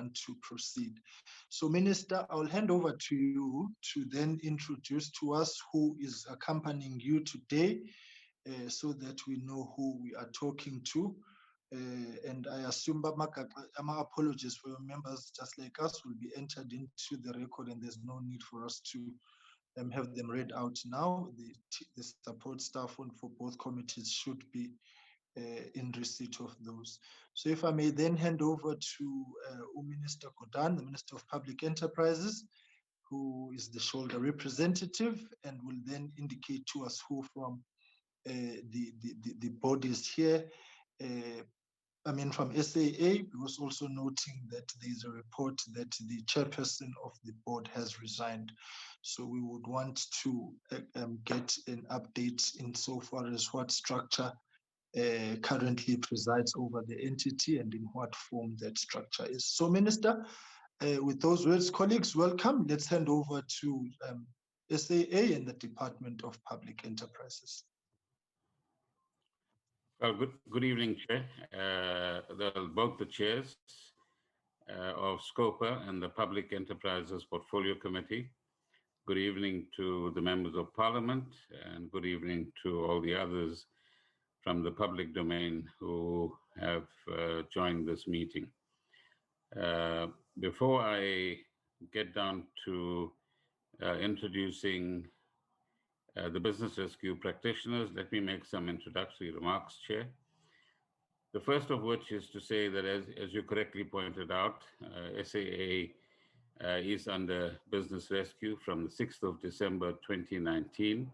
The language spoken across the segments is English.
want to proceed. So, Minister, I'll hand over to you to then introduce to us who is accompanying you today, so that we know who we are talking to. And I assume my apologies for your members, just like us, will be entered into the record, and there's no need for us to have them read out now. The support staff for both committees should be in receipt of those. So if I may then hand over to Minister Godan, the Minister of Public Enterprises, who is the shoulder representative, and will then indicate to us who from the bodies here. I mean, from SAA, because also noting that there is a report that the chairperson of the board has resigned. So we would want to get an update insofar as what structure currently presides over the entity and in what form that structure is. So, Minister, with those words, colleagues, welcome. Let's hand over to SAA and the Department of Public Enterprises. Well, good evening, Chair. Both the chairs of SCOPA and the Public Enterprises Portfolio Committee. Good evening to the members of Parliament, and good evening to all the others from the public domain who have joined this meeting. Before I get down to introducing the business rescue practitioners, let me make some introductory remarks, Chair. The first of which is to say that, as you correctly pointed out, SAA is under business rescue from the 6th of December 2019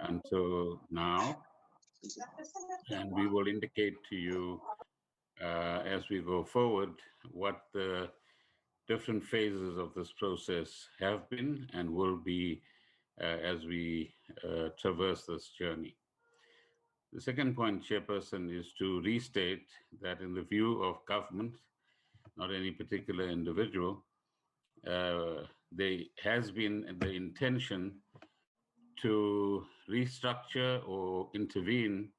until now. And we will indicate to you as we go forward what the different phases of this process have been and will be as we traverse this journey. The second point, Chairperson, is to restate that in the view of government, not any particular individual, there has been the intention to restructure or intervene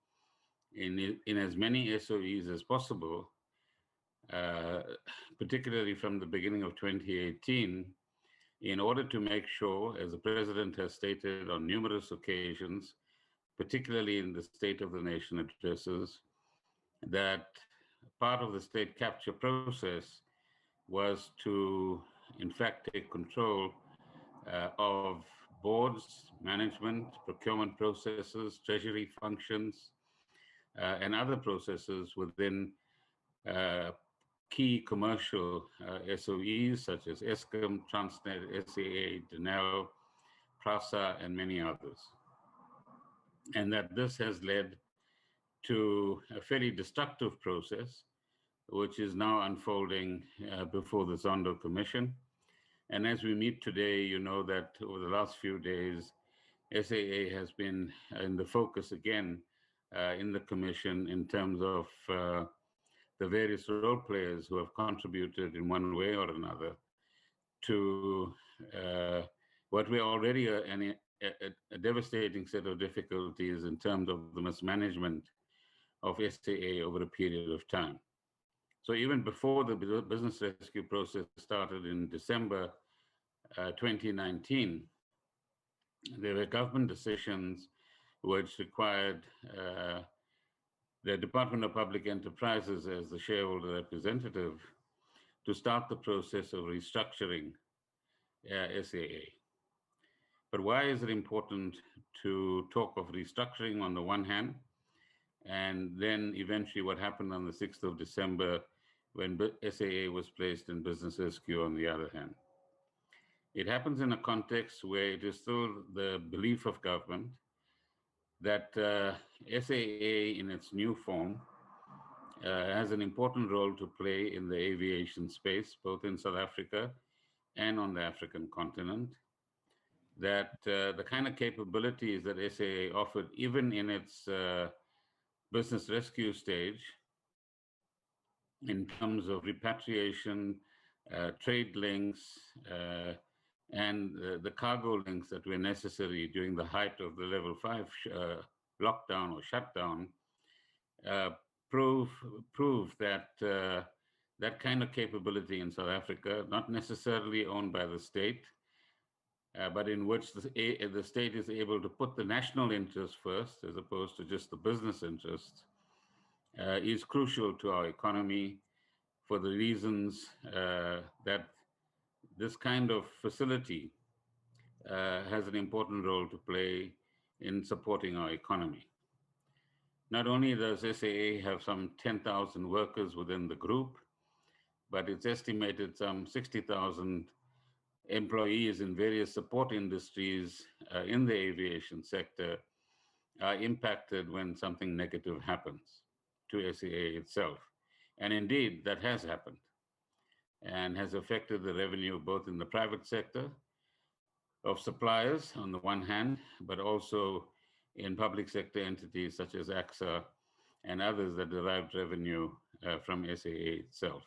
in as many SOEs as possible, particularly from the beginning of 2018, in order to make sure, as the President has stated on numerous occasions, particularly in the State of the Nation addresses, that part of the state capture process was to, in fact, take control of boards, management, procurement processes, treasury functions, and other processes within key commercial SOEs such as Eskom, Transnet, SAA, Denel, PRASA, and many others. And that this has led to a fairly destructive process, which is now unfolding before the Zondo Commission. And as we meet today, you know that over the last few days, SAA has been in the focus again in the Commission in terms of the various role players who have contributed in one way or another to what we already are a devastating set of difficulties in terms of the mismanagement of SAA over a period of time. So even before the business rescue process started in December 2019, there were government decisions which required the Department of Public Enterprises as the shareholder representative to start the process of restructuring SAA. But why is it important to talk of restructuring on the one hand, and then eventually what happened on the 6th of December when SAA was placed in business rescue on the other hand? It happens in a context where it is still the belief of government that SAA in its new form has an important role to play in the aviation space, both in South Africa and on the African continent, that the kind of capabilities that SAA offered, even in its business rescue stage, in terms of repatriation, trade links, and the cargo links that were necessary during the height of the level 5 lockdown or shutdown, prove that that kind of capability in South Africa, not necessarily owned by the state, but in which the state is able to put the national interest first as opposed to just the business interests, is crucial to our economy for the reasons that this kind of facility has an important role to play in supporting our economy. Not only does SAA have some 10,000 workers within the group, but it's estimated some 60,000 employees in various support industries in the aviation sector are impacted when something negative happens to SAA itself. And indeed, that has happened and has affected the revenue both in the private sector of suppliers on the one hand, but also in public sector entities such as AXA and others that derived revenue from SAA itself.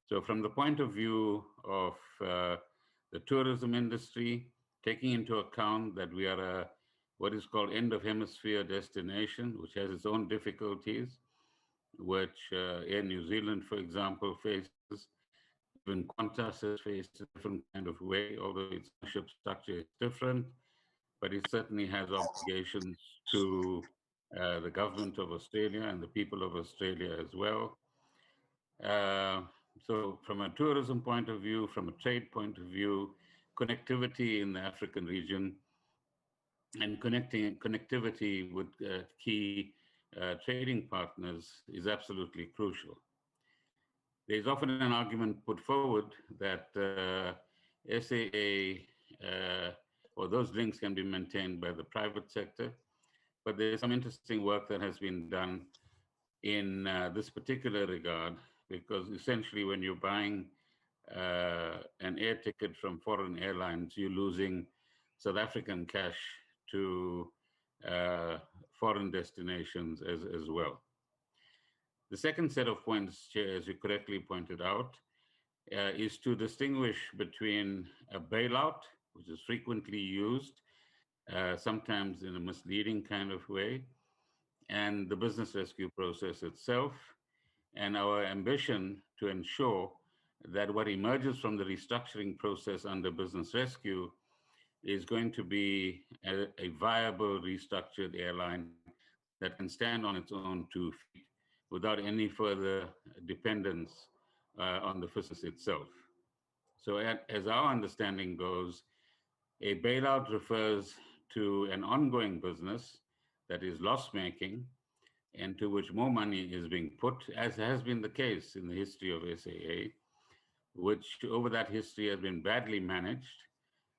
So from the point of view of the tourism industry, taking into account that we are what is called end of hemisphere destination, which has its own difficulties, which Air New Zealand, for example, faces. Even Qantas has faced a different kind of way, although its ownership structure is different, but it certainly has obligations to the government of Australia and the people of Australia as well. So from a tourism point of view, from a trade point of view, connectivity in the African region and connectivity with key trading partners is absolutely crucial. There's often an argument put forward that SAA or those links can be maintained by the private sector, but there's some interesting work that has been done in this particular regard, because essentially when you're buying an air ticket from foreign airlines, you're losing South African cash to foreign destinations as well. The second set of points, Chair, as you correctly pointed out, is to distinguish between a bailout, which is frequently used, sometimes in a misleading kind of way, and the business rescue process itself, and our ambition to ensure that what emerges from the restructuring process under business rescue is going to be a viable restructured airline that can stand on its own 2 feet without any further dependence on the business itself. So as our understanding goes, a bailout refers to an ongoing business that is loss-making and to which more money is being put, as has been the case in the history of SAA, which over that history has been badly managed.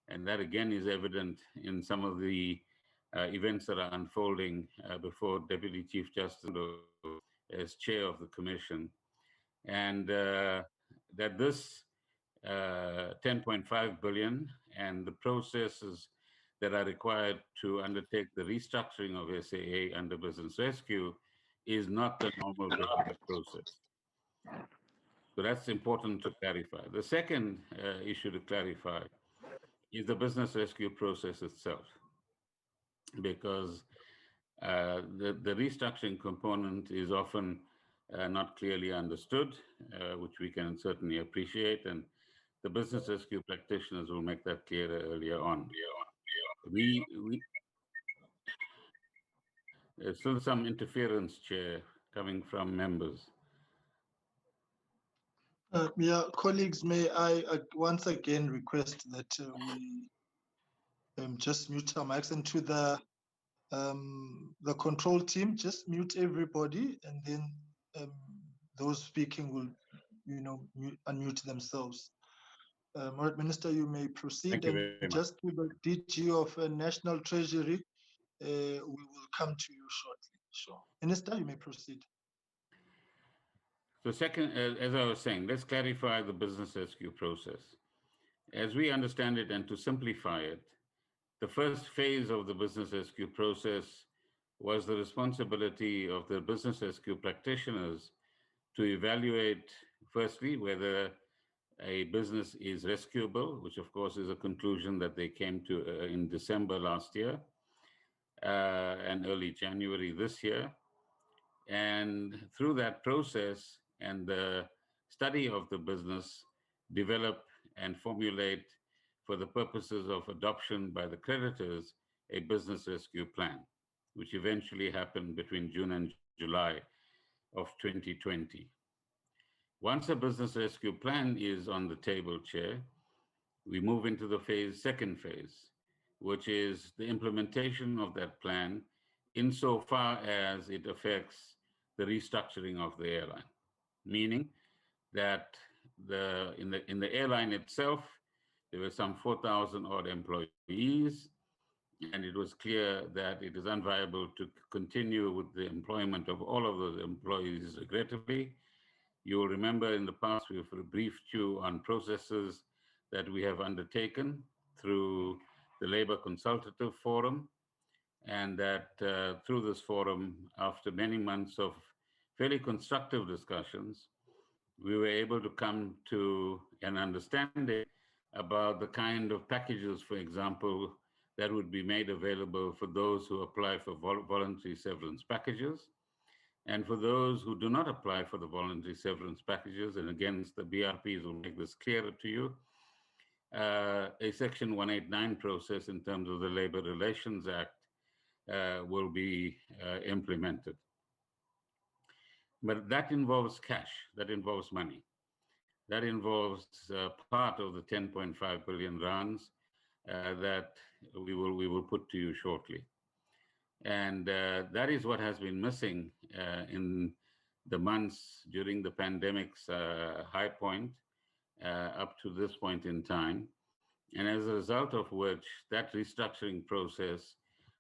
And that again is evident in some of the events that are unfolding before Deputy Chief Justice as chair of the commission. And that this 10.5 billion and the processes that are required to undertake the restructuring of SAA under business rescue is not the normal regular process. So that's important to clarify. The second issue to clarify is the business rescue process itself, because the restructuring component is often not clearly understood, which we can certainly appreciate, and the business rescue practitioners will make that clearer earlier on. There's still some interference, Chair, coming from members. Yeah, colleagues, may I once again request that we just mute our mics, and to the control team, just mute everybody, and then those speaking will, unmute themselves. All right, Minister, you may proceed. Thank you very much. Just to the DG of National Treasury, we will come to you shortly. Sure. Minister, you may proceed. So second, as I was saying, let's clarify the business rescue process. As we understand it, and to simplify it, the first phase of the business rescue process was the responsibility of the business rescue practitioners to evaluate, firstly, whether a business is rescuable, which of course is a conclusion that they came to in December last year and early January this year. And through that process and the study of the business, develop and formulate for the purposes of adoption by the creditors a business rescue plan, which eventually happened between June and July of 2020. Once a business rescue plan is on the table, Chair, we move into the second phase, which is the implementation of that plan insofar as it affects the restructuring of the airline, meaning that in the airline itself, there were some 4,000 odd employees, and it was clear that it is unviable to continue with the employment of all of those employees, regrettably. You will remember in the past we've briefed you on processes that we have undertaken through the Labor Consultative Forum, and that through this forum, after many months of fairly constructive discussions, we were able to come to an understanding about the kind of packages, for example, that would be made available for those who apply for voluntary severance packages. And for those who do not apply for the voluntary severance packages, and again, the BRPs will make this clearer to you, a Section 189 process in terms of the Labor Relations Act will be implemented. But that involves cash, that involves money. That involves part of the 10.5 billion rands that we will put to you shortly. And that is what has been missing in the months during the pandemic's high point up to this point in time. And as a result of which, that restructuring process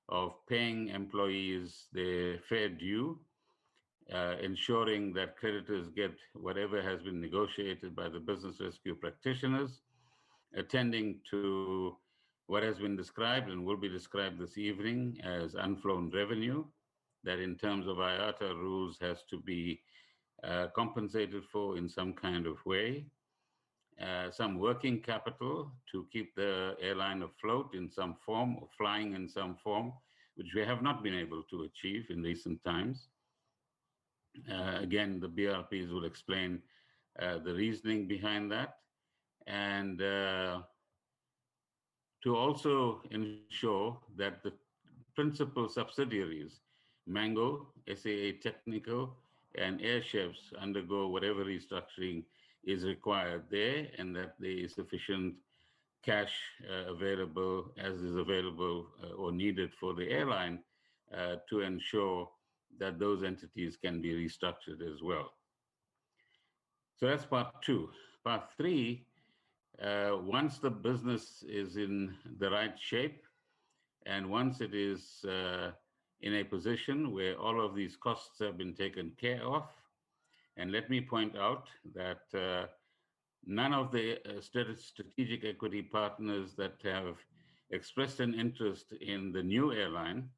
of paying employees their fair due, ensuring that creditors get whatever has been negotiated by the business rescue practitioners, attending to what has been described and will be described this evening as unflown revenue, that in terms of IATA rules has to be compensated for in some kind of way, some working capital to keep the airline afloat in some form or flying in some form, which we have not been able to achieve in recent times. Again, the BRPs will explain the reasoning behind that. And to also ensure that the principal subsidiaries, Mango, SAA Technical, and Airships undergo whatever restructuring is required there, and that there is sufficient cash available as is available or needed for the airline to ensure that those entities can be restructured as well. So that's part two. Part three, once the business is in the right shape, and once it is in a position where all of these costs have been taken care of, and let me point out that none of the strategic equity partners that have expressed an interest in the new airline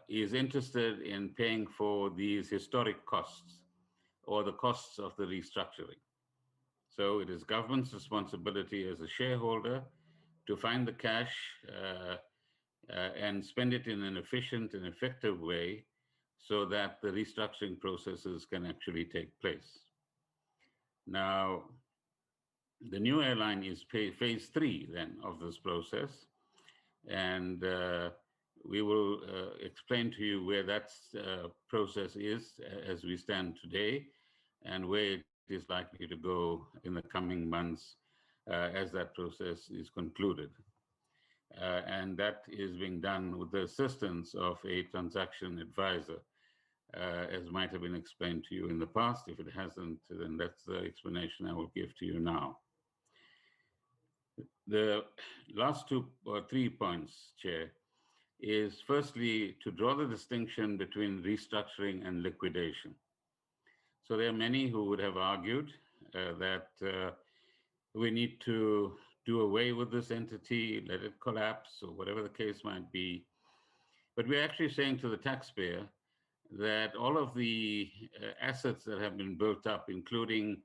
is interested in paying for these historic costs or the costs of the restructuring. So it is government's responsibility as a shareholder to find the cash and spend it in an efficient and effective way so that the restructuring processes can actually take place. Now, the new airline is phase three then of this process, and we will explain to you where that process is as we stand today and where it is likely to go in the coming months as that process is concluded. And that is being done with the assistance of a transaction advisor, as might have been explained to you in the past. If it hasn't, then that's the explanation I will give to you now. The last two or 3 points, Chair, is firstly to draw the distinction between restructuring and liquidation. So there are many who would have argued that we need to do away with this entity, let it collapse, or whatever the case might be. But we're actually saying to the taxpayer that all of the assets that have been built up, including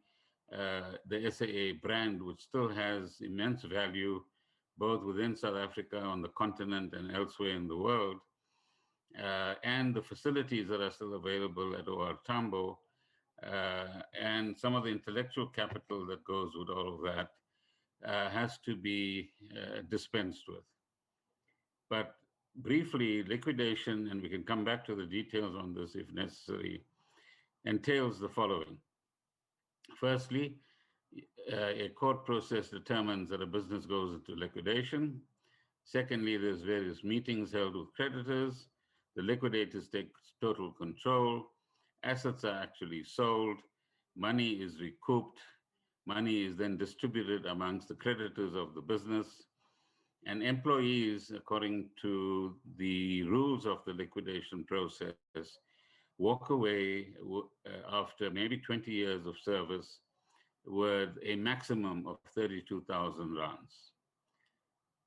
the SAA brand, which still has immense value, both within South Africa, on the continent, and elsewhere in the world, and the facilities that are still available at OR Tambo, and some of the intellectual capital that goes with all of that has to be dispensed with. But briefly, liquidation, and we can come back to the details on this if necessary, entails the following. Firstly, a court process determines that a business goes into liquidation. Secondly, there's various meetings held with creditors. The liquidators take total control. Assets are actually sold. Money is recouped. Money is then distributed amongst the creditors of the business. And employees, according to the rules of the liquidation process, walk away after maybe 20 years of service with a maximum of 32,000 rands.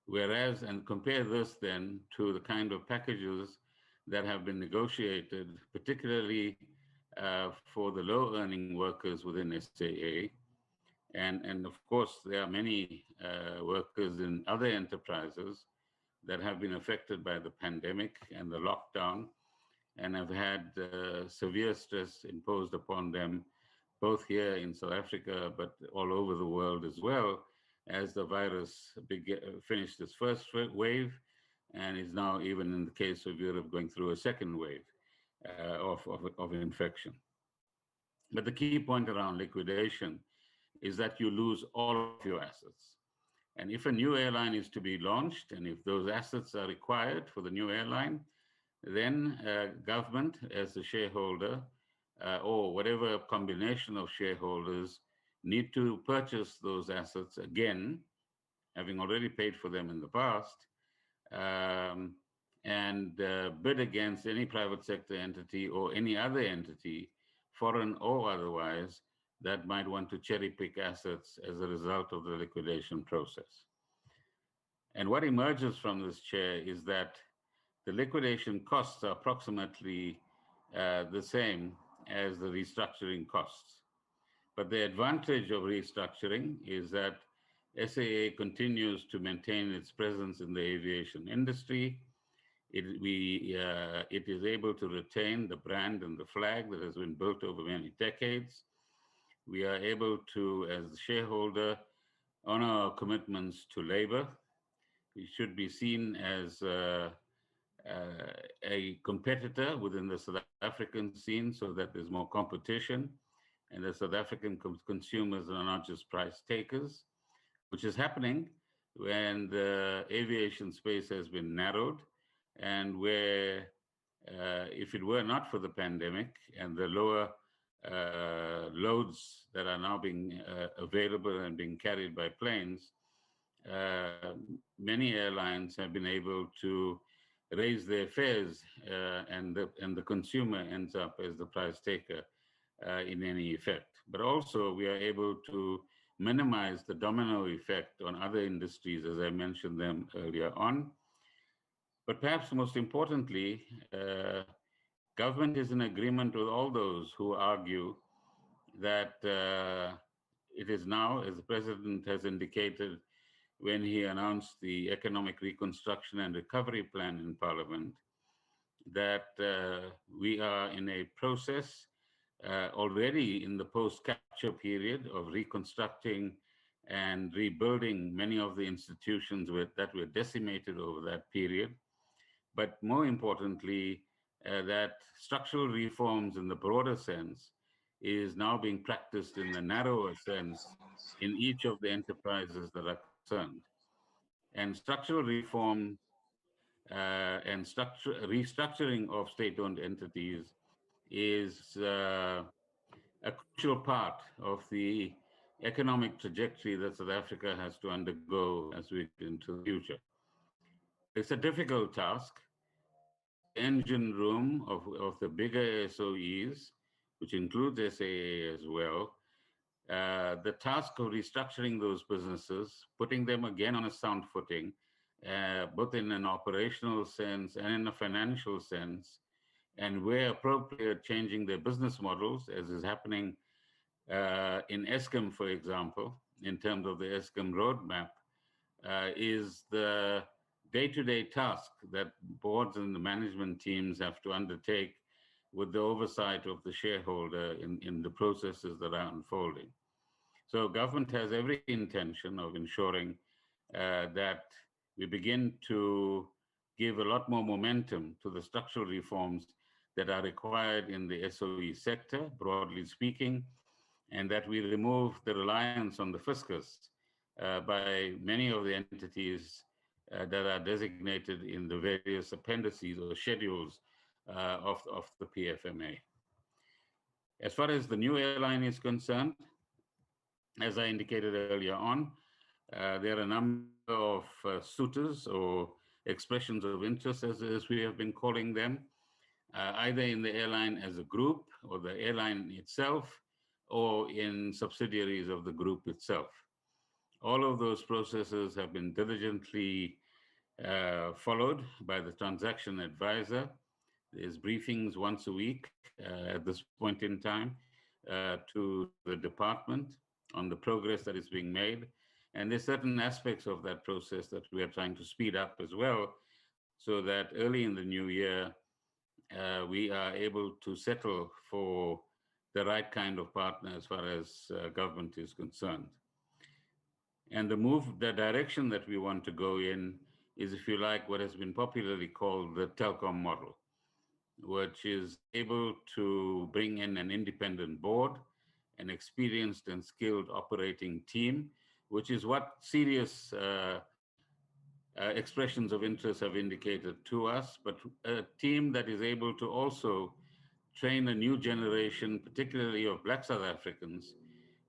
Whereas, and compare this then to the kind of packages that have been negotiated, particularly for the low-earning workers within SAA. And of course, there are many workers in other enterprises that have been affected by the pandemic and the lockdown and have had severe stress imposed upon them, both here in South Africa, but all over the world as well, as the virus finished its first wave and is now, even in the case of Europe, going through a second wave of infection. But the key point around liquidation is that you lose all of your assets. And if a new airline is to be launched, and if those assets are required for the new airline, then government as the shareholder or whatever combination of shareholders need to purchase those assets again, having already paid for them in the past, and bid against any private sector entity or any other entity, foreign or otherwise, that might want to cherry pick assets as a result of the liquidation process. And what emerges from this, Chair, is that the liquidation costs are approximately the same as the restructuring costs. But the advantage of restructuring is that SAA continues to maintain its presence in the aviation industry. It is able to retain the brand and the flag that has been built over many decades. We are able to, as the shareholder, honor our commitments to labor. We should be seen as a competitor within the South African scene so that there's more competition and the South African consumers are not just price takers, which is happening when the aviation space has been narrowed and where if it were not for the pandemic and the lower loads that are now being available and being carried by planes, many airlines have been able to raise their fares and the consumer ends up as the price taker in any effect. But also we are able to minimize the domino effect on other industries, as I mentioned them earlier on. But perhaps most importantly, government is in agreement with all those who argue that it is now, as the President has indicated when he announced the Economic Reconstruction and Recovery Plan in Parliament, that we are in a process already in the post-capture period of reconstructing and rebuilding many of the institutions that were decimated over that period. But more importantly, that structural reforms in the broader sense is now being practiced in the narrower sense in each of the enterprises that are concerned. And structural reform and restructuring of state-owned entities is a crucial part of the economic trajectory that South Africa has to undergo as we get into the future. It's a difficult task. In the engine room of the bigger SOEs, which includes SAA as well, the task of restructuring those businesses, putting them again on a sound footing, both in an operational sense and in a financial sense, and where appropriate, changing their business models, as is happening in Eskom, for example, in terms of the Eskom roadmap, is the day-to-day task that boards and the management teams have to undertake with the oversight of the shareholder in the processes that are unfolding. So government has every intention of ensuring that we begin to give a lot more momentum to the structural reforms that are required in the SOE sector, broadly speaking, and that we remove the reliance on the fiscus by many of the entities that are designated in the various appendices or schedules of the PFMA. As far as the new airline is concerned, as I indicated earlier on, there are a number of suitors or expressions of interest, as we have been calling them, either in the airline as a group or the airline itself or in subsidiaries of the group itself. All of those processes have been diligently followed by the transaction advisor. There's briefings once a week at this point in time to the department on the progress that is being made. And there's certain aspects of that process that we are trying to speed up as well, so that early in the new year, we are able to settle for the right kind of partner as far as government is concerned. And the direction that we want to go in is, if you like, what has been popularly called the telecom model, which is able to bring in an independent board, an experienced and skilled operating team, which is what serious expressions of interest have indicated to us, but a team that is able to also train a new generation, particularly of Black South Africans,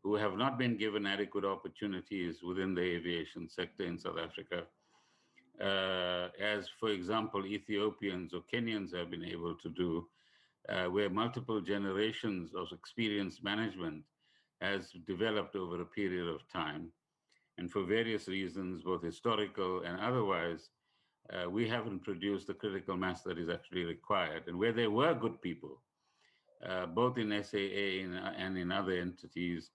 who have not been given adequate opportunities within the aviation sector in South Africa, as, for example, Ethiopians or Kenyans have been able to do, where multiple generations of experienced management has developed over a period of time. And for various reasons, both historical and otherwise, we haven't produced the critical mass that is actually required. And where there were good people, both in SAA and in other entities,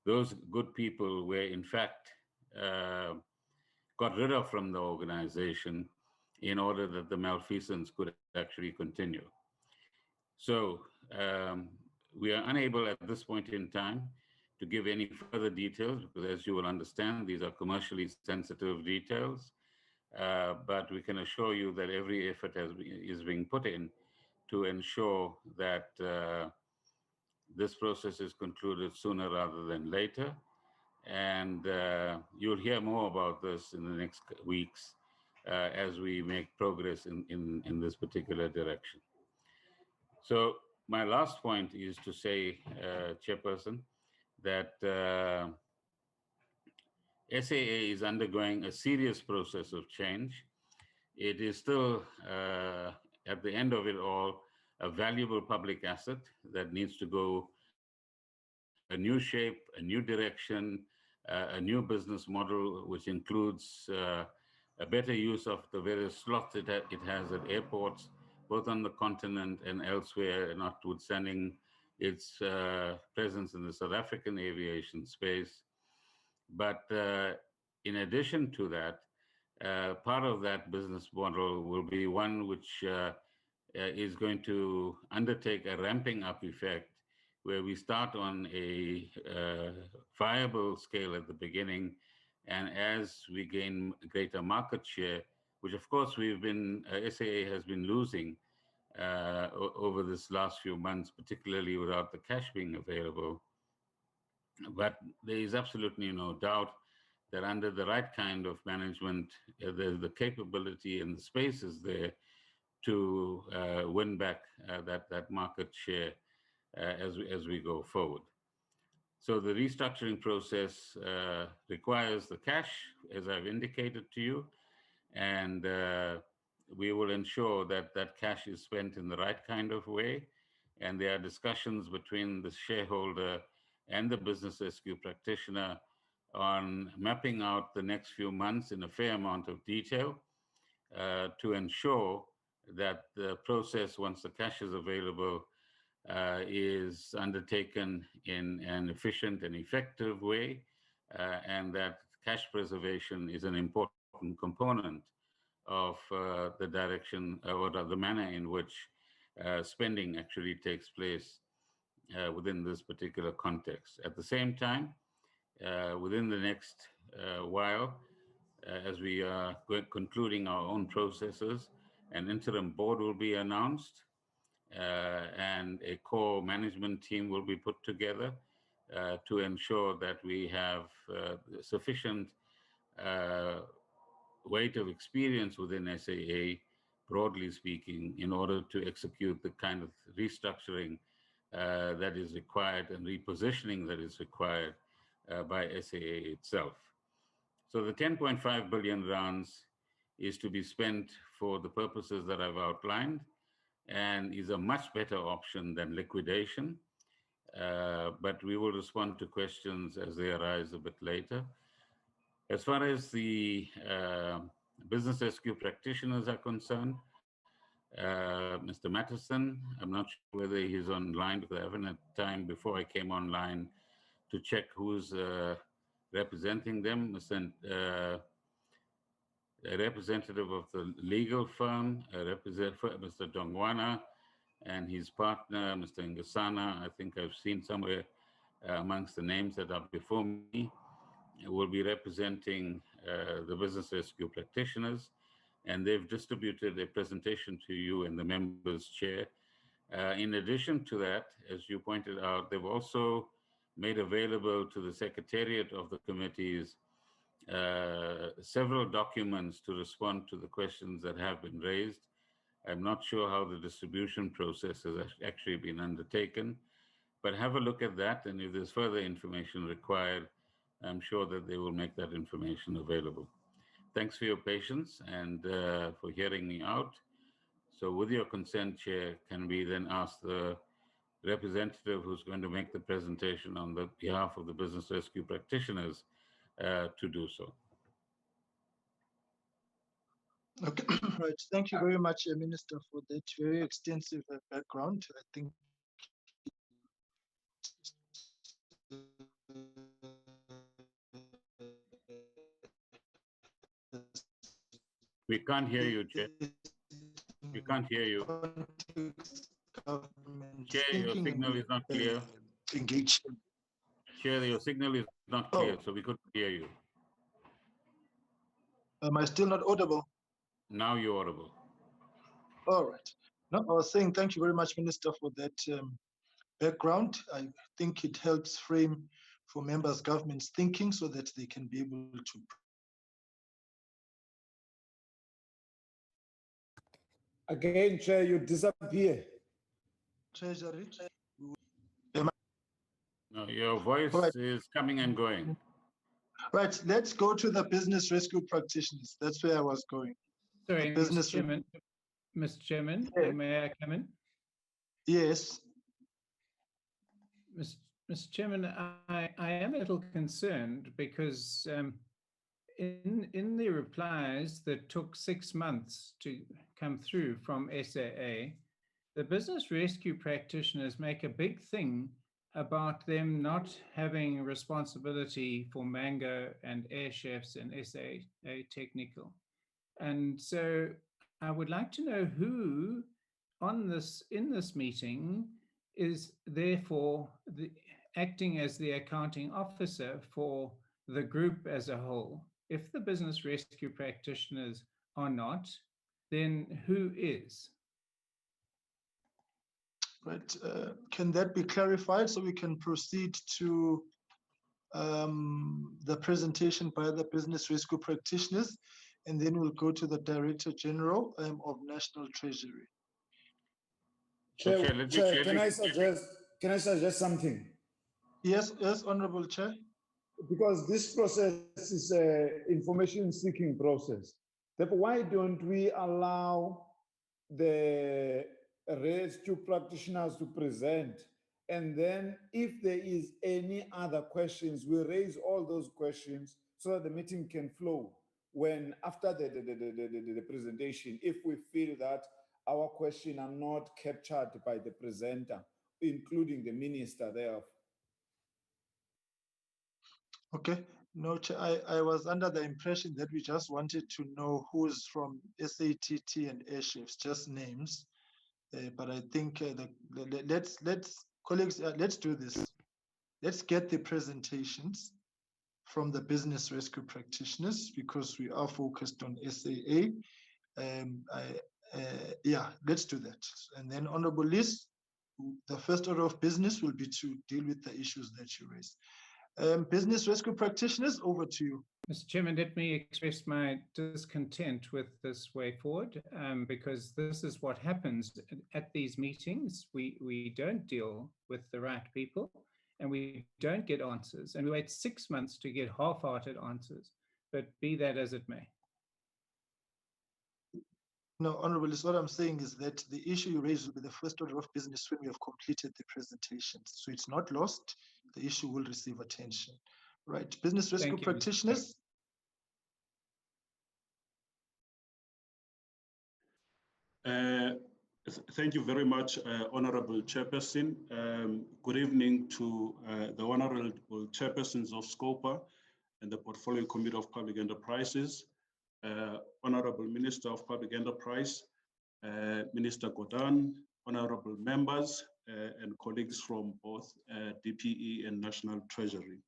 those good people were in fact got rid of from the organization in order that the malfeasance could actually continue. So we are unable at this point in time to give any further details, because as you will understand, these are commercially sensitive details. But we can assure you that every effort is being put in to ensure that this process is concluded sooner rather than later. And you'll hear more about this in the next weeks as we make progress in this particular direction. So my last point is to say, Chairperson, that SAA is undergoing a serious process of change. It is still, at the end of it all, a valuable public asset that needs to go a new shape, a new direction, a new business model, which includes a better use of the various slots it has at airports, both on the continent and elsewhere, notwithstanding its presence in the South African aviation space. But in addition to that, part of that business model will be one which is going to undertake a ramping up effect, where we start on a viable scale at the beginning, and as we gain greater market share, which of course SAA has been losing over this last few months, particularly without the cash being available. But there is absolutely no doubt that under the right kind of management, there's the capability and the space is there to win back that market share as we go forward. So the restructuring process requires the cash, as I've indicated to you, and we will ensure that that cash is spent in the right kind of way. And there are discussions between the shareholder and the business rescue practitioner on mapping out the next few months in a fair amount of detail to ensure that the process, once the cash is available, is undertaken in an efficient and effective way, and that cash preservation is an important component of the direction or the manner in which spending actually takes place within this particular context. At the same time, within the next while, as we are concluding our own processes, an interim board will be announced and a core management team will be put together to ensure that we have sufficient weight of experience within SAA, broadly speaking, in order to execute the kind of restructuring that is required and repositioning that is required by SAA itself. So the 10.5 billion rands is to be spent for the purposes that I've outlined and is a much better option than liquidation. But we will respond to questions as they arise a bit later. As far as the business rescue practitioners are concerned, Mr. Matteson, I'm not sure whether he's online because I haven't had time before I came online to check who's representing them. A representative of the legal firm, Mr. Dongwana, and his partner, Mr. Ngasana, I think I've seen somewhere amongst the names that are before me, will be representing the business rescue practitioners, and they've distributed a presentation to you in the members' chair. In addition to that, as you pointed out, they've also made available to the secretariat of the committees several documents to respond to the questions that have been raised. I'm not sure how the distribution process has actually been undertaken, but have a look at that, and if there's further information required, I'm sure that they will make that information available. Thanks for your patience and for hearing me out. So with your consent, Chair, can we then ask the representative who's going to make the presentation on the behalf of the business rescue practitioners to do so? Okay, right. Thank you very much, Minister, for that very extensive background. I think We can't hear you, Chair. We can't hear you. Chair, your signal is not clear. Engagement. Chair, your signal is not clear, so we couldn't hear you. Am I still not audible? Now you're audible. All right. No, I was saying thank you very much, Minister, for that background. I think it helps frame for members' government's thinking so that they can be able to. Again, Chair, you disappear. Treasury. No, your voice is coming and going. Right, let's go to the business rescue practitioners. That's where I was going. Sorry, Mr. Chairman. Mr. Chairman, yeah. May I come in? Yes. Mr. Chairman, I am a little concerned because in the replies that took 6 months to come through from SAA, the business rescue practitioners make a big thing about them not having responsibility for Mango and Air Chefs and SAA Technical. And so I would like to know who in this meeting is therefore acting as the accounting officer for the group as a whole. If the business rescue practitioners are not, then who is? Right. Can that be clarified so we can proceed to the presentation by the business rescue practitioners, and then we'll go to the Director General of National Treasury. Chair, can I suggest something? Yes, yes, Honorable Chair. Because this process is an information seeking process. Therefore, why don't we allow the rescue practitioners to present, and then if there is any other questions, we raise all those questions so that the meeting can flow. When after the presentation, if we feel that our questions are not captured by the presenter, including the minister thereof. Okay, no, I was under the impression that we just wanted to know who's from SATT and Air Chefs, just names. But I think let's colleagues, let's do this. Let's get the presentations from the business rescue practitioners, because we are focused on SAA. Yeah, let's do that. And then, Honorable Liz, the first order of business will be to deal with the issues that you raised. Business rescue practitioners, over to you. Mr. Chairman, let me express my discontent with this way forward, because this is what happens at these meetings. We don't deal with the right people, and we don't get answers, and we wait 6 months to get half-hearted answers. But be that as it may. No, Honorable, what I'm saying is that the issue you raised will be the first order of business when we have completed the presentations. So it's not lost. The issue will receive attention. Right. Business rescue practitioners. Thank you very much, Honorable Chairperson. Good evening to the Honorable Chairpersons of SCOPA and the Portfolio Committee of Public Enterprises, Honorable Minister of Public Enterprise, Minister Godan, Honorable members, and colleagues from both DPE and National Treasury.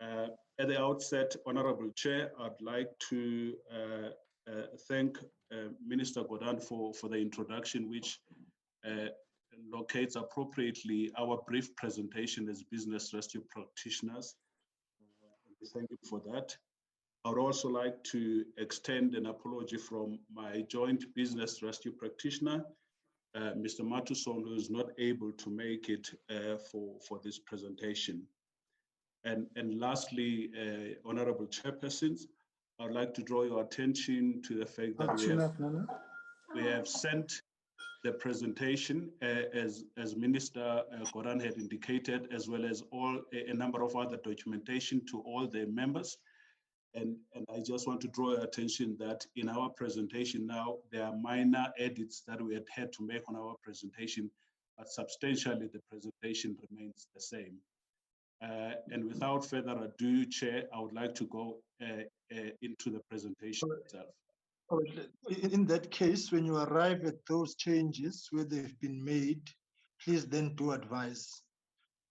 At the outset, Honorable Chair, I'd like to thank Minister Godan for the introduction, which locates appropriately our brief presentation as business rescue practitioners. Thank you for that. I would also like to extend an apology from my joint business rescue practitioner, Mr. Matuson, who is not able to make it for this presentation. And lastly, Honorable Chairpersons, I'd like to draw your attention to the fact that we have sent the presentation as Minister Godan had indicated, as well as a number of other documentation to all the members. And I just want to draw your attention that in our presentation now, there are minor edits that we had to make on our presentation, but substantially the presentation remains the same. And without further ado, Chair, I would like to go into the presentation itself. In that case, when you arrive at those changes where they've been made, please then do advise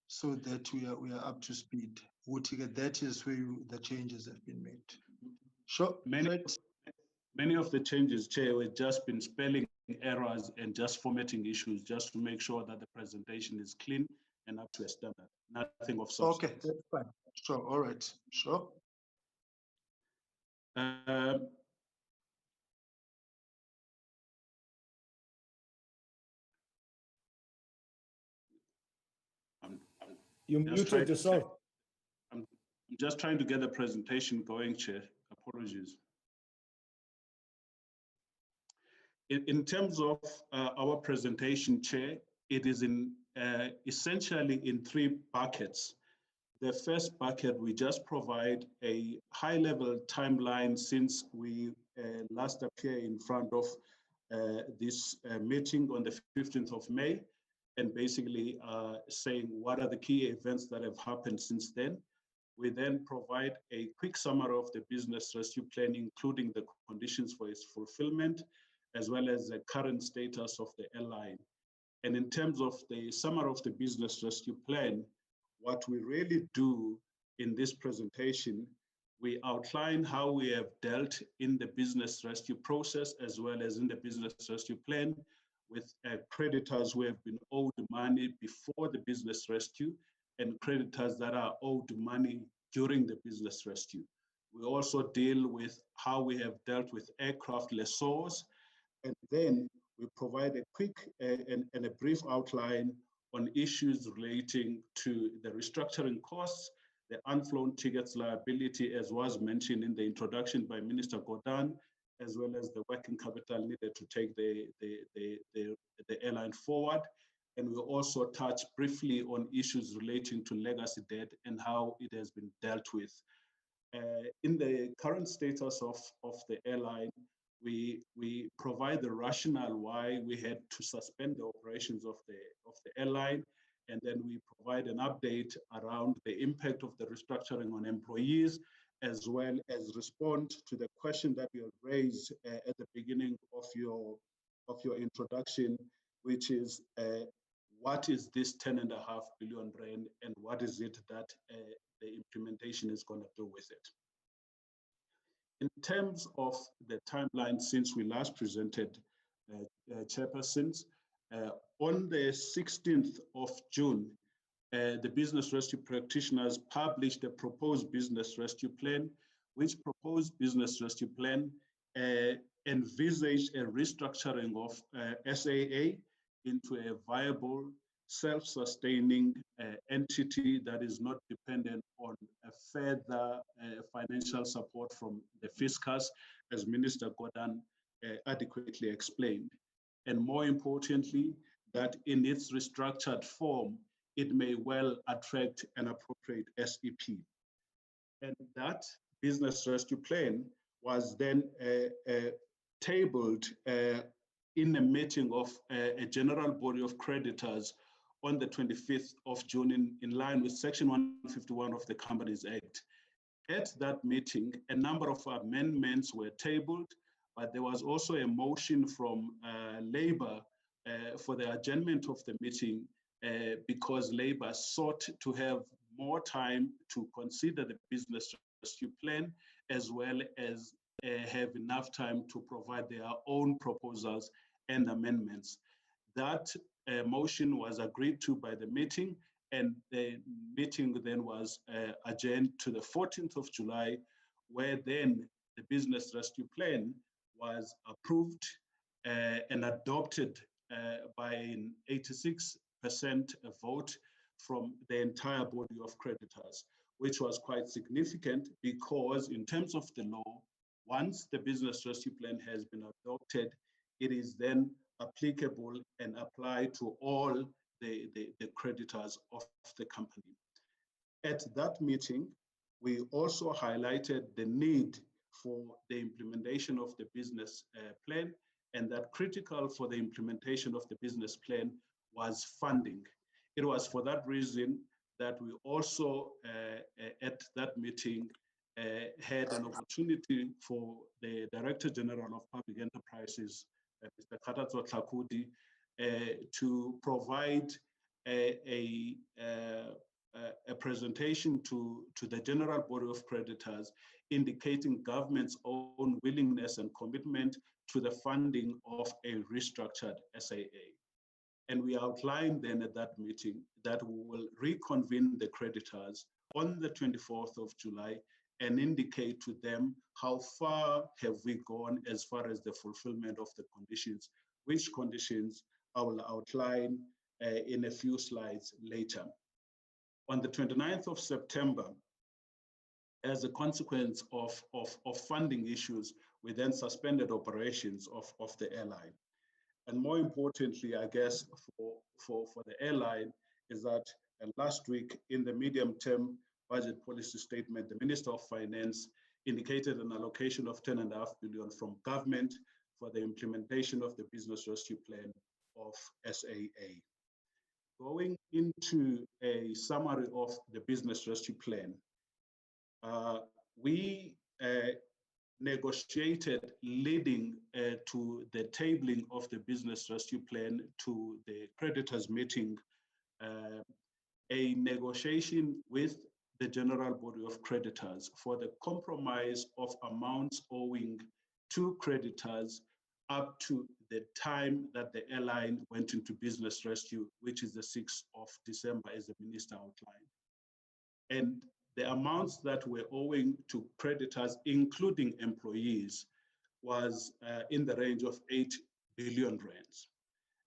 so that we are up to speed. That is where the changes have been made. Sure. Many of the changes, Chair, were just been spelling errors and just formatting issues, just to make sure that the presentation is clean and up to a standard. Nothing of substance. Okay, that's fine. Sure. All right. Sure. You muted yourself. I'm just trying to get the presentation going, Chair. Apologies. In terms of our presentation, Chair, it is essentially in 3 buckets. The first bucket, we just provide a high-level timeline since we last appeared in front of this meeting on the 15th of May, and basically saying what are the key events that have happened since then. We then provide a quick summary of the business rescue plan, including the conditions for its fulfillment, as well as the current status of the airline. And in terms of the summary of the business rescue plan, what we really do in this presentation, we outline how we have dealt in the business rescue process, as well as in the business rescue plan, with creditors who have been owed money before the business rescue and creditors that are owed money during the business rescue. We also deal with how we have dealt with aircraft lessors, and then we provide a quick and a brief outline on issues relating to the restructuring costs, the unflown tickets liability, as was mentioned in the introduction by Minister Godan, as well as the working capital needed to take the airline forward. And we'll also touch briefly on issues relating to legacy debt and how it has been dealt with. In the current status of the airline, we provide the rationale why we had to suspend the operations of the airline, and then we provide an update around the impact of the restructuring on employees, as well as respond to the question that you raised at the beginning of your introduction, which is what is this 10.5 billion rand and what is it that the implementation is going to do with it. In terms of the timeline since we last presented, chairpersons, on the 16th of June, the business rescue practitioners published a proposed business rescue plan, which proposed business rescue plan envisaged a restructuring of SAA into a viable, self-sustaining entity that is not dependent on a further financial support from the fiscus, as Minister Gordhan adequately explained. And more importantly, that in its restructured form, it may well attract an appropriate SEP. And that business rescue plan was then tabled in a meeting of a general body of creditors on the 25th of June in line with Section 151 of the Companies Act. At that meeting, a number of amendments were tabled, but there was also a motion from Labour for the adjournment of the meeting because Labour sought to have more time to consider the business rescue plan, as well as have enough time to provide their own proposals and amendments. That motion was agreed to by the meeting, and the meeting then was adjourned to the 14th of July, where then the business rescue plan was approved and adopted by an 86% vote from the entire body of creditors, which was quite significant because in terms of the law, once the business rescue plan has been adopted, it is then applicable and applied to all the creditors of the company. At that meeting, we also highlighted the need for the implementation of the business plan, and that critical for the implementation of the business plan was funding. It was for that reason that we also, at that meeting, had an opportunity for the Director General of Public Enterprises, Mr. Khatatso Tlhakudi, to provide a presentation to the general body of creditors, indicating government's own willingness and commitment to the funding of a restructured SAA. And we outlined then at that meeting that we will reconvene the creditors on the 24th of July and indicate to them how far have we gone as far as the fulfillment of the conditions, which conditions I will outline in a few slides later. On the 29th of September, as a consequence of funding issues, we then suspended operations of the airline. And more importantly, I guess, for the airline is that last week in the medium-term budget policy statement, the Minister of Finance indicated an allocation of 10.5 billion from government for the implementation of the business rescue plan of SAA. Going into a summary of the business rescue plan, we negotiated leading to the tabling of the business rescue plan to the creditors meeting, a negotiation with the general body of creditors for the compromise of amounts owing to creditors up to the time that the airline went into business rescue, which is the 6th of December, as the minister outlined. And the amounts that were owing to creditors, including employees, was in the range of 8 billion rands.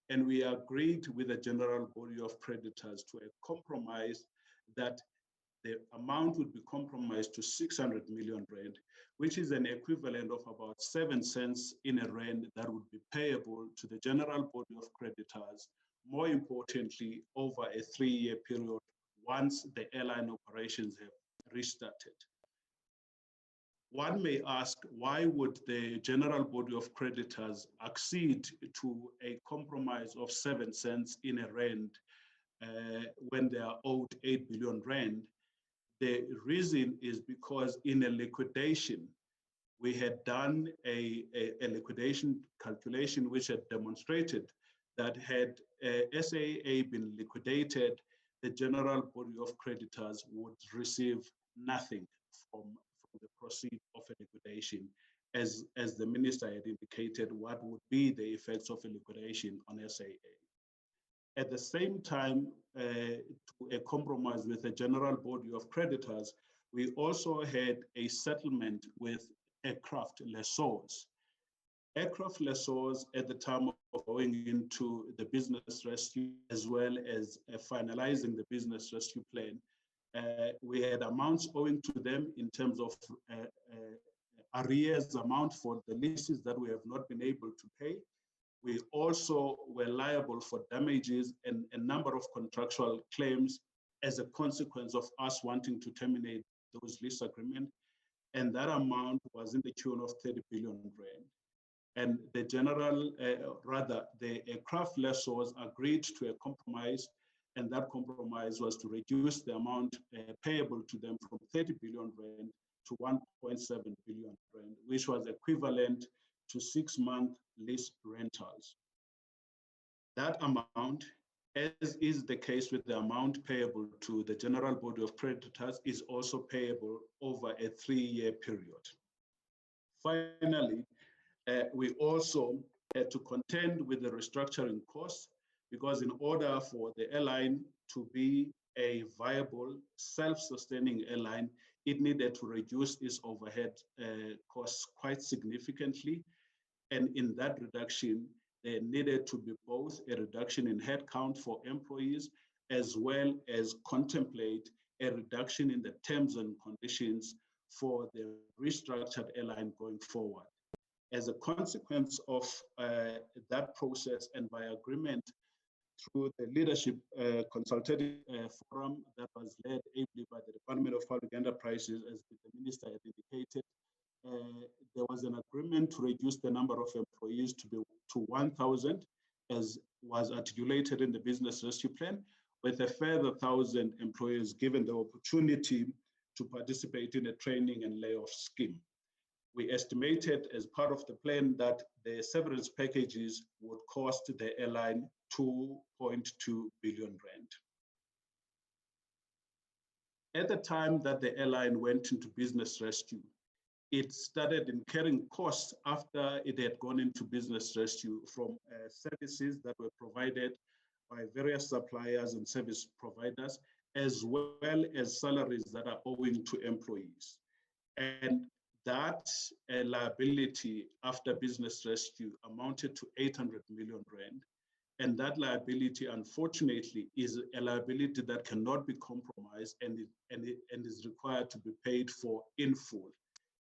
And we agreed with the general body of creditors to a compromise that the amount would be compromised to 600 million rand, which is an equivalent of about 7 cents in a rand that would be payable to the general body of creditors, more importantly, over a 3-year period once the airline operations have restarted. One may ask, why would the general body of creditors accede to a compromise of 7 cents in a rand when they are owed 8 billion rand? The reason is because in a liquidation, we had done a liquidation calculation which had demonstrated that had SAA been liquidated, the general body of creditors would receive nothing from the proceeds of a liquidation, as the minister had indicated what would be the effects of a liquidation on SAA. At the same time, to a compromise with the general body of creditors, we also had a settlement with aircraft lessors. Aircraft lessors at the time of going into the business rescue, as well as finalizing the business rescue plan, we had amounts owing to them in terms of arrears amount for the leases that we have not been able to pay. We also were liable for damages and a number of contractual claims as a consequence of us wanting to terminate those lease agreements. And that amount was in the tune of 30 billion rand. And the the aircraft lessors agreed to a compromise, and that compromise was to reduce the amount payable to them from 30 billion rand to 1.7 billion rand, which was equivalent to 6-month lease rentals. That amount, as is the case with the amount payable to the general body of creditors, is also payable over a 3-year period. Finally, we also had to contend with the restructuring costs, because in order for the airline to be a viable, self-sustaining airline, it needed to reduce its overhead costs quite significantly. And in that reduction, there needed to be both a reduction in headcount for employees, as well as contemplate a reduction in the terms and conditions for the restructured airline going forward. As a consequence of that process, and by agreement through the leadership consultative forum that was led ably by the Department of Public Enterprises, as the minister had indicated, there was an agreement to reduce the number of employees to 1,000, as was articulated in the business rescue plan, with a further 1,000 employees given the opportunity to participate in a training and layoff scheme. We estimated as part of the plan that the severance packages would cost the airline 2.2 billion rand. At the time that the airline went into business rescue, it started incurring costs after it had gone into business rescue from services that were provided by various suppliers and service providers, as well as salaries that are owing to employees. And that liability after business rescue amounted to 800 million rand. And that liability, unfortunately, is a liability that cannot be compromised and is required to be paid for in full.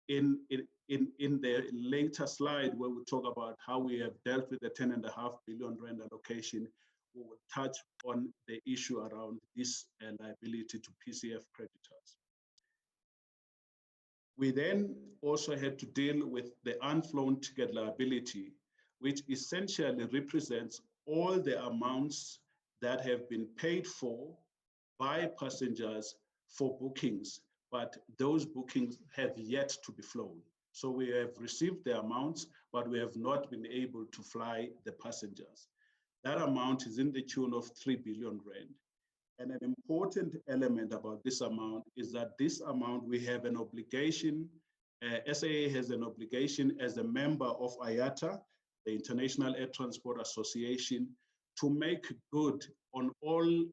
In the later slide, where we talk about how we have dealt with the 10.5 billion rand allocation, we will touch on the issue around this liability to PCF creditors. We then also had to deal with the unflown ticket liability, which essentially represents all the amounts that have been paid for by passengers for bookings, but those bookings have yet to be flown. So we have received the amounts, but we have not been able to fly the passengers. That amount is in the tune of 3 billion rand. And an important element about this amount is that this amount, we have an obligation, SAA has an obligation as a member of IATA, the International Air Transport Association, to make good on all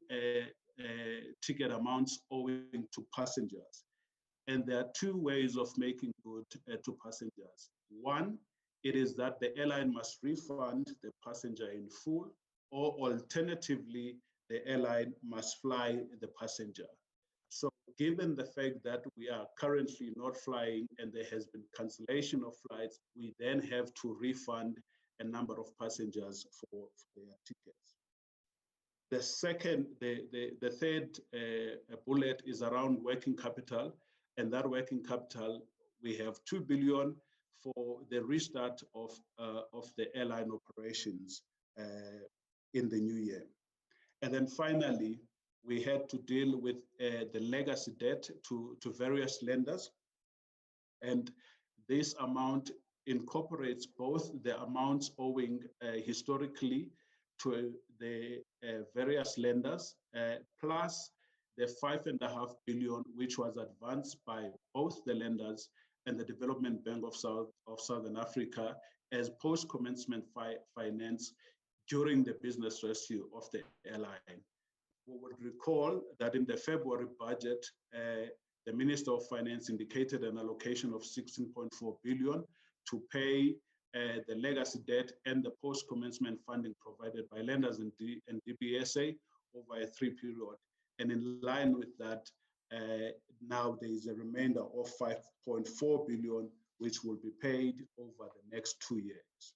ticket amounts owing to passengers. And there are two ways of making good to passengers. One, it is that the airline must refund the passenger in full, or alternatively, the airline must fly the passenger. So given the fact that we are currently not flying and there has been cancellation of flights, we then have to refund a number of passengers for their tickets. The third bullet is around working capital, and that working capital, we have 2 billion for the restart of the airline operations in the new year. And then finally, we had to deal with the legacy debt to various lenders. And this amount incorporates both the amounts owing historically to the various lenders, plus the 5.5 billion, which was advanced by both the lenders and the Development Bank of Southern Africa as post-commencement finance during the business rescue of the airline. We would recall that in the February budget, the Minister of Finance indicated an allocation of 16.4 billion to pay the legacy debt and the post-commencement funding provided by lenders and DBSA over a 3 period. And in line with that, now there is a remainder of 5.4 billion, which will be paid over the next 2 years.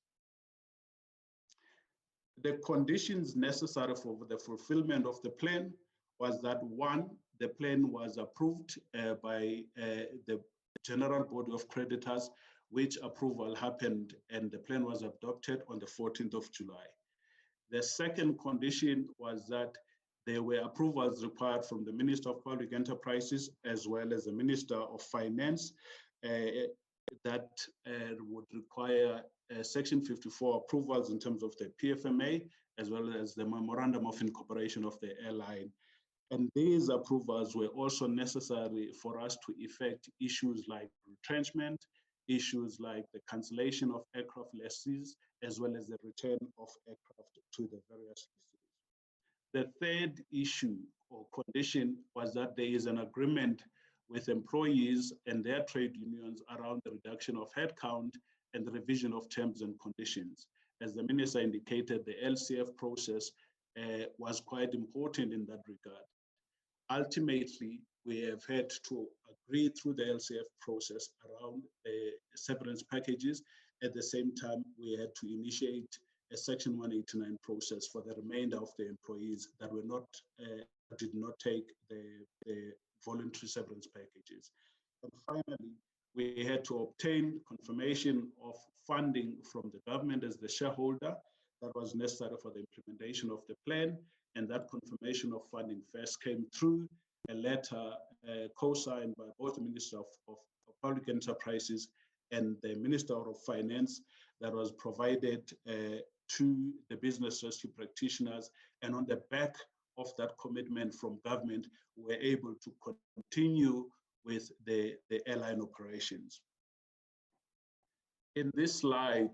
The conditions necessary for the fulfillment of the plan was that, one, the plan was approved by the General Body of Creditors, which approval happened, and the plan was adopted on the 14th of July. The second condition was that there were approvals required from the Minister of Public Enterprises as well as the Minister of Finance that would require Section 54 approvals in terms of the PFMA as well as the Memorandum of Incorporation of the airline. And these approvals were also necessary for us to effect issues like retrenchment, issues like the cancellation of aircraft lessees, as well as the return of aircraft to the various lessees. The third issue or condition was that there is an agreement with employees and their trade unions around the reduction of headcount and the revision of terms and conditions. As the Minister indicated, the LCF process was quite important in that regard. Ultimately, we have had to agree through the LCF process around the severance packages. At the same time, we had to initiate a Section 189 process for the remainder of the employees that were not did not take the voluntary severance packages. And finally, we had to obtain confirmation of funding from the government as the shareholder that was necessary for the implementation of the plan. And that confirmation of funding first came through a letter co-signed by both the Minister of Public Enterprises and the Minister of Finance that was provided to the business rescue practitioners. And on the back of that commitment from government, we were able to continue with the airline operations. In this slide,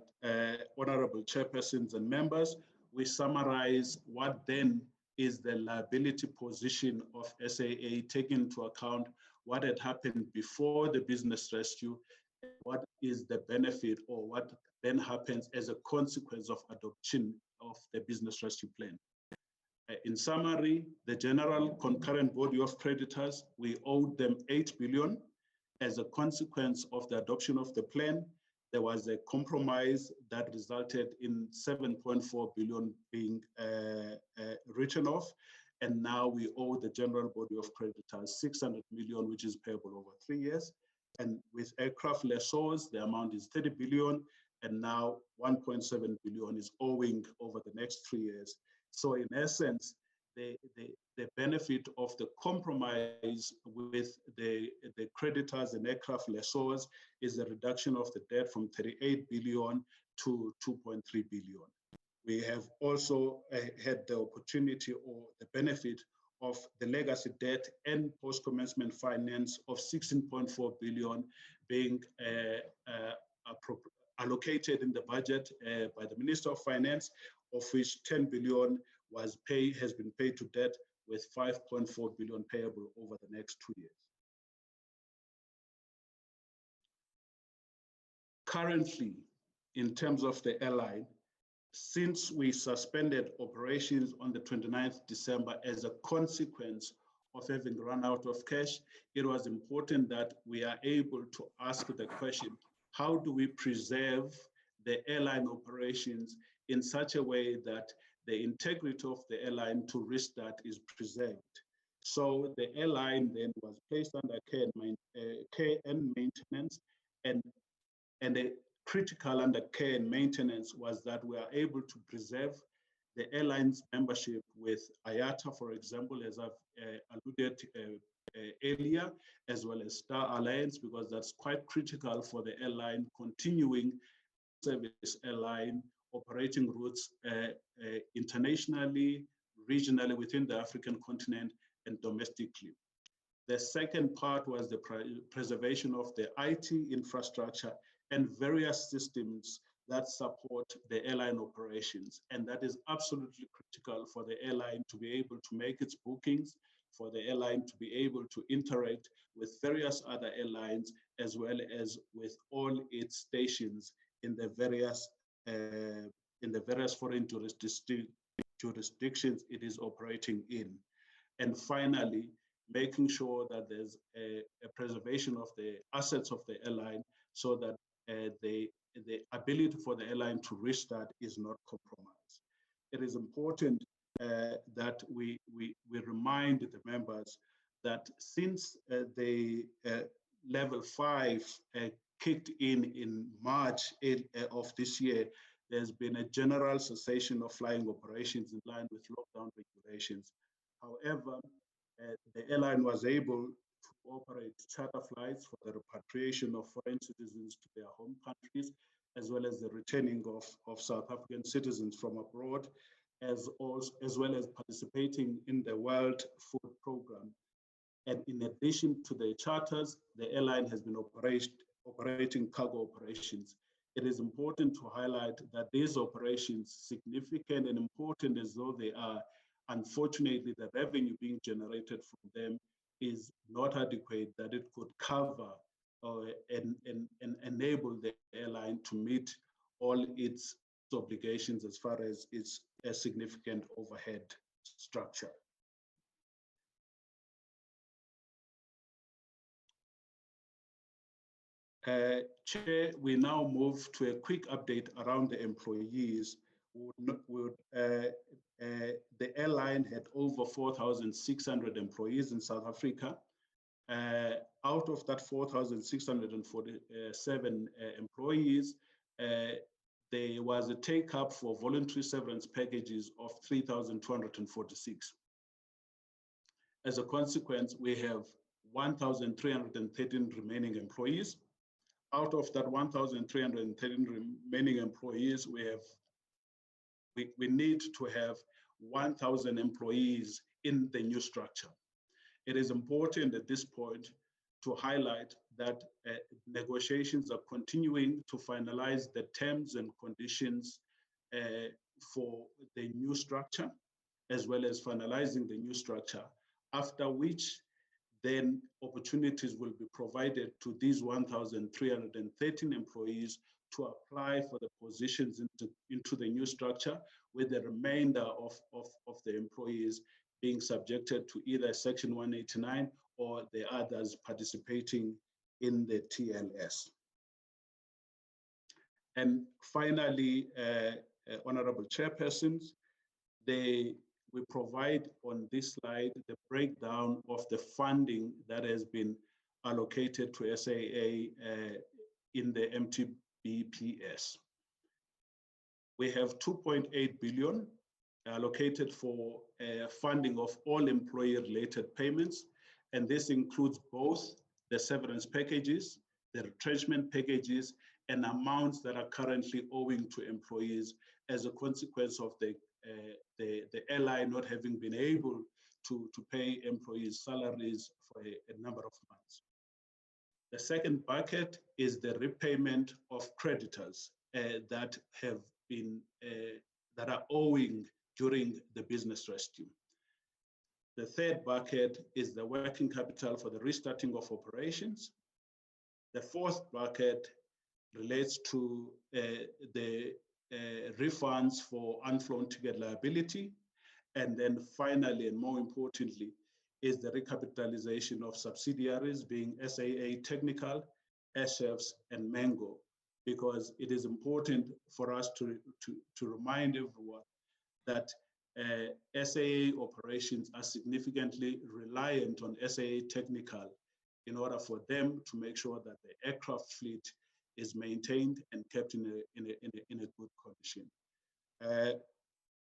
honorable chairpersons and members, we summarize what then is the liability position of SAA, taking into account what had happened before the business rescue, what is the benefit or what then happens as a consequence of adoption of the business rescue plan. In summary, the General Concurrent Body of Creditors, we owed them 8 billion. As a consequence of the adoption of the plan, there was a compromise that resulted in 7.4 billion being written off. And now we owe the General Body of Creditors 600 million, which is payable over 3 years. And with aircraft lessors, the amount is 30 billion. And now 1.7 billion is owing over the next 3 years. So in essence, the benefit of the compromise with the creditors and aircraft lessors is the reduction of the debt from 38 billion to 2.3 billion. We have also had the opportunity or the benefit of the legacy debt and post-commencement finance of 16.4 billion being allocated in the budget by the Minister of Finance, of which 10 billion has been paid to debt, with 5.4 billion payable over the next 2 years. Currently, in terms of the airline, since we suspended operations on the 29th December as a consequence of having run out of cash, it was important that we are able to ask the question, how do we preserve the airline operations in such a way that the integrity of the airline to restart is preserved? So the airline then was placed under care and maintenance, and the critical under care and maintenance was that we are able to preserve the airline's membership with IATA, for example, as I've alluded earlier, as well as Star Alliance, because that's quite critical for the airline continuing service airline operating routes internationally, regionally within the African continent, and domestically. The second part was the preservation of the IT infrastructure and various systems that support the airline operations. And that is absolutely critical for the airline to be able to make its bookings, for the airline to be able to interact with various other airlines, as well as with all its stations in the various foreign jurisdictions it is operating in. And finally, making sure that there's a preservation of the assets of the airline so that the ability for the airline to restart is not compromised. It is important that we remind the members that since the level 5 kicked in March of this year, there's been a general cessation of flying operations in line with lockdown regulations. However, the airline was able to operate charter flights for the repatriation of foreign citizens to their home countries, as well as the returning of South African citizens from abroad, as well as participating in the World Food Program. And in addition to the charters, the airline has been operating cargo operations. It is important to highlight that these operations, significant and important as though they are, unfortunately, the revenue being generated from them is not adequate, that it could cover and enable the airline to meet all its obligations as far as its significant overhead structure. Chair, we now move to a quick update around the employees. The airline had over 4,600 employees in South Africa. Out of that 4,647 employees, there was a take-up for voluntary severance packages of 3,246. As a consequence, we have 1,313 remaining employees. Out of that 1,313 remaining employees, we need to have 1,000 employees in the new structure. It is important at this point to highlight that negotiations are continuing to finalize the terms and conditions for the new structure, as well as finalizing the new structure, after which then opportunities will be provided to these 1,313 employees to apply for the positions into the new structure, with the remainder of the employees being subjected to either Section 189 or the others participating in the TLS. And finally, Honorable Chairpersons, we provide on this slide the breakdown of the funding that has been allocated to SAA in the MTBPS. We have 2.8 billion allocated for funding of all employee-related payments, and this includes both the severance packages, the retrenchment packages, and amounts that are currently owing to employees as a consequence of the airline not having been able to pay employees' salaries for a number of months. The second bucket is the repayment of creditors that are owing during the business rescue. The third bucket is the working capital for the restarting of operations. The fourth bucket relates to the refunds for unflown ticket liability. And then finally, and more importantly, is the recapitalization of subsidiaries being SAA Technical, SFs, and Mango, because it is important for us to remind everyone that SAA operations are significantly reliant on SAA Technical in order for them to make sure that the aircraft fleet is maintained and kept in a good condition.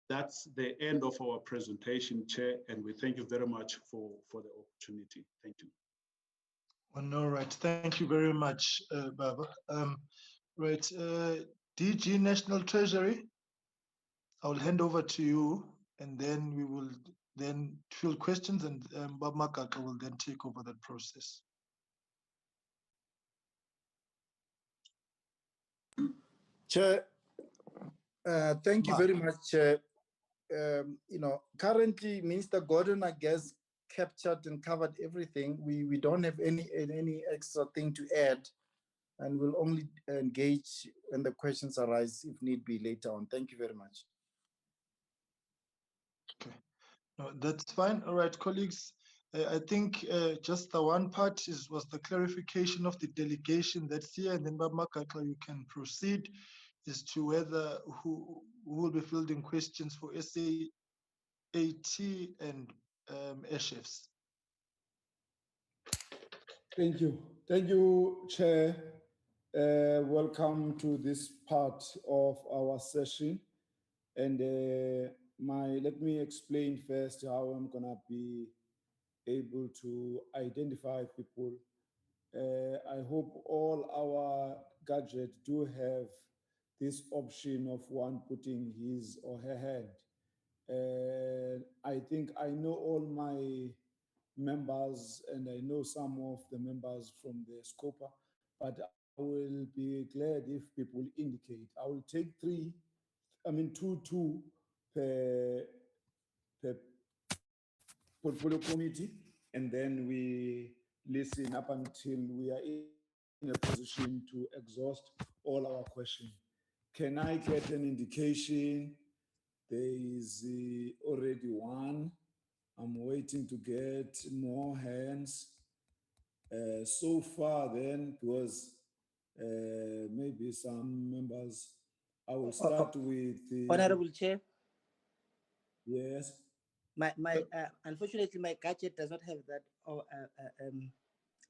That's the end of our presentation, Chair, and we thank you very much for the opportunity. Thank you. All right, thank you very much, Baba. Right, DG National Treasury, I'll hand over to you, and then we will then field questions, and Bob Makaka will then take over that process. Chair, thank you very much, Chair. Currently, Minister Gordon, I guess, captured and covered everything. We don't have any extra thing to add, and we'll only engage when the questions arise, if need be, later on. Thank you very much. Okay, no, that's fine. All right, colleagues. I think just the one part was the clarification of the delegation that's here, and then Bob Makaka, you can proceed as to whether who will be fielding questions for SAAT and SHFs. Thank you. Thank you, Chair. Welcome to this part of our session. And let me explain first how I'm gonna be able to identify people. I hope all our gadgets do have this option of one putting his or her hand. I think I know all my members, and I know some of the members from the SCOPA, but I will be glad if people indicate. I will take two per portfolio committee, and then we listen up until we are in a position to exhaust all our questions. Can I get an indication? There is already one. I'm waiting to get more hands. So far then, because maybe some members, I will start with the... Honorable Chair. Yes. Unfortunately, my gadget does not have that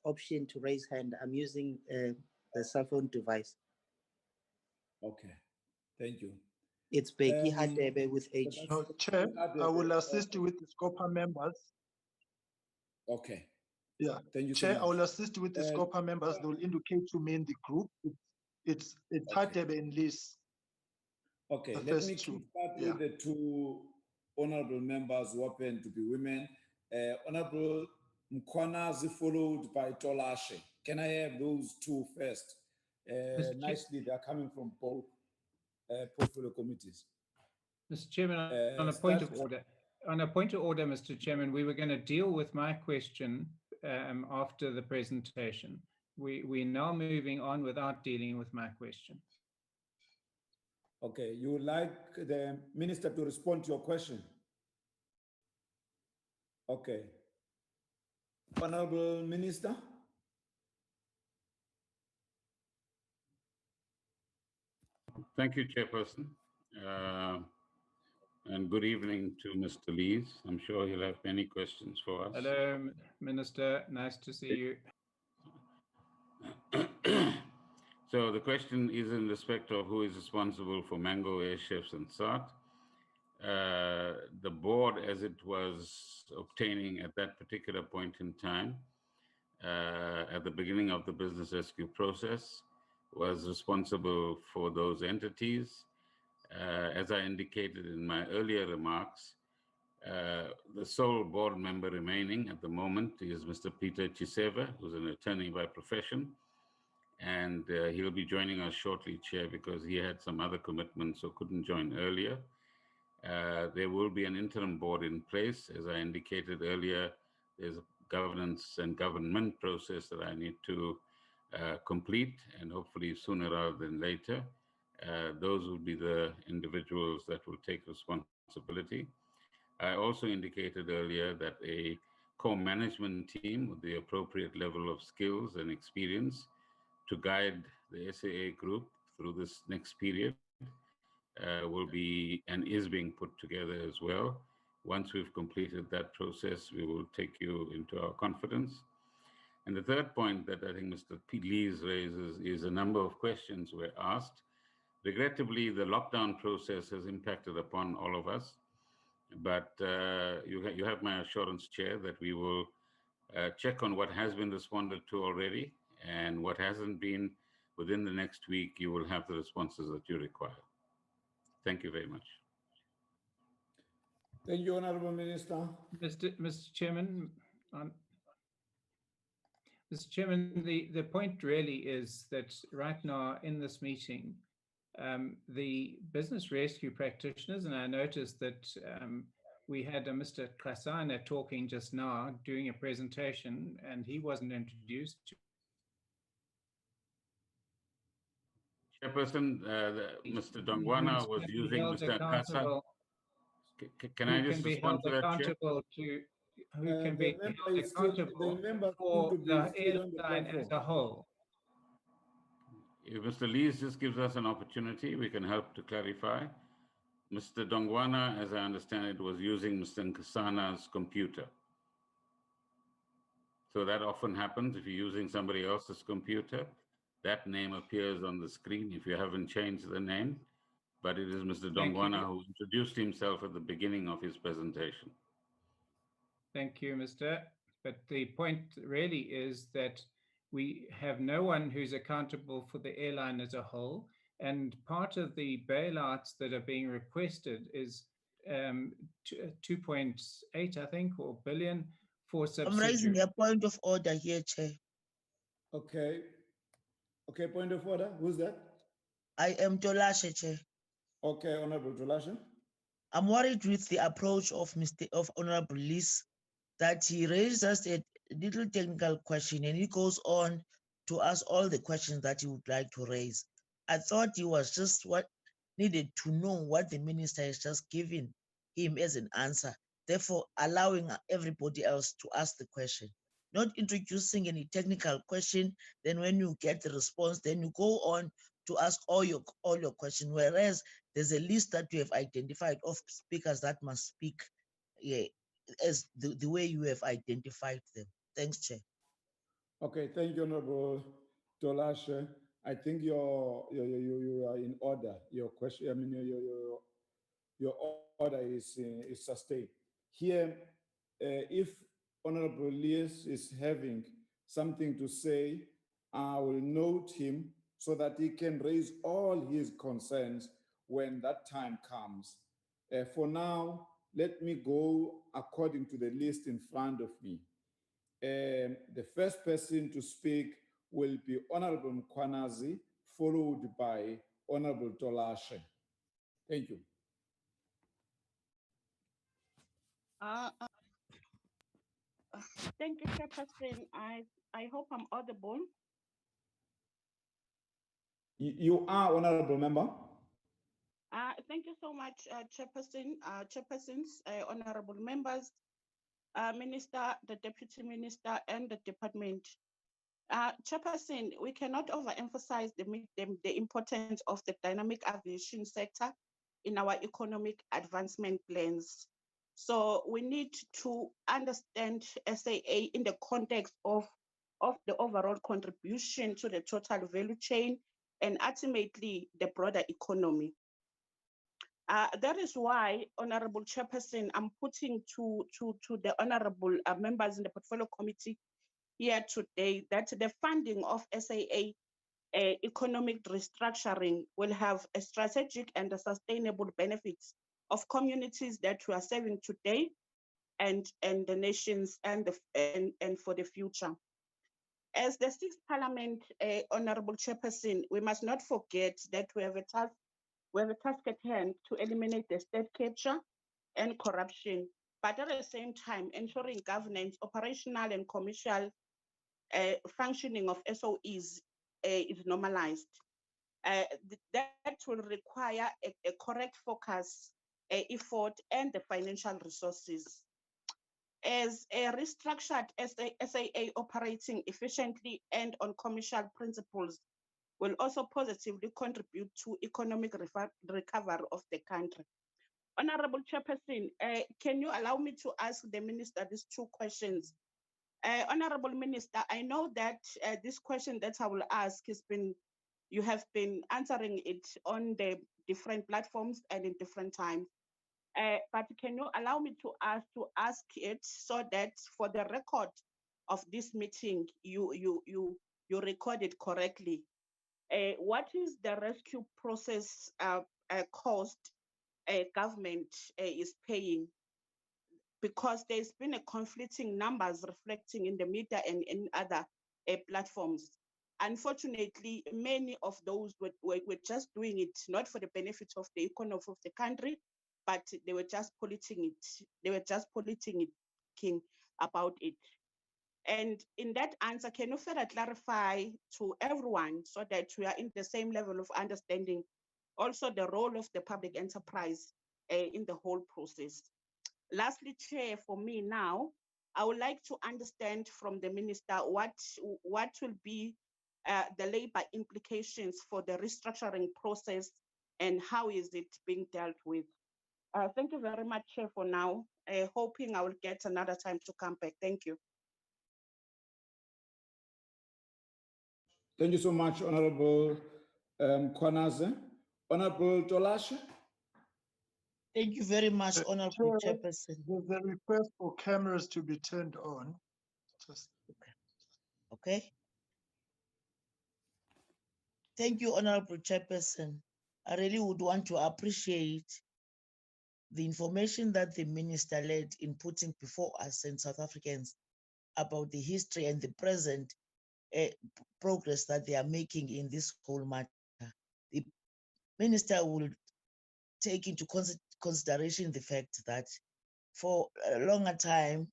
option to raise hand. I'm using the cell phone device. Okay, thank you. It's Becky Hadebe with H. No, Chair, I will assist you with the SCOPA members. Okay. Yeah, thank you. Chair, so much. I will assist you with the SCOPA members. They will indicate to me in the group. It's Hadebe and Liz. Okay, The let me first two. start with the two honorable members who happen to be women. Honorable Mkwanazi followed by Tolashe. Can I have those two first? Nicely, they are coming from both portfolio committees. Mr. Chairman, on a point of order, Mr. Chairman, we were going to deal with my question after the presentation. We're now moving on without dealing with my question. Okay, you would like the minister to respond to your question? Okay. Honorable Minister. Thank you, Chairperson. And good evening to Mr. Lees. I'm sure he'll have many questions for us. Hello, Minister. Nice to see you. So the question is in respect of who is responsible for Mango, Airchefs, and SAAT. The board, as it was obtaining at that particular point in time, at the beginning of the business rescue process, was responsible for those entities. As I indicated in my earlier remarks, the sole board member remaining at the moment is Mr. Peter Chiseva, who's an attorney by profession. And he'll be joining us shortly, Chair, because he had some other commitments, so couldn't join earlier. There will be an interim board in place. As I indicated earlier, there's a governance and government process that I need to complete, and hopefully sooner rather than later. Those will be the individuals that will take responsibility. I also indicated earlier that a co-management team with the appropriate level of skills and experience to guide the SAA group through this next period will be and is being put together as well. Once we've completed that process, we will take you into our confidence. And the third point that I think Mr. Lees raises is a number of questions were asked. Regrettably, the lockdown process has impacted upon all of us, but you have my assurance, Chair, that we will check on what has been responded to already, and what hasn't been. Within the next week, you will have the responses that you require. Thank you very much. Thank you, Honorable Minister. Mr. Chairman, Mr. Chairman, the point really is that right now in this meeting, the business rescue practitioners, and I noticed that we had a Mr. Klasana talking just now, doing a presentation, and he wasn't introduced. Chairperson, Mr. Dongwana was using Mr. Kasa. Can I just respond to that, Chair? Who can be held accountable for the airline as a whole. If Mr. Lees just gives us an opportunity, we can help to clarify. Mr. Dongwana, as I understand it, was using Mr. Nkasana's computer. So that often happens if you're using somebody else's computer. That name appears on the screen if you haven't changed the name. But it is Mr. Dongwana who introduced himself at the beginning of his presentation. Thank you, Mr. But the point really is that we have no one who's accountable for the airline as a whole. And part of the bailouts that are being requested is 2.8, I think, or billion for subsidiaries. I'm raising a point of order here, Chair. Okay. Okay, point of order. Who's that? I am Tolashe, Chair. Okay, Honorable Tolashe. I'm worried with the approach of Honorable Lees that he raised us a little technical question and he goes on to ask all the questions that he would like to raise. I thought he was just what needed to know what the minister has just given him as an answer, therefore allowing everybody else to ask the question, not introducing any technical question. Then when you get the response, then you go on to ask all your questions, whereas there's a list that you have identified of speakers that must speak as the way you have identified them. Thanks, Chair. Okay, thank you, Honorable Tolashe. I think you are in order. Your question, I mean, your order is sustained. Here, if Honorable Lees is having something to say, I will note him so that he can raise all his concerns when that time comes. For now, let me go according to the list in front of me. The first person to speak will be Honorable Mkwanazi, followed by Honorable Tolashe. Thank you. Thank you, Chairperson. I hope I'm audible. You are, Honorable Member. Thank you so much, Chairperson, Chairpersons, honorable members, Minister, the Deputy Minister, and the Department. Chairperson, we cannot overemphasize the importance of the dynamic aviation sector in our economic advancement plans. So we need to understand SAA in the context of the overall contribution to the total value chain and ultimately the broader economy. That is why, Honorable Chairperson, I'm putting to the honorable members in the Portfolio Committee here today that the funding of SAA economic restructuring will have a strategic and a sustainable benefits of communities that we are serving today and the nations and for the future. As the Sixth Parliament, Honorable Chairperson, we must not forget that we have a task at hand to eliminate the state capture and corruption, but at the same time ensuring governance, operational and commercial functioning of SOEs is normalized. That will require a correct focus, effort, and the financial resources. As a restructured SAA operating efficiently and on commercial principles will also positively contribute to economic recovery of the country. Honorable Chairperson, can you allow me to ask the Minister these two questions? Honorable Minister, I know that this question that I will ask you have been answering it on the different platforms and in different times. But can you allow me to ask it so that for the record of this meeting, you record it correctly? What is the rescue process cost government is paying because there's been a conflicting numbers reflecting in the media and in other platforms. Unfortunately, many of those were just doing it not for the benefit of the economy of the country, but they were just politicking it. They were just politicking about it. And in that answer, can you further clarify to everyone so that we are in the same level of understanding also the role of the public enterprise in the whole process? Lastly, Chair, for me now, I would like to understand from the Minister what will be the labor implications for the restructuring process and how is it being dealt with? Thank you very much, Chair, for now. Hoping I will get another time to come back. Thank you. Thank you so much, Honorable Kwanaze. Honorable Tolashe. Thank you very much, Honorable Chair, Chairperson. there's a request for cameras to be turned on. Just Okay. Thank you, Honorable Chairperson. I really would want to appreciate the information that the Minister led in putting before us and South Africans about the history and the present progress that they are making in this whole matter. The Minister will take into consideration the fact that for a longer time,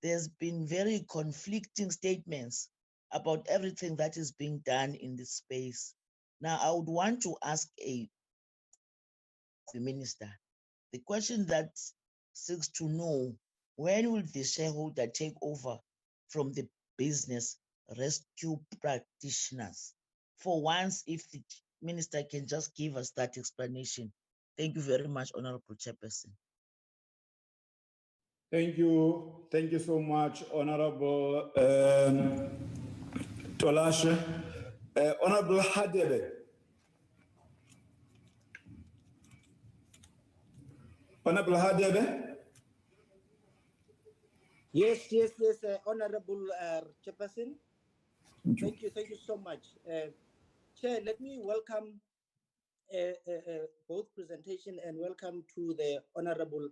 there's been very conflicting statements about everything that is being done in this space. Now, I would want to ask the Minister, the question that seeks to know, when will the shareholder take over from the business rescue practitioners? For once, if the Minister can just give us that explanation. Thank you very much, Honorable Chairperson. Thank you. Thank you so much, Honorable Tolashe. Honorable Hadebe. Honorable Hadebe. Yes, Honorable Chairperson. Thank you so much. Chair, let me welcome both presentation and welcome to the Honorable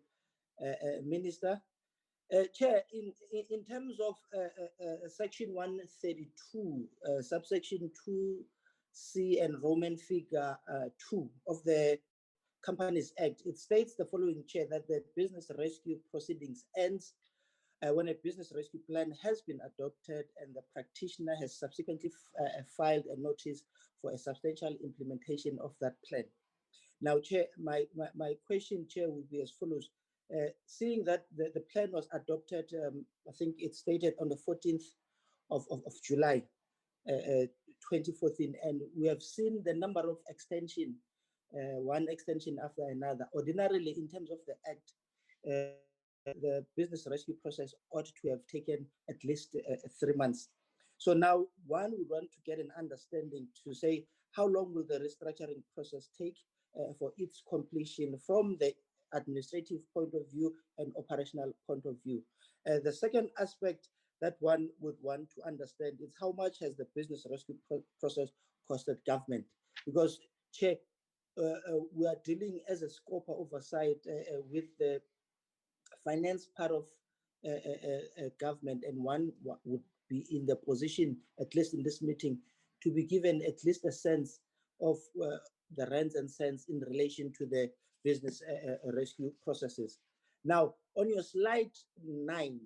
Minister. Chair, in terms of Section 132, subsection 2C and Roman figure 2 of the Companies Act, it states the following, Chair, that the business rescue proceedings ends when a business rescue plan has been adopted and the practitioner has subsequently filed a notice for a substantial implementation of that plan. Now, Chair, my question, Chair, would be as follows. Seeing that the plan was adopted, I think it's stated on the 14th of July, 2014, and we have seen the number of extension, one extension after another. Ordinarily, in terms of the Act, the business rescue process ought to have taken at least 3 months. So now one would want to get an understanding to say, how long will the restructuring process take for its completion from the administrative point of view and operational point of view? The second aspect that one would want to understand is how much has the business rescue process costed government? Because, Chair, we are dealing as a scope oversight with the finance part of government, and one would be in the position, at least in this meeting, to be given at least a sense of the rands and cents in relation to the business rescue processes. Now, on your slide 9,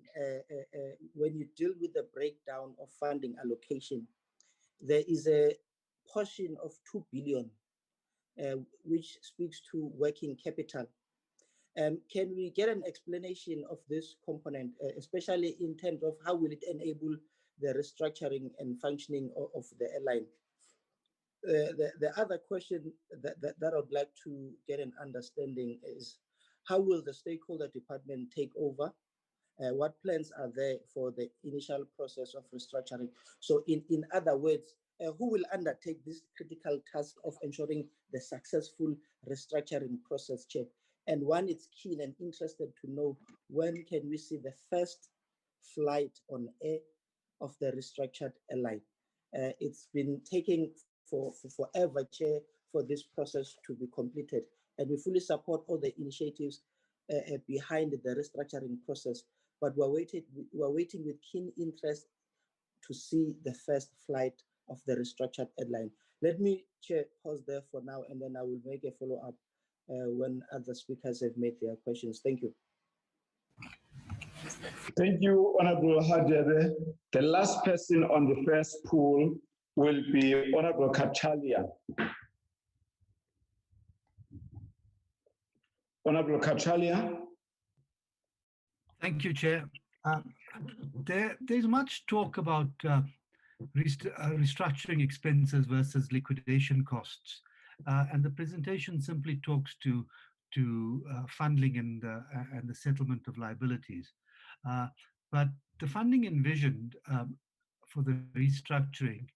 when you deal with the breakdown of funding allocation, there is a portion of 2 billion, which speaks to working capital. Can we get an explanation of this component, especially in terms of how will it enable the restructuring and functioning of the airline? The other question that I would like to get an understanding is, how will the stakeholder department take over? What plans are there for the initial process of restructuring? So in other words, who will undertake this critical task of ensuring the successful restructuring process, Chair? And one is keen and interested to know, when can we see the first flight on air of the restructured airline? It's been taking for forever, Chair, for this process to be completed. And we fully support all the initiatives behind the restructuring process, but we're waiting with keen interest to see the first flight of the restructured airline. Let me, Chair, pause there for now, and then I will make a follow-up when other speakers have made their questions. Thank you. Thank you, Honorable Hadebe. The last person on the first pool will be Honorable Katalia. Honorable Katalia. Thank you, Chair. There's much talk about restructuring expenses versus liquidation costs, and the presentation simply talks to funding and the settlement of liabilities. But the funding envisioned for the restructuring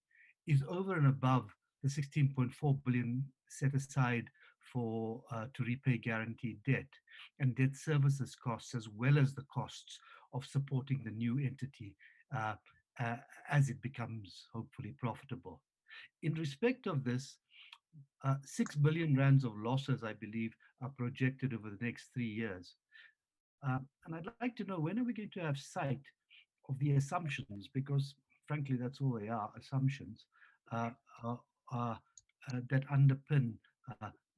is over and above the 16.4 billion set aside for to repay guaranteed debt and debt services costs, as well as the costs of supporting the new entity as it becomes hopefully profitable. In respect of this, 6 billion rands of losses, I believe, are projected over the next 3 years. And I'd like to know, when are we going to have sight of the assumptions, because frankly, that's all they are, assumptions, that underpin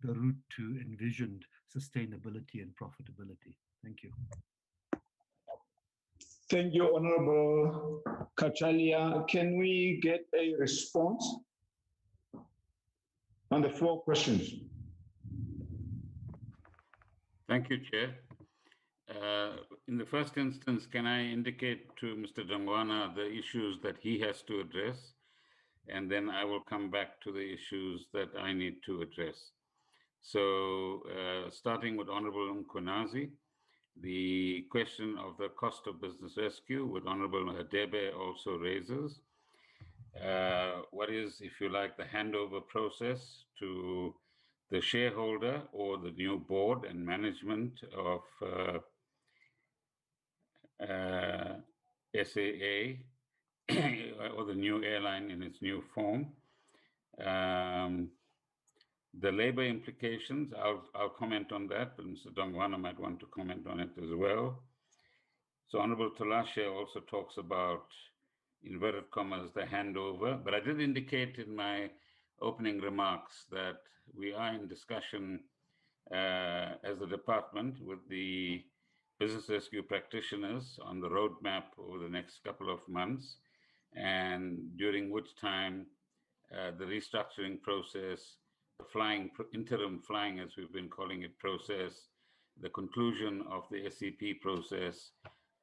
the route to envisioned sustainability and profitability. Thank you. Thank you, Honorable Katalia. Can we get a response on the 4 questions? Thank you, Chair. In the first instance, can I indicate to Mr. Dongwana the issues that he has to address? And then I will come back to the issues that I need to address. So starting with Honorable Mkhwanazi, the question of the cost of business rescue, what Honorable Hadebe also raises. What is, if you like, the handover process to the shareholder or the new board and management of SAA or the new airline in its new form. The labor implications, I'll comment on that, but Mr. Dongwana might want to comment on it as well. So Honorable Talashe also talks about, inverted commas, the handover, but I did indicate in my opening remarks that we are in discussion as a department with the business rescue practitioners on the roadmap over the next couple of months, and during which time the restructuring process, the interim flying, as we've been calling it, process, the conclusion of the SCP process,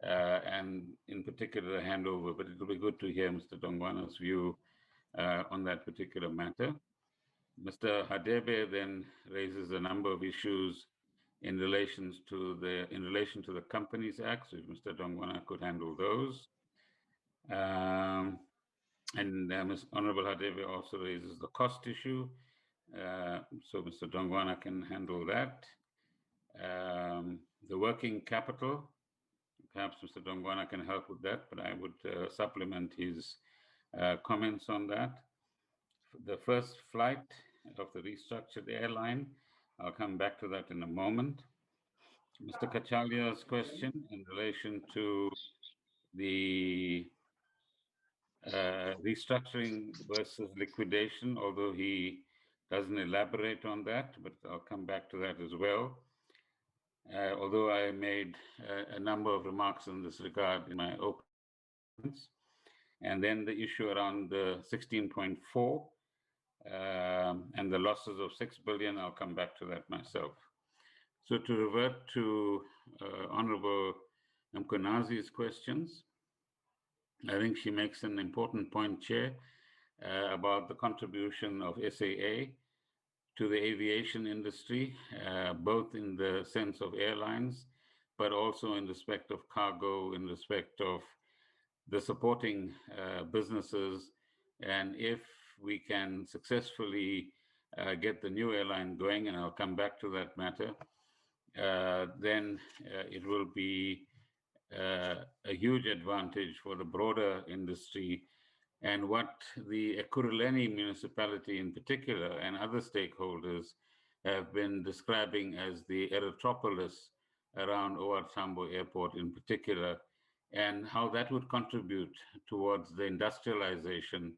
and in particular the handover. But it will be good to hear Mr. Dongwana's view on that particular matter. Mr. Hadebe then raises a number of issues in relation to the Companies Act. So if Mr. Dongwana could handle those. And Honorable Hadebe also raises the cost issue. So Mr. Dongwana can handle that. The working capital, perhaps Mr. Dongwana can help with that, but I would supplement his comments on that. The first flight of the restructured airline, I'll come back to that in a moment. Mr. Kachalia's question in relation to the restructuring versus liquidation, although he doesn't elaborate on that, but I'll come back to that as well. Although I made a number of remarks in this regard in my openings. And then the issue around the 16.4 and the losses of 6 billion, I'll come back to that myself. So to revert to Honorable Mkhwanazi's questions, I think she makes an important point, Chair, about the contribution of SAA to the aviation industry, both in the sense of airlines, but also in respect of cargo, in respect of the supporting businesses. And if we can successfully get the new airline going, and I'll come back to that matter, then it will be a huge advantage for the broader industry, and what the Ekurhuleni municipality in particular and other stakeholders have been describing as the Erythropolis around OR Tambo Airport in particular, and how that would contribute towards the industrialization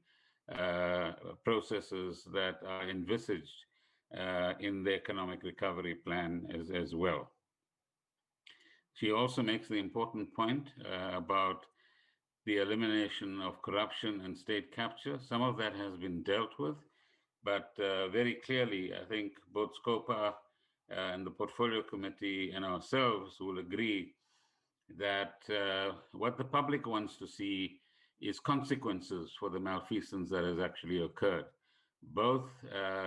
processes that are envisaged in the economic recovery plan as well. She also makes the important point about the elimination of corruption and state capture. Some of that has been dealt with, but very clearly, I think both SCOPA and the Portfolio Committee and ourselves will agree that what the public wants to see is consequences for the malfeasance that has actually occurred, both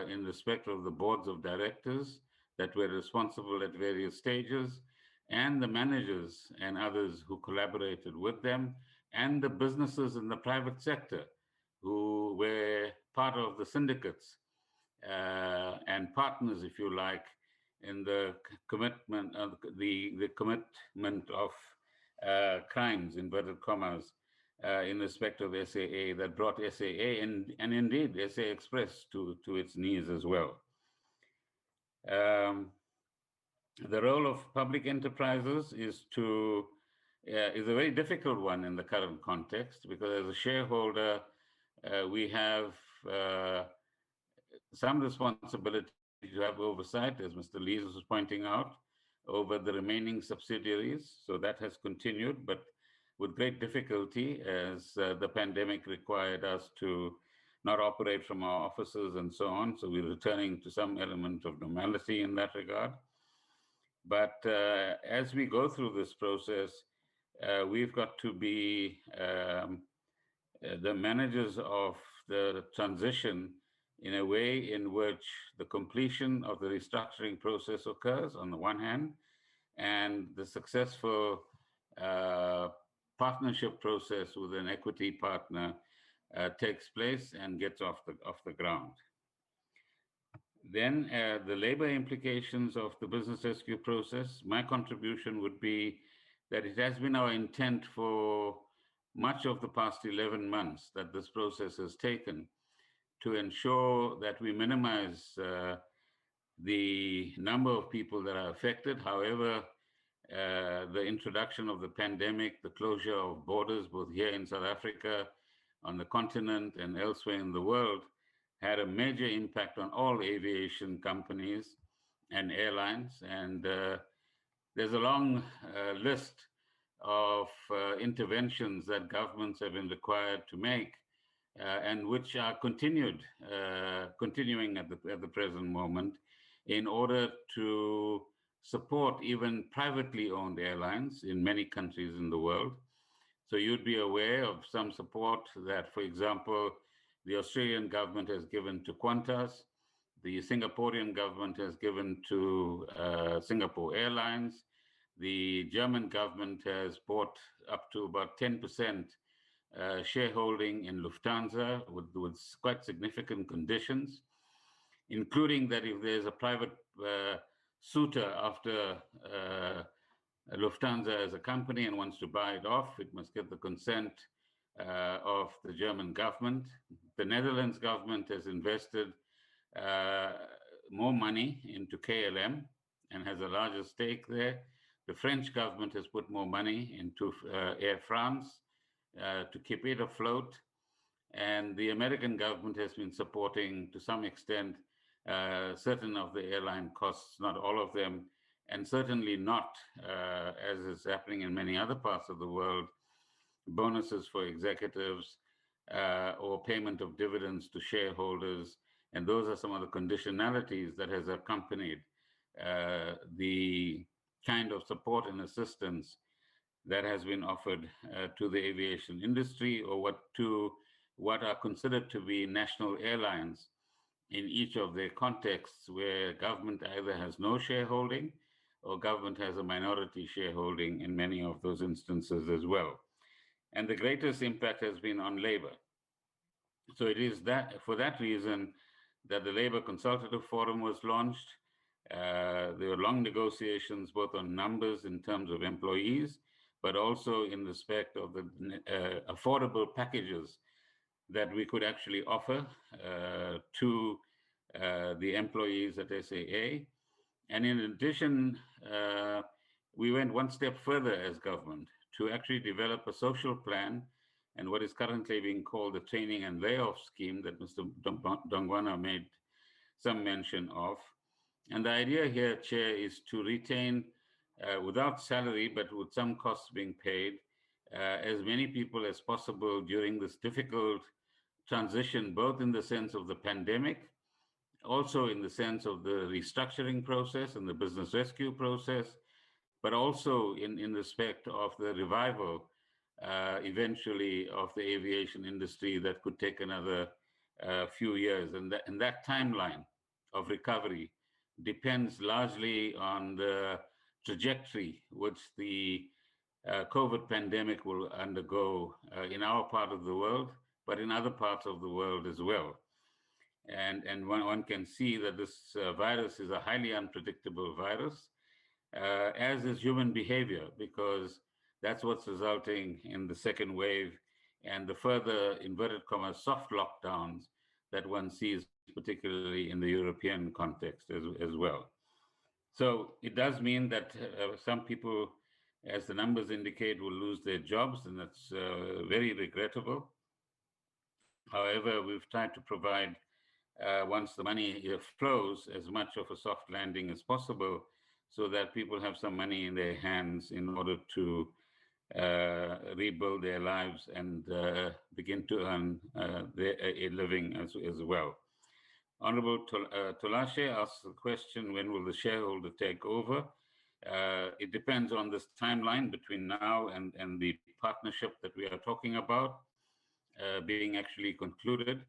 in respect of the boards of directors that were responsible at various stages, and the managers and others who collaborated with them, and the businesses in the private sector who were part of the syndicates and partners, if you like, in the commitment of the commitment of crimes, inverted commas, in respect of SAA that brought SAA and indeed SA Express to its knees as well. The role of public enterprises is a very difficult one in the current context, because as a shareholder, we have some responsibility to have oversight, as Mr. Lees was pointing out, over the remaining subsidiaries. So that has continued, but with great difficulty, as the pandemic required us to not operate from our offices and so on. So we're returning to some element of normality in that regard. But as we go through this process, we've got to be the managers of the transition in a way in which the completion of the restructuring process occurs on the one hand, and the successful partnership process with an equity partner takes place and gets off the ground. Then the labor implications of the business rescue process, my contribution would be that it has been our intent for much of the past 11 months that this process has taken to ensure that we minimize the number of people that are affected. However, the introduction of the pandemic, the closure of borders, both here in South Africa, on the continent, and elsewhere in the world, had a major impact on all aviation companies and airlines. And there's a long list of interventions that governments have been required to make, and which are continuing at the present moment, in order to support even privately owned airlines in many countries in the world. So you'd be aware of some support that, for example, the Australian government has given to Qantas, the Singaporean government has given to Singapore Airlines, the German government has bought up to about 10% shareholding in Lufthansa with quite significant conditions, including that if there's a private suitor after Lufthansa as a company and wants to buy it off, it must get the consent of the German government. The Netherlands government has invested more money into KLM and has a larger stake there. The French government has put more money into Air France to keep it afloat. And the American government has been supporting, to some extent, certain of the airline costs, not all of them, and certainly not, as is happening in many other parts of the world, bonuses for executives or payment of dividends to shareholders. And those are some of the conditionalities that has accompanied the kind of support and assistance that has been offered to the aviation industry, or what are considered to be national airlines in each of their contexts, where government either has no shareholding or government has a minority shareholding in many of those instances as well. And the greatest impact has been on labor. So it is that, for that reason, that the Labor Consultative Forum was launched. There were long negotiations, both on numbers in terms of employees, but also in respect of the affordable packages that we could actually offer to the employees at SAA. And in addition, we went one step further as government to actually develop a social plan and what is currently being called the training and layoff scheme that Mr. Dongwana made some mention of. And the idea here, Chair, is to retain without salary, but with some costs being paid, as many people as possible during this difficult transition, both in the sense of the pandemic, also in the sense of the restructuring process and the business rescue process, but also in respect of the revival eventually of the aviation industry that could take another few years. And that timeline of recovery depends largely on the trajectory which the COVID pandemic will undergo in our part of the world, but in other parts of the world as well. And one can see that this virus is a highly unpredictable virus, as is human behavior, because that's what's resulting in the second wave and the further, inverted commas, soft lockdowns that one sees, particularly in the European context as well. So it does mean that some people, as the numbers indicate, will lose their jobs, and that's very regrettable. However, we've tried to provide, once the money flows, as much of a soft landing as possible so that people have some money in their hands in order to rebuild their lives and begin to earn a living as well. Honorable Tolashe asked the question, when will the shareholder take over? It depends on this timeline between now and the partnership that we are talking about being actually concluded.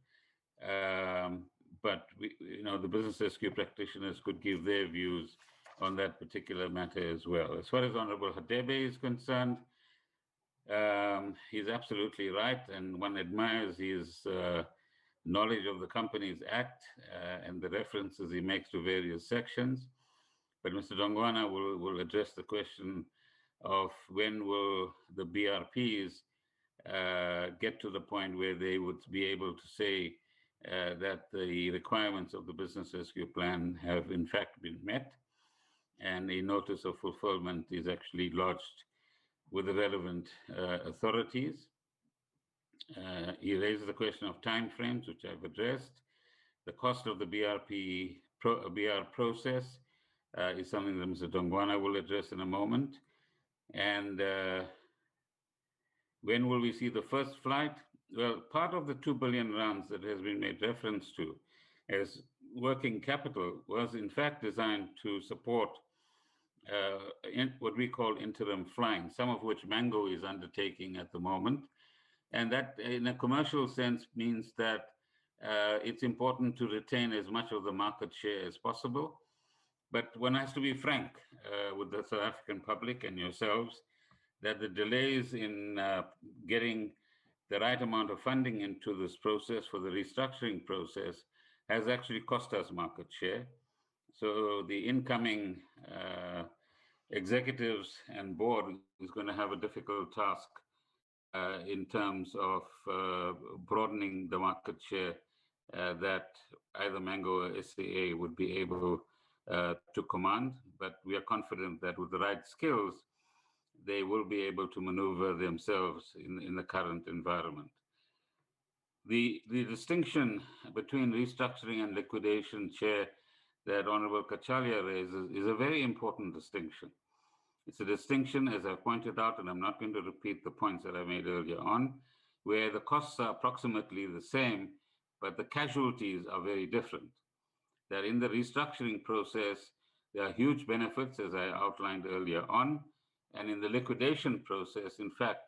But the business rescue practitioners could give their views on that particular matter as well. As far as Honorable Hadebe is concerned, he's absolutely right, and one admires his knowledge of the Companies Act and the references he makes to various sections. But Mr. Dongwana will address the question of when will the BRPs get to the point where they would be able to say that the requirements of the business rescue plan have in fact been met, and a notice of fulfillment is actually lodged with the relevant authorities. He raises the question of timeframes, which I've addressed. The cost of the BR process is something that Mr. Dongwana will address in a moment. And when will we see the first flight? Well, part of the 2 billion rands that has been made reference to as working capital was in fact designed to support what we call interim flying, some of which Mango is undertaking at the moment. And that, in a commercial sense, means that it's important to retain as much of the market share as possible. But one has to be frank with the South African public and yourselves that the delays in getting the right amount of funding into this process for the restructuring process has actually cost us market share. So the incoming executives and board is going to have a difficult task in terms of broadening the market share that either Mango or SAA would be able to command. But we are confident that with the right skills, they will be able to maneuver themselves in the current environment. The distinction between restructuring and liquidation, Chair, that Honorable Kachalia raises is a very important distinction. It's a distinction, as I pointed out, and I'm not going to repeat the points that I made earlier on, where the costs are approximately the same, but the casualties are very different. That in the restructuring process, there are huge benefits, as I outlined earlier on, and in the liquidation process, in fact,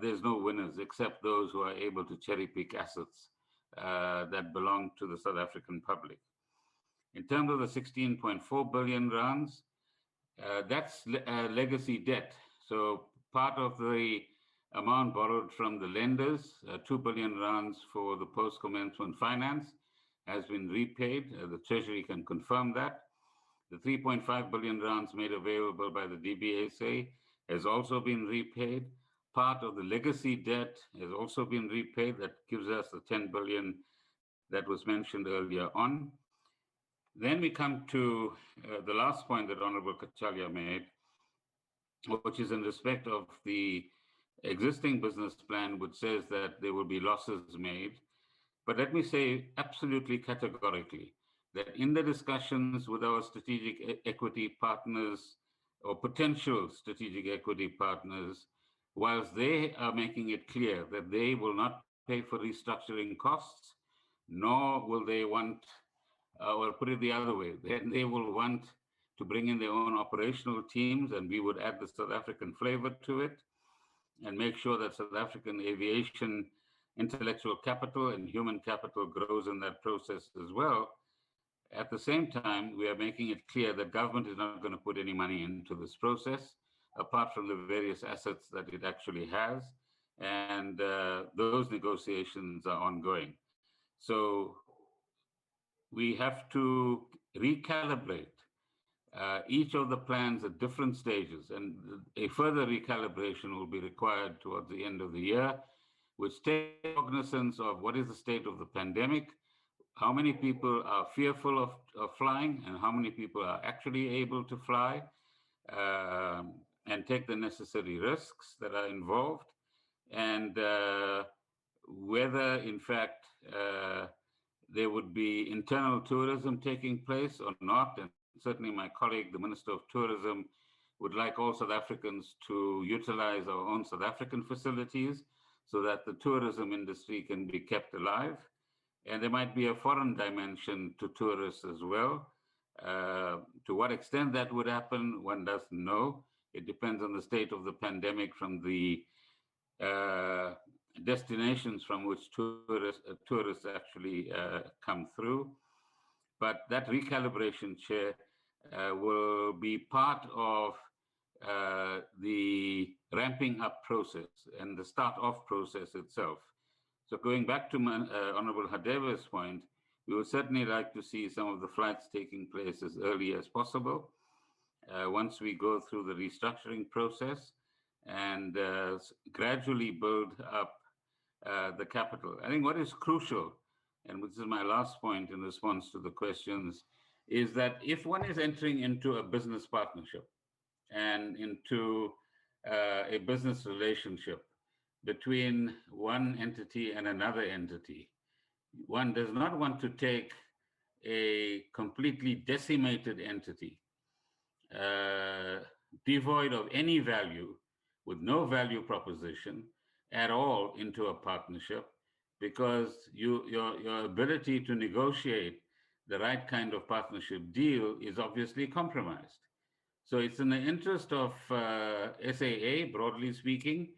there's no winners except those who are able to cherry pick assets that belong to the South African public. In terms of the 16.4 billion rands, that's legacy debt. So part of the amount borrowed from the lenders, 2 billion rands for the post-commencement finance, has been repaid. The Treasury can confirm that. The 3.5 billion rands made available by the DBSA has also been repaid. Part of the legacy debt has also been repaid. That gives us the 10 billion that was mentioned earlier on. Then we come to the last point that Honorable Kachalia made, which is in respect of the existing business plan, which says that there will be losses made. But let me say absolutely categorically that in the discussions with our strategic equity partners or potential strategic equity partners, whilst they are making it clear that they will not pay for restructuring costs, nor will they want, or put it the other way, they will want to bring in their own operational teams, and we would add the South African flavor to it and make sure that South African aviation intellectual capital and human capital grows in that process as well. At the same time, we are making it clear that government is not going to put any money into this process, apart from the various assets that it actually has. And those negotiations are ongoing. So we have to recalibrate each of the plans at different stages, and a further recalibration will be required towards the end of the year, which takes cognizance of what is the state of the pandemic, how many people are fearful of flying, and how many people are actually able to fly, and take the necessary risks that are involved, and whether, in fact, there would be internal tourism taking place or not. And certainly my colleague, the Minister of Tourism, would like all South Africans to utilize our own South African facilities so that the tourism industry can be kept alive. And there might be a foreign dimension to tourists as well. To what extent that would happen, one doesn't know. It depends on the state of the pandemic from the destinations from which tourists actually come through. But that recalibration, Chair, will be part of the ramping up process and the start-off process itself. So going back to Honorable Hadeva's point, we would certainly like to see some of the flights taking place as early as possible once we go through the restructuring process and gradually build up the capital. I think what is crucial, and which is my last point in response to the questions, is that if one is entering into a business partnership and into a business relationship between one entity and another entity, one does not want to take a completely decimated entity, devoid of any value, with no value proposition at all, into a partnership, because your ability to negotiate the right kind of partnership deal is obviously compromised. So it's in the interest of SAA, broadly speaking,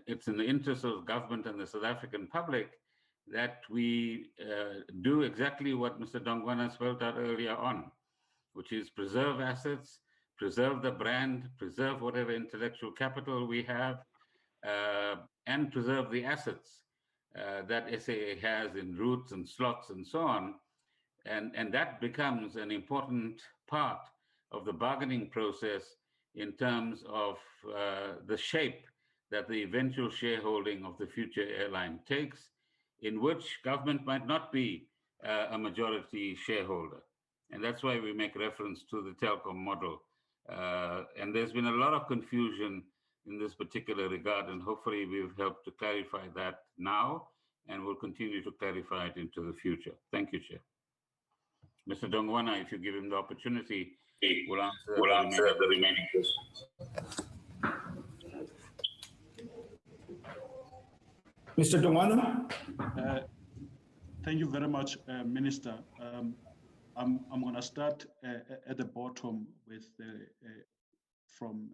it's in the interest of government and the South African public that we do exactly what Mr. Dongwana spelled out earlier on, which is preserve assets, preserve the brand, preserve whatever intellectual capital we have, and preserve the assets that SAA has in routes and slots and so on. And that becomes an important part of the bargaining process in terms of the shape that the eventual shareholding of the future airline takes, in which government might not be a majority shareholder. And that's why we make reference to the telecom model. And there's been a lot of confusion in this particular regard, and hopefully we've helped to clarify that now, and we'll continue to clarify it into the future. Thank you, Chair. Mr. Dongwana, if you give him the opportunity, we'll answer the remaining questions. Mr. Dongwana? Thank you very much, Minister. I'm going to start at the bottom with from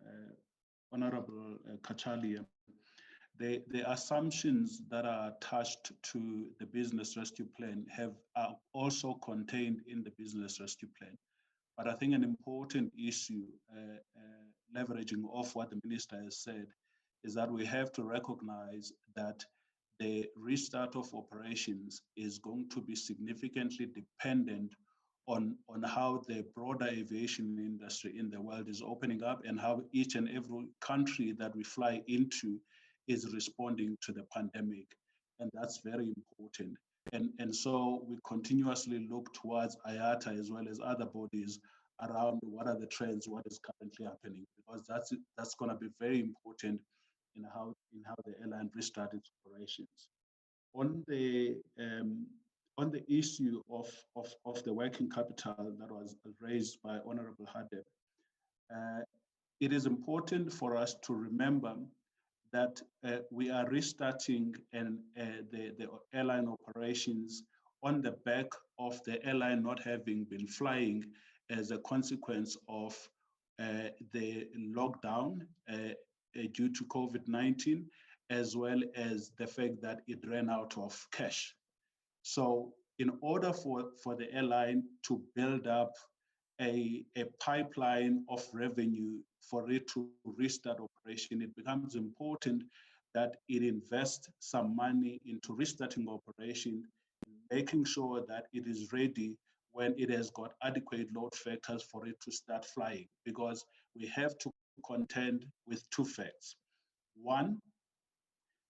Honorable Kachalia. The assumptions that are attached to the business rescue plan are also contained in the business rescue plan. But I think an important issue, leveraging off what the minister has said, is that we have to recognize that the restart of operations is going to be significantly dependent on how the broader aviation industry in the world is opening up and how each and every country that we fly into is responding to the pandemic. And that's very important. And so we continuously look towards IATA as well as other bodies around what are the trends, what is currently happening, because that's going to be very important in how the airline restart its operations. On the issue of the working capital that was raised by Honorable Hadeb, it is important for us to remember that we are restarting the airline operations on the back of the airline not having been flying as a consequence of the lockdown due to COVID-19, as well as the fact that it ran out of cash. So in order for the airline to build up a pipeline of revenue for it to restart operation, it becomes important that it invests some money into restarting operation, making sure that it is ready when it has got adequate load factors for it to start flying, because we have to contend with two facts. One,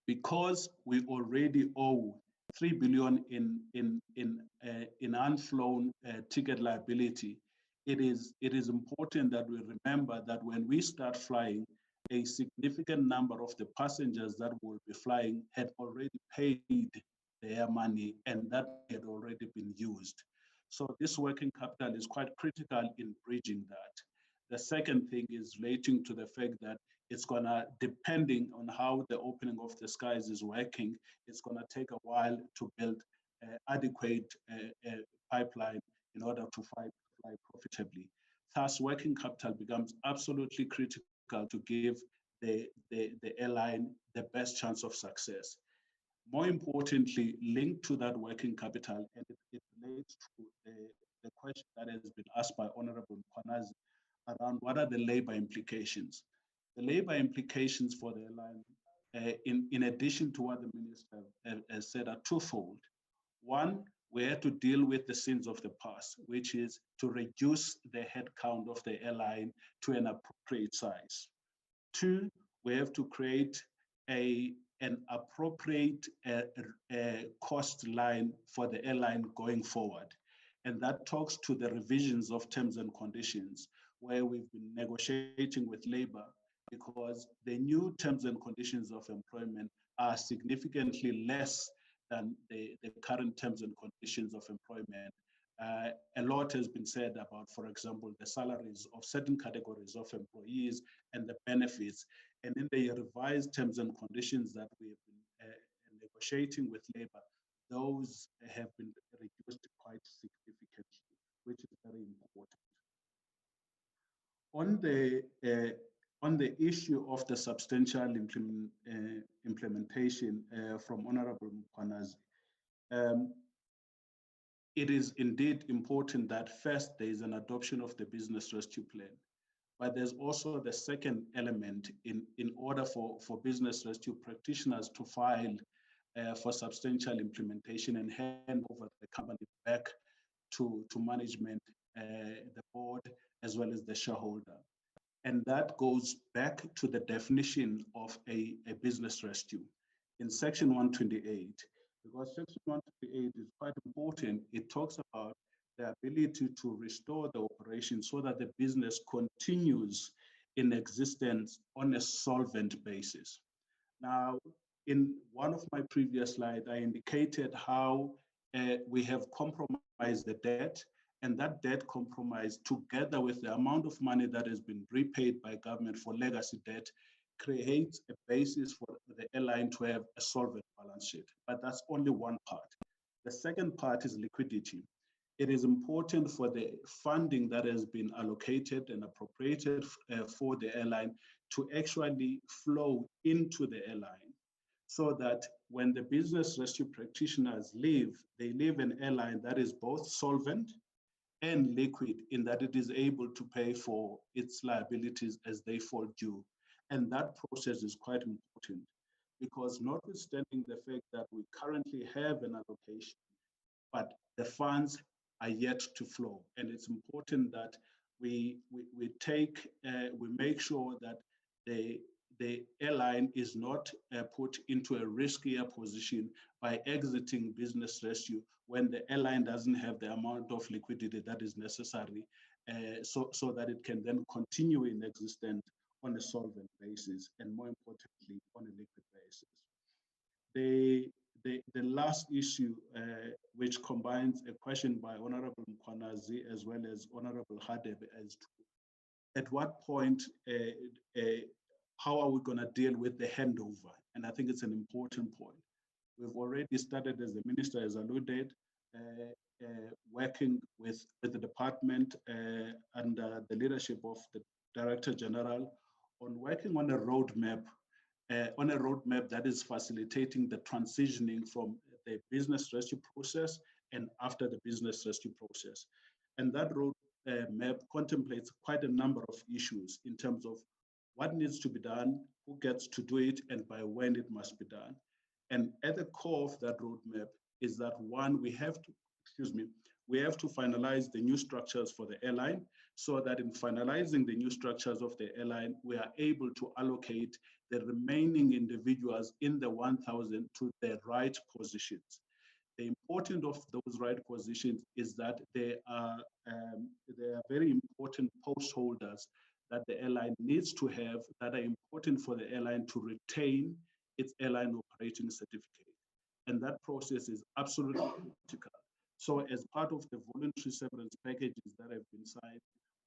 because we already owe 3 billion in unflown ticket liability, it is important that we remember that when we start flying, a significant number of the passengers that will be flying had already paid their money, and that had already been used. So this working capital is quite critical in bridging that. The second thing is relating to the fact that it's gonna, depending on how the opening of the skies is working, it's gonna take a while to build adequate pipeline in order to fly profitably. Thus, working capital becomes absolutely critical to give the airline the best chance of success. More importantly, linked to that working capital, and it relates to the question that has been asked by Honorable Mkhwanazi around what are the labor implications. The labor implications for the airline, in addition to what the minister has said, are twofold. One, we have to deal with the sins of the past, which is to reduce the headcount of the airline to an appropriate size. Two, we have to create an appropriate cost line for the airline going forward. And that talks to the revisions of terms and conditions, where we've been negotiating with labor, because the new terms and conditions of employment are significantly less than the current terms and conditions of employment. A lot has been said about, for example, the salaries of certain categories of employees and the benefits. And in the revised terms and conditions that we have been negotiating with labor, those have been reduced quite significantly, which is very important. On the issue of the substantial implementation from Honorable Mkhwanazi, it is indeed important that first there is an adoption of the business rescue plan. But there's also the second element in order for business rescue practitioners to file for substantial implementation and hand over the company back to management, the board, as well as the shareholder. And that goes back to the definition of a business rescue. In section 128, because section 128 is quite important, it talks about the ability to restore the operation so that the business continues in existence on a solvent basis. Now, in one of my previous slides, I indicated how we have compromised the debt, and that debt compromise, together with the amount of money that has been repaid by government for legacy debt, creates a basis for the airline to have a solvent balance sheet. But that's only one part. The second part is liquidity. It is important for the funding that has been allocated and appropriated for the airline to actually flow into the airline, so that when the business rescue practitioners leave, they leave an airline that is both solvent and liquid, in that it is able to pay for its liabilities as they fall due. And that process is quite important, because notwithstanding the fact that we currently have an allocation, but the funds are yet to flow. And it's important that we make sure that the airline is not put into a riskier position by exiting business rescue when the airline doesn't have the amount of liquidity that is necessary so that it can then continue in existence on a solvent basis, and more importantly, on a liquid basis. The last issue, which combines a question by Honorable Mkwanazi as well as Honorable Hadebe, as to at what point, how are we going to deal with the handover? And I think it's an important point. We've already started, as the Minister has alluded, working with the department under the leadership of the Director General on working on a roadmap that is facilitating the transitioning from the business rescue process and after the business rescue process. And that roadmap contemplates quite a number of issues in terms of what needs to be done, who gets to do it, and by when it must be done. And at the core of that roadmap is that, one, we have to finalize the new structures for the airline, so that in finalizing the new structures of the airline, we are able to allocate the remaining individuals in the 1,000 to the right positions. The importance of those right positions is that they are very important post holders that the airline needs to have, that are important for the airline to retain its airline operating certificate. And that process is absolutely critical. So as part of the voluntary severance packages that have been signed,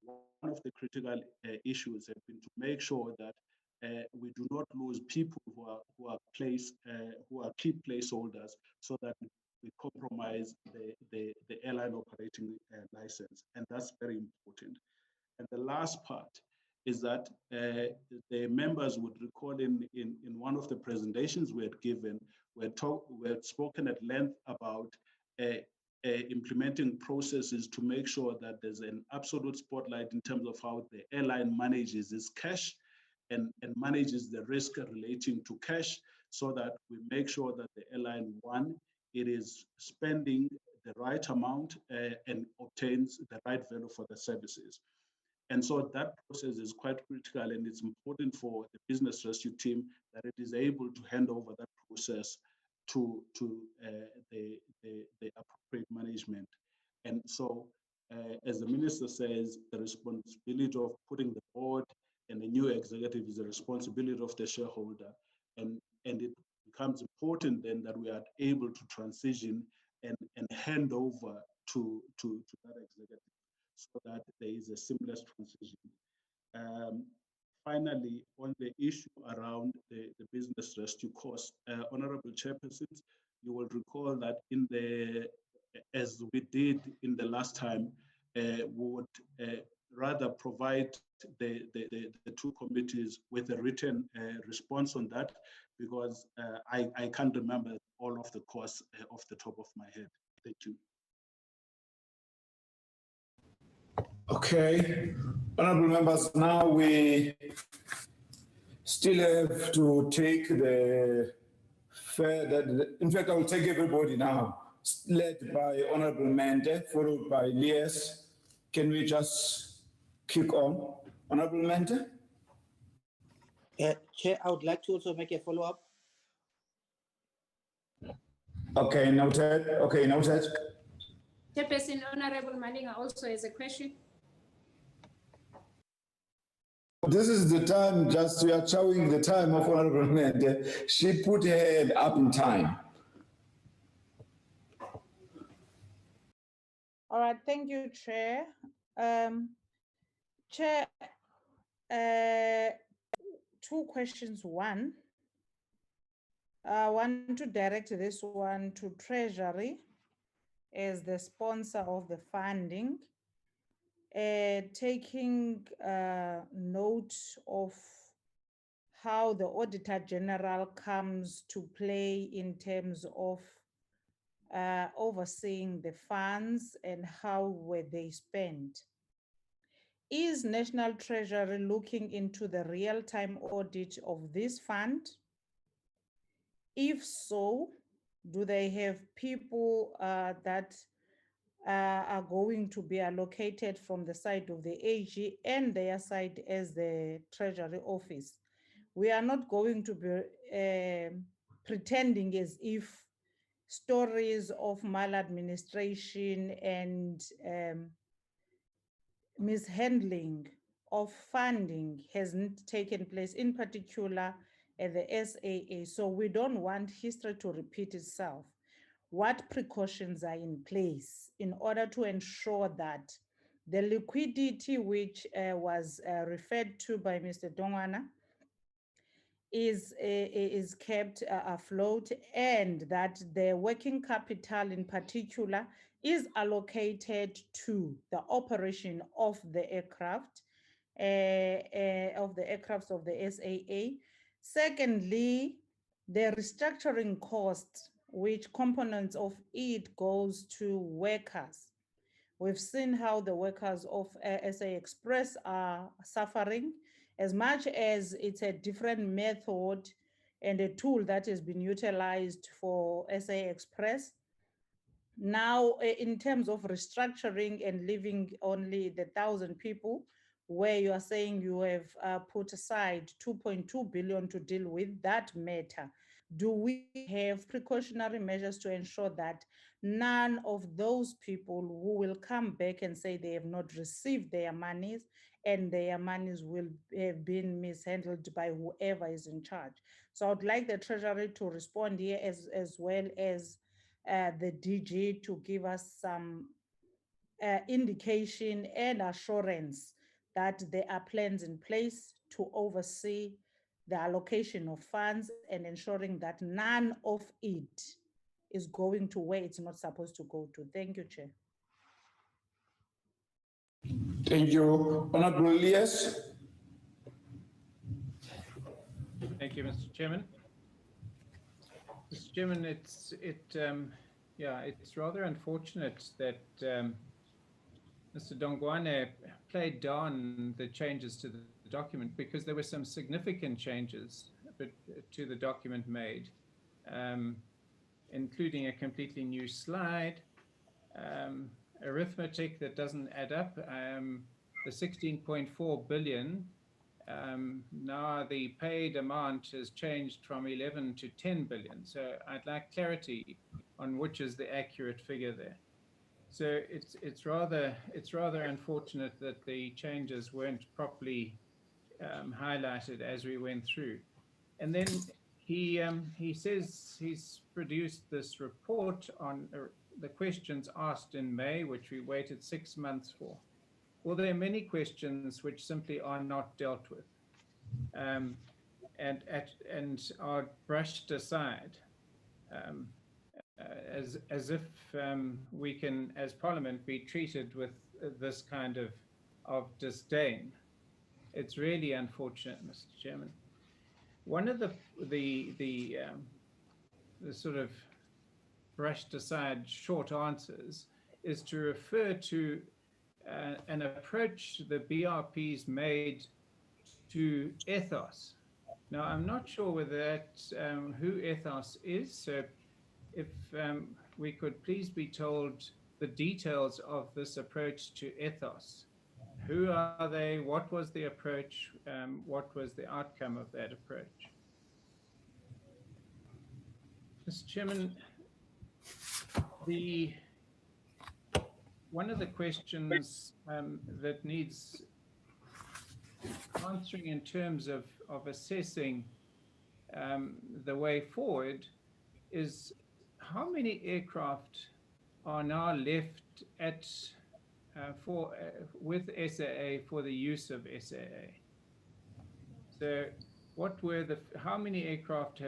one of the critical issues have been to make sure that we do not lose people who are key placeholders, so that we compromise the airline operating license. And that's very important. And the last part is that the members would recall in one of the presentations we had given, we had spoken at length about implementing processes to make sure that there's an absolute spotlight in terms of how the airline manages its cash and manages the risk relating to cash, so that we make sure that the airline, one, it is spending the right amount and obtains the right value for the services. And so that process is quite critical, and it's important for the business rescue team that it is able to hand over that process to the appropriate management. And so, as the Minister says, the responsibility of putting the board and the new executive is the responsibility of the shareholder. And it becomes important then that we are able to transition and hand over to that executive, so that there is a seamless transition. Finally, on the issue around the business rescue costs, Honorable Chairpersons, you will recall that as we did in the last time, we would rather provide the two committees with a written response on that, because I can't remember all of the costs off the top of my head. Thank you. Okay, honorable members, now we still have to take the in fact, I will take everybody now, led by Honorable Mente, followed by Lies. Can we just kick on? Honorable Mente? Chair, I would like to also make a follow-up. Okay, noted. Okay, noted. Chairperson, Honorable Malinga also has a question. This is the time, just we are showing the time of Honorable Mente. She put her hand up in time. All right, thank you, Chair. Chair, two questions. One, I want to direct this one to Treasury as the sponsor of the funding, taking note of how the Auditor General comes to play in terms of overseeing the funds and how were they spent. Is National Treasury looking into the real-time audit of this fund? If so, do they have people that are going to be allocated from the side of the AG and their side as the Treasury Office, We are not going to be pretending as if stories of maladministration and mishandling of funding hasn't taken place, in particular at the SAA. So we don't want history to repeat itself. What precautions are in place in order to ensure that the liquidity which was referred to by Mr. Dongwana is kept afloat, and that the working capital in particular is allocated to the operation of the aircraft of the SAA. Secondly, the restructuring costs, which components of it goes to workers. We've seen how the workers of SA Express are suffering. As much as it's a different method and a tool that has been utilized for SA Express, now in terms of restructuring and leaving only the 1,000 people, where you are saying you have put aside 2.2 billion to deal with that matter, do we have precautionary measures to ensure that none of those people who will come back and say they have not received their monies and their monies will have been mishandled by whoever is in charge? So I would like the Treasury to respond here, as well as the DG, to give us some indication and assurance that there are plans in place to oversee the allocation of funds and ensuring that none of it is going to where it's not supposed to go to. Thank you, Chair. Thank you. Honorable Elias. Thank you, Mr. Chairman. Mr. Chairman, it's rather unfortunate that Mr. Dongwana played down the changes to the document, because there were some significant changes to the document made, including a completely new slide, arithmetic that doesn't add up, the 16.4 billion. Now the paid amount has changed from 11 to 10 billion. So I'd like clarity on which is the accurate figure there. So it's rather unfortunate that the changes weren't properly highlighted as we went through. And then he says he's produced this report on the questions asked in May, which we waited 6 months for. Well, there are many questions which simply are not dealt with, and are brushed aside, as if we can, as Parliament, be treated with this kind of disdain. It's really unfortunate, Mr. Chairman. One of the sort of brushed aside short answers is to refer to an approach the BRP's made to ethos. Now, I'm not sure whether that who ethos is, so if we could please be told the details of this approach to ethos. Who are they? What was the approach? What was the outcome of that approach? Mr. Chairman, one of the questions that needs answering in terms of assessing the way forward is how many aircraft are now left at with SAA for the use of SAA. So how many aircraft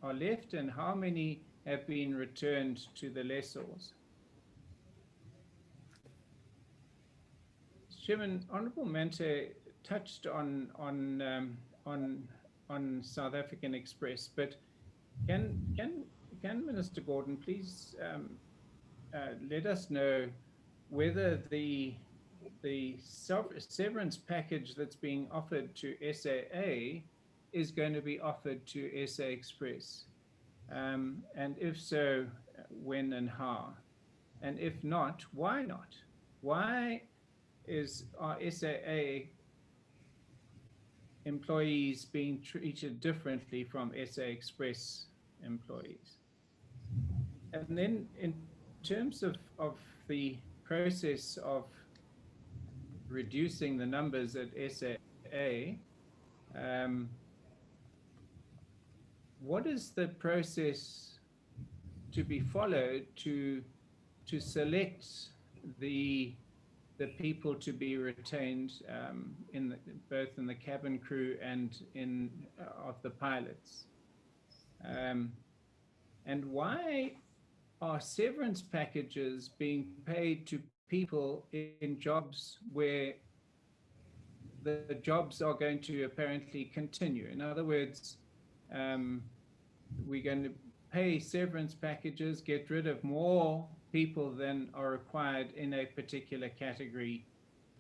are left, and how many have been returned to the lessors? Chairman, Honourable Mente touched on South African Express, but can Minister Gordon please let us know whether the severance package that's being offered to SAA is going to be offered to SA Express, and if so, when and how, and if not, why not? Why are SAA employees being treated differently from SA Express employees? And then in terms of the process of reducing the numbers at SAA, what is the process to be followed to select the people to be retained both in the cabin crew and of the pilots? And why are severance packages being paid to people in jobs where the jobs are going to apparently continue? In other words, we're going to pay severance packages, get rid of more people than are required in a particular category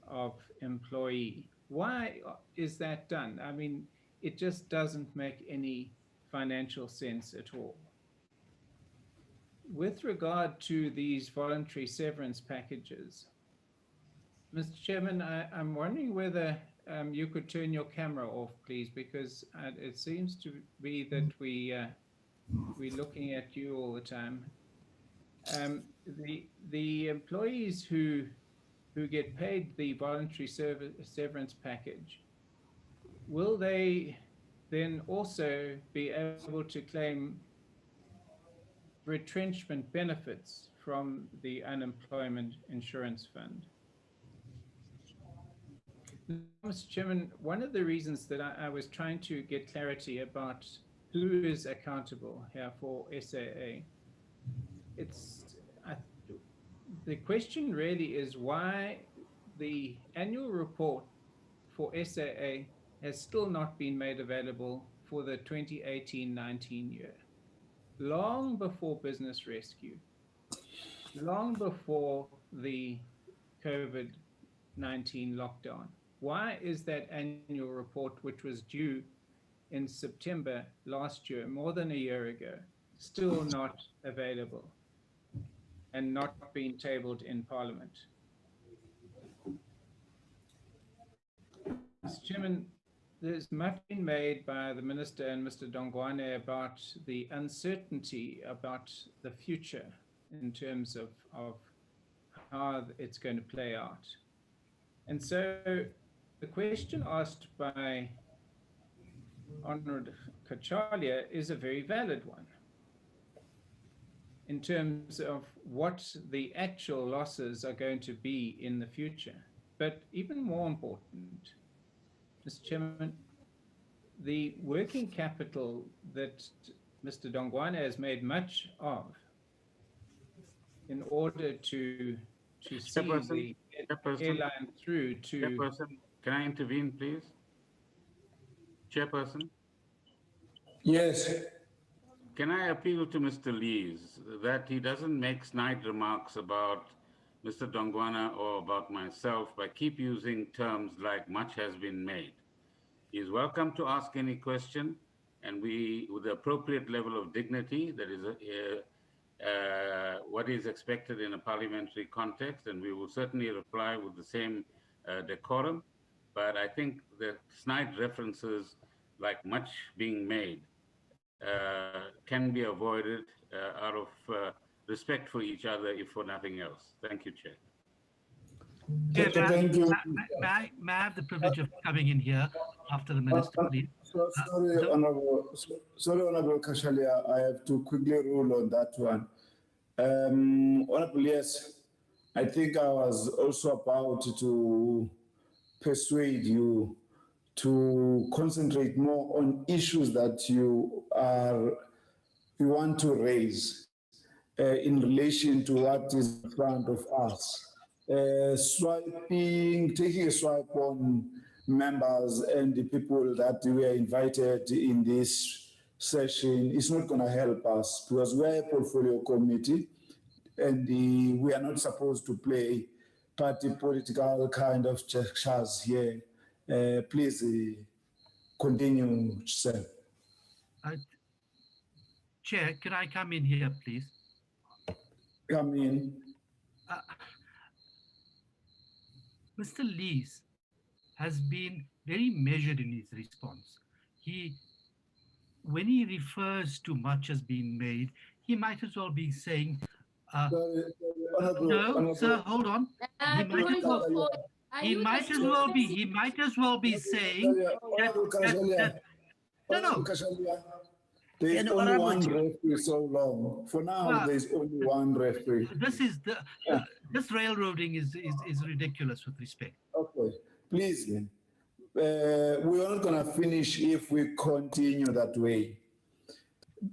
of employee. Why is that done? I mean, it just doesn't make any financial sense at all. With regard to these voluntary severance packages, Mr. Chairman, I'm wondering whether you could turn your camera off, please, because it seems to be that we're looking at you all the time. The employees who get paid the voluntary severance package, will they then also be able to claim retrenchment benefits from the Unemployment Insurance Fund? Mr. Chairman, one of the reasons that I was trying to get clarity about who is accountable here for SAA, the question really is why the annual report for SAA has still not been made available for the 2018-19 year. Long before business rescue, long before the COVID-19 lockdown. Why is that annual report, which was due in September last year, more than a year ago, still not available and not being tabled in Parliament? Mr. Chairman, there's much been made by the Minister and Mr. Dongwane about the uncertainty about the future in terms of how it's going to play out. And so the question asked by Honourable Kachalia is a very valid one in terms of what the actual losses are going to be in the future. But even more important, Mr. Chairman, the working capital that Mr. Dongwane has made much of in order to see the airline through to... Chairperson, can I intervene, please? Chairperson? Yes. Can I appeal to Mr. Lees that he doesn't make snide remarks about Mr. Dongwana or about myself by keep using terms like much has been made. He's welcome to ask any question, and we, with the appropriate level of dignity, that is what is expected in a parliamentary context, and we will certainly reply with the same decorum. But I think the snide references like much being made can be avoided out of respect for each other, if for nothing else. Thank you, Chair. Thank you. May I have the privilege of coming in here after the Minister, please? Sorry, Honorable Kashalia, I have to quickly rule on that one. Honorable, yes, I think I was also about to persuade you to concentrate more on issues that you want to raise in relation to what is in front of us. Taking a swipe on members and the people that were invited in this session is not going to help us, because we're a portfolio committee and we are not supposed to play party political kind of chess here. Please continue, sir. Chair, can I come in here, please? Come in. Mr. Lees has been very measured in his response. When he refers to much as being made, he might as well be saying, no, sir, hold on. He might as well, he might as well be saying that no. There's And only Honorable one Chair. referee so long. For now, Well, there's only one referee. This railroading is ridiculous with respect. Okay, please. We're not going to finish if we continue that way.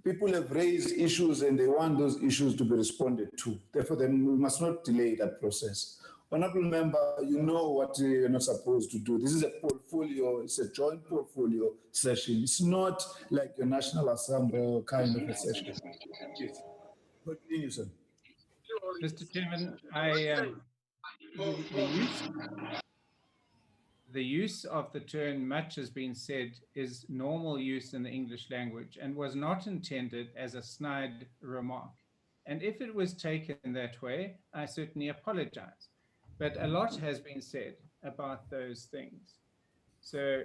People have raised issues and they want those issues to be responded to. Therefore, then we must not delay that process. Honorable member, you know what you're not supposed to do. This is a portfolio, it's a joint portfolio session. It's not like your National Assembly kind of a session. Yes. Continue, sir. Mr. Chairman, the use of the term much has been said is normal use in the English language and was not intended as a snide remark. And if it was taken that way, I certainly apologize. But a lot has been said about those things. So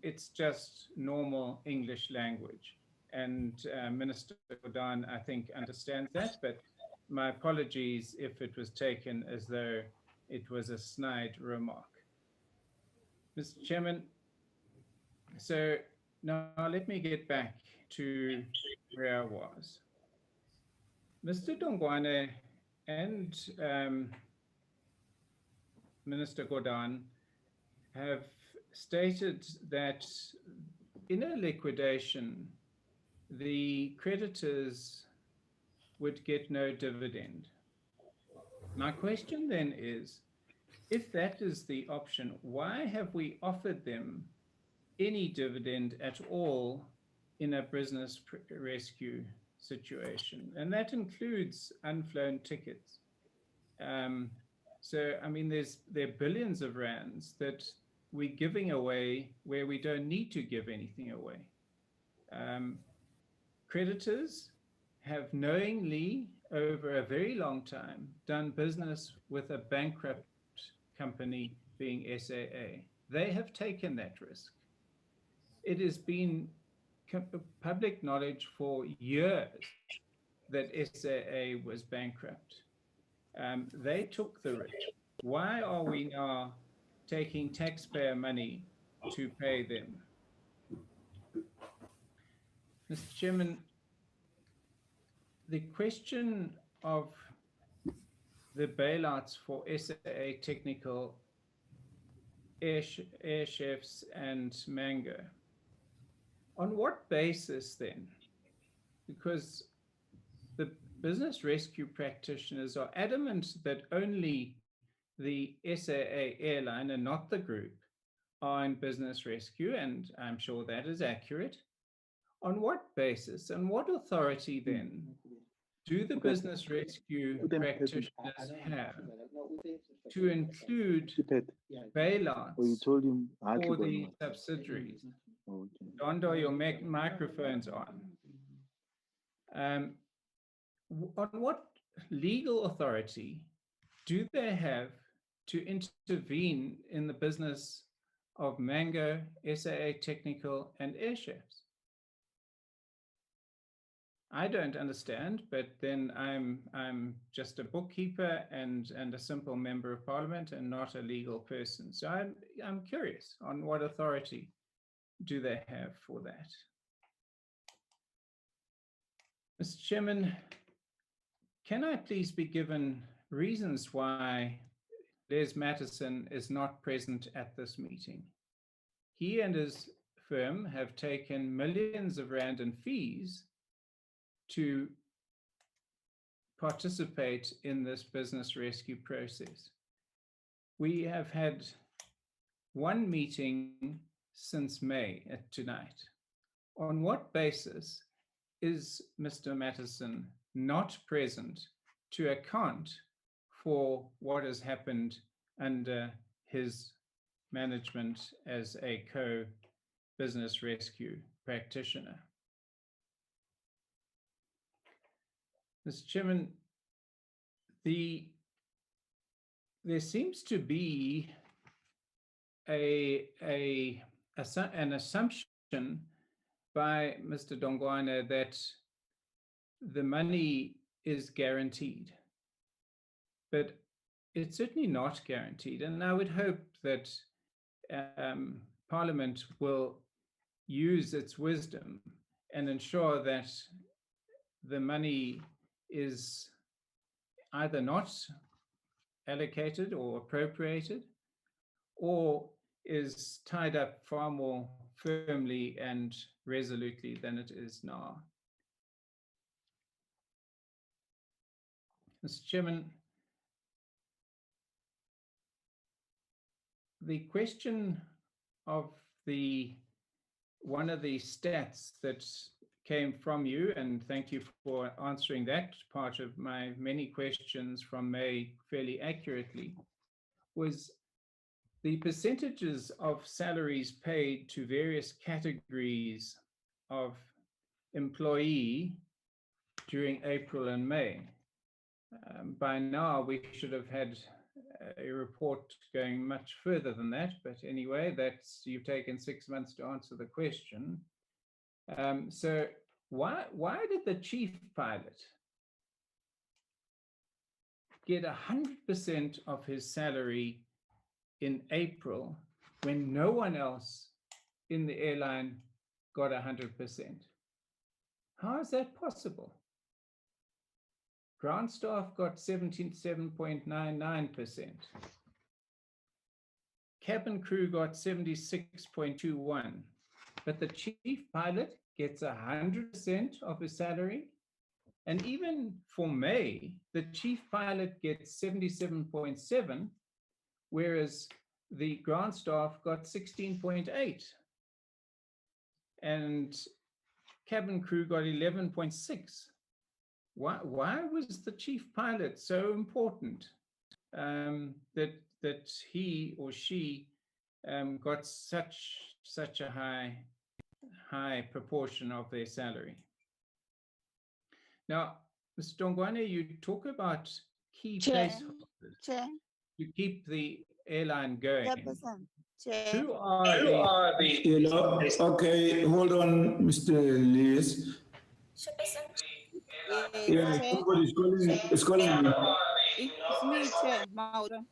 it's just normal English language. And Minister Gordhan, I think, understands that, but my apologies if it was taken as though it was a snide remark. Mr. Chairman, so now let me get back to where I was. Mr. Dongwane and Minister Gordhan have stated that in a liquidation, the creditors would get no dividend. My question then is, if that is the option, why have we offered them any dividend at all in a business rescue situation? And that includes unflown tickets. So, I mean, there are billions of rands that we're giving away where we don't need to give anything away. Creditors have knowingly, over a very long time, done business with a bankrupt company being SAA. They have taken that risk. It has been public knowledge for years that SAA was bankrupt. They took the risk. Why are we now taking taxpayer money to pay them? Mr. Chairman, the question of the bailouts for SAA Technical, Air Chefs and Mango, on what basis then? Because the business rescue practitioners are adamant that only the SAA airline and not the group are in business rescue, and I'm sure that is accurate. On what basis and what authority then do the business rescue practitioners have to include bailouts for the subsidiaries? Dondo, your microphone's on. On what legal authority do they have to intervene in the business of Mango, SAA Technical, and Air Chefs? I don't understand, but then I'm just a bookkeeper and a simple member of parliament and not a legal person. So I'm curious on what authority do they have for that? Mr. Chairman, can I please be given reasons why Les Mattison is not present at this meeting? He and his firm have taken millions of rand in fees to participate in this business rescue process. We have had one meeting since May tonight. On what basis is Mr. Mattison not present to account for what has happened under his management as a co-business rescue practitioner? Mr. Chairman, there seems to be an assumption by Mr. Dongwana that the money is guaranteed, but it's certainly not guaranteed. And I would hope that Parliament will use its wisdom and ensure that the money is either not allocated or appropriated, or is tied up far more firmly and resolutely than it is now. Mr. Chairman, the question of one of the stats that came from you, and thank you for answering that part of my many questions from May fairly accurately, was the percentages of salaries paid to various categories of employee during April and May. By now, we should have had a report going much further than that, but anyway, you've taken 6 months to answer the question. So why did the chief pilot get 100% of his salary in April when no one else in the airline got 100%? How is that possible? Ground staff got 77.99%. Cabin crew got 76.21%, but the chief pilot gets 100% of his salary. And even for May, the chief pilot gets 77.7%, whereas the ground staff got 16.8%. And cabin crew got 11.6%. Why was the chief pilot so important that he or she got such a high proportion of their salary? Now, Mr. Dongwane, you talk about key placeholders to keep the airline going. Who are the? You know, okay, hold on, Mr. Lewis. Yeah, somebody's calling me. It's me, Chair Mauda.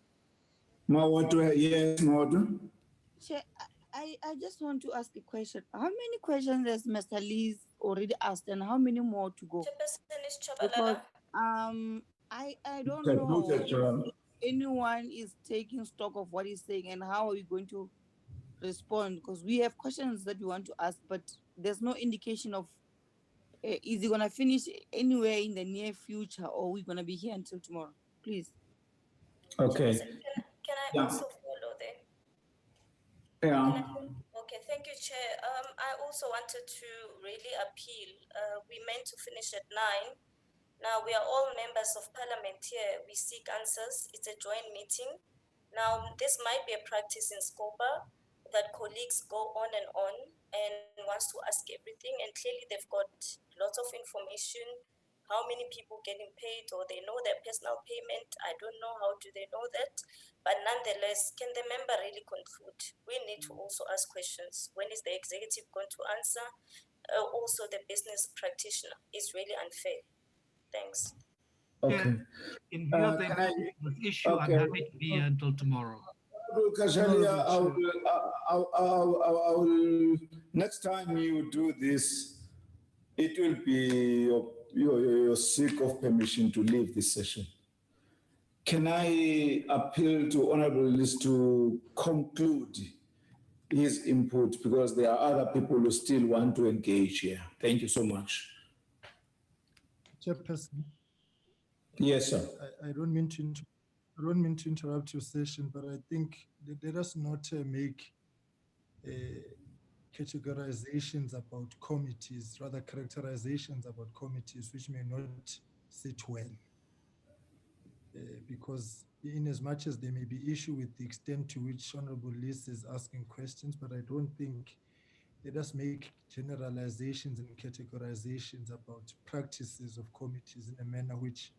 Mawatu, yes, Mawatu. Chair, I just want to ask a question. How many questions has Mr. Lee's already asked, and how many more to go? Because I don't know if anyone is taking stock of what he's saying, and how are we going to respond? Because we have questions that we want to ask, but there's no indication of is he going to finish anywhere in the near future, or we're going to be here until tomorrow? Please. Okay. Can I also follow there? Yeah. Okay, thank you, Chair. I also wanted to really appeal. We meant to finish at 9. Now, we are all members of Parliament here. We seek answers. It's a joint meeting. Now, this might be a practice in Scopa that colleagues go on and wants to ask everything. And clearly, they've got lots of information. How many people getting paid, or they know their personal payment? I don't know. How do they know that? But nonetheless, can the member really conclude? We need to also ask questions. When is the executive going to answer? Also, the business practitioner is really unfair. Thanks. Okay. In view of the this issue, I'm happy to be here until tomorrow. Kashalia, I will, next time you do this, it will be your seek of permission to leave this session. Can I appeal to Honorable List to conclude his input, because there are other people who still want to engage here. Thank you so much. Chairperson. Yes, sir. I don't mean to interrupt your session, but I think let us not make categorizations about committees, rather characterizations about committees, which may not sit well. Because in as much as there may be issue with the extent to which Honorable List is asking questions, but I don't think let us make generalizations and categorizations about practices of committees in a manner which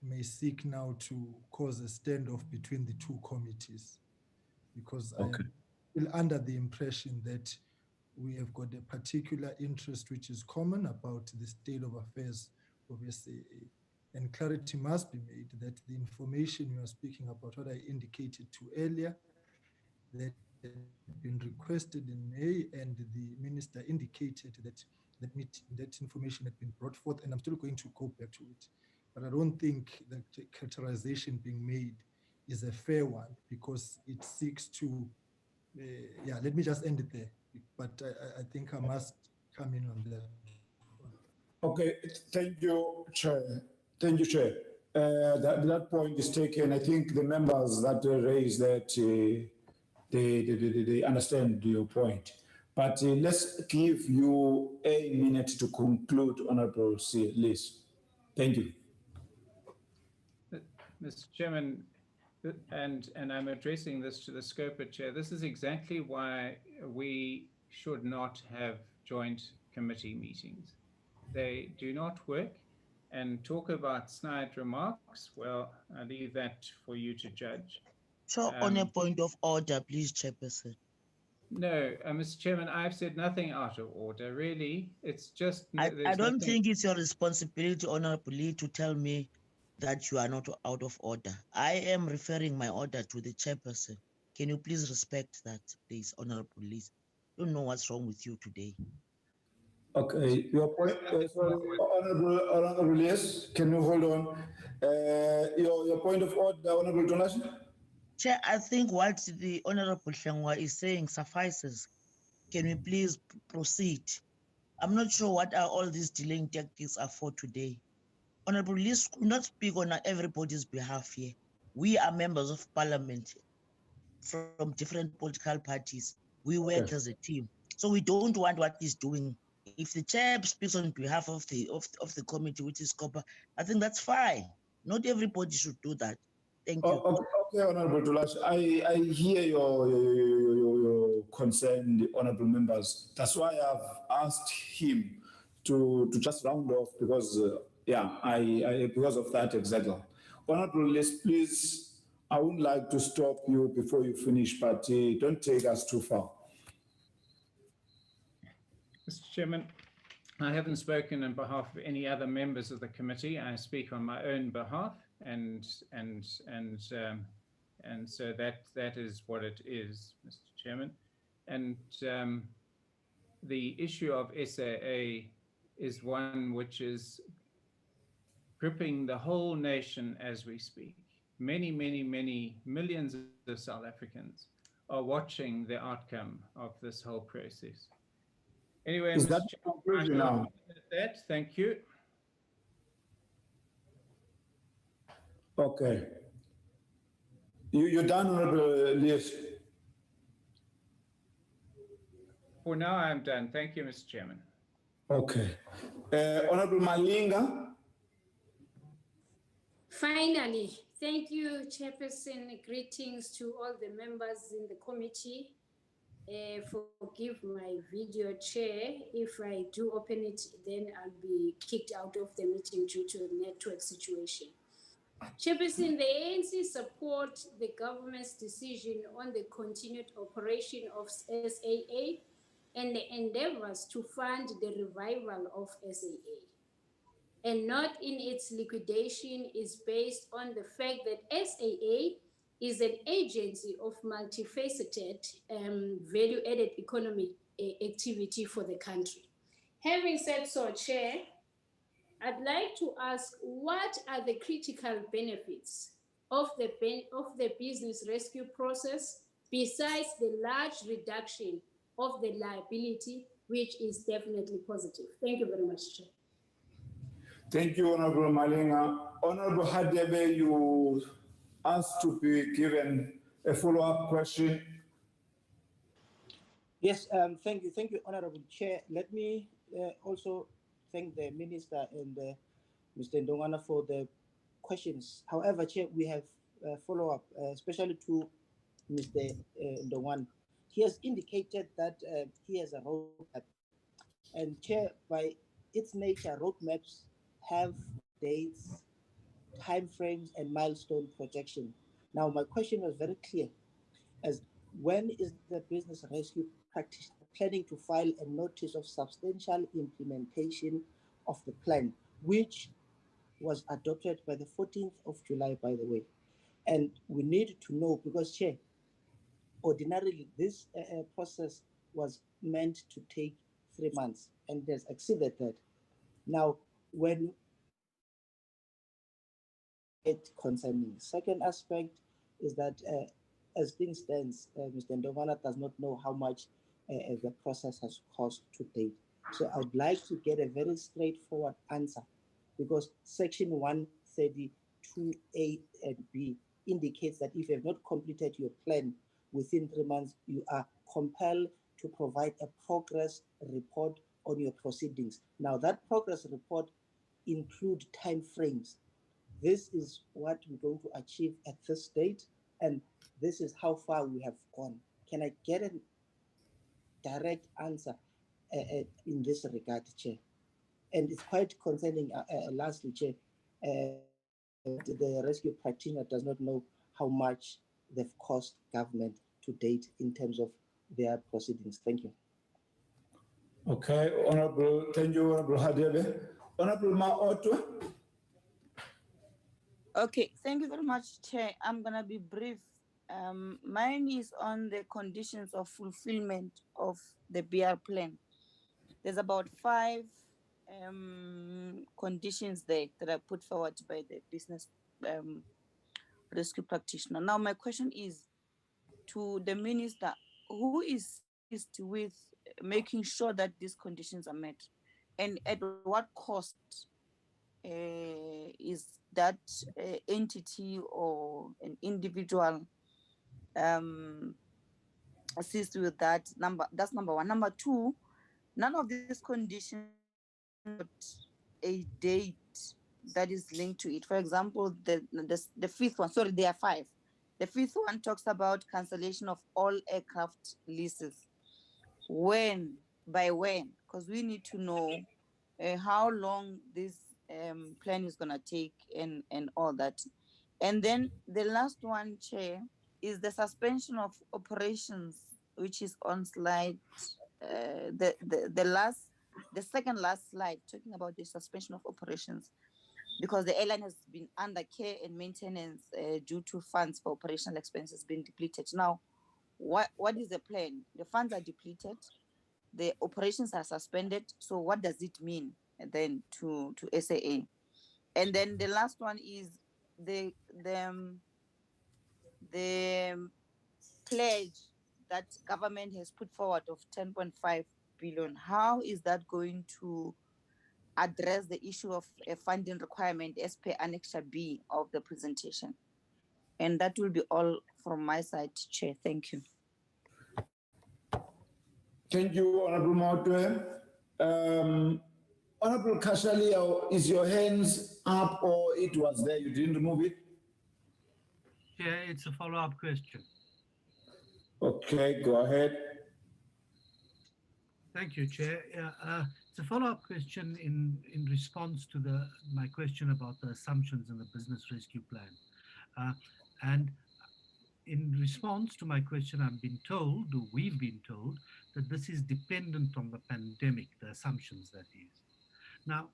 may seek now to cause a standoff between the two committees. because I am still under the impression that we have got a particular interest which is common about the state of affairs of SAA. And clarity must be made that the information you are speaking about, what I indicated to earlier, that had been requested in May, and the minister indicated that that information had been brought forth, and I'm still going to go back to it. But I don't think that the characterization being made is a fair one, because it seeks to, yeah, let me just end it there. But I think I must come in on that. Okay, thank you, Chair. Thank you, Chair. That point is taken. I think the members that raised that, they understand your point. But let's give you a minute to conclude, Honorable Liz. Thank you. Mr. Chairman, and I'm addressing this to the Scopa Chair, this is exactly why we should not have joint committee meetings. They do not work. And talk about snide remarks, well, I leave that for you to judge. So on a point of order, please, Chairperson. No, Mr. Chairman, I've said nothing out of order, really. It's just... I don't think it's your responsibility, honorably, to tell me that you are not out of order. I am referring my order to the Chairperson. Can you please respect that, please, honorable Liz? I don't know what's wrong with you today. Okay, your point, sorry, Honorable Liz, can you hold on? Your point of order, Honorable Donash? Chair, I think what the Honorable Hlengwa is saying suffices. Can we please proceed? I'm not sure what are all these delaying tactics are for today. Honorable Liz could not speak on everybody's behalf here. We are members of parliament from different political parties. We work as a team. So we don't want what he's doing. If the chair speaks on behalf of the committee, which is COPA, I think that's fine. Not everybody should do that. Thank you. Okay, Honorable Dulash, I hear your concern, the honorable members. That's why I've asked him to just round off, because because of that exactly. Honorable Liz, please, I would like to stop you before you finish, but don't take us too far. Mr. Chairman, I haven't spoken on behalf of any other members of the committee. I speak on my own behalf, and so that is what it is, Mr. Chairman. And the issue of SAA is one which is gripping the whole nation as we speak. Many millions of South Africans are watching the outcome of this whole process. Anyway, is Mr. that Chairman, now? Thank you. Okay. You're done, Honorable Liz? For now, I'm done. Thank you, Mr. Chairman. Okay. Honorable Malinga? Finally, thank you, Chairperson. Greetings to all the members in the committee. Forgive my video, Chair. If I do open it, then I'll be kicked out of the meeting due to a network situation. Chairperson, the ANC support the government's decision on the continued operation of SAA and the endeavors to fund the revival of SAA. And not in its liquidation is based on the fact that SAA is an agency of multifaceted value-added economic activity for the country. Having said so, Chair, I'd like to ask, what are the critical benefits of the business rescue process besides the large reduction of the liability, which is definitely positive? Thank you very much, Chair. Thank you, Honorable Malinga. Honorable Hadebe, you asked to be given a follow-up question. Yes, thank you, Honorable Chair. Let me also thank the Minister and Mr. Ndongwana for the questions. However, Chair, we have follow-up, especially to Mr. Ndongwana. He has indicated that he has a roadmap. And Chair, by its nature, roadmaps have dates, timeframes, and milestone projection. Now, my question was very clear. As when is the business rescue practitioner planning to file a notice of substantial implementation of the plan, which was adopted by the 14th of July, by the way? And we need to know, because, Chair, ordinarily this process was meant to take 3 months and it has exceeded that. Now, when it concerning. Second aspect is that as things stands, Mr. Ndovana does not know how much the process has cost to date. So I would like to get a very straightforward answer, because Section 132A and B indicates that if you have not completed your plan within 3 months, you are compelled to provide a progress report on your proceedings. Now, that progress report include timeframes. This is what we're going to achieve at this date, and this is how far we have gone. Can I get a direct answer in this regard, Chair? And it's quite concerning, lastly, Chair, the rescue practitioner does not know how much they've cost government to date in terms of their proceedings. Thank you. Okay, Honorable, thank you, Honorable Hadebe. Honorable Maoto. Okay, thank you very much, Chair. I'm going to be brief. Mine is on the conditions of fulfillment of the BR plan. There's about 5 conditions there that are put forward by the business rescue practitioner. Now, my question is to the minister, who is with making sure that these conditions are met, and at what cost is that entity or an individual assist with that number? That's number one. Number two, none of these conditions a date that is linked to it. For example, the fifth one, sorry, there are 5. The fifth one talks about cancellation of all aircraft leases. When, by when? Because we need to know how long this plan is going to take and all that. And then the last one, Chair, is the suspension of operations, which is on slide, the second last slide, talking about the suspension of operations, because the airline has been under care and maintenance due to funds for operational expenses being depleted. Now, what is the plan? The funds are depleted, the operations are suspended. So what does it mean then to SAA? And then the last one is the pledge that government has put forward of 10.5 billion. How is that going to address the issue of a funding requirement as per Annexure B of the presentation? And that will be all from my side, Chair. Thank you. Thank you, Honorable Maotwe. Honorable Kashalia, is your hands up or it was there? You didn't remove it? Chair, it's a follow-up question. Okay, go ahead. Thank you, Chair. It's a follow-up question in response to my question about the assumptions in the business rescue plan. And in response to my question, we've been told, that this is dependent on the pandemic, the assumptions that is. Now,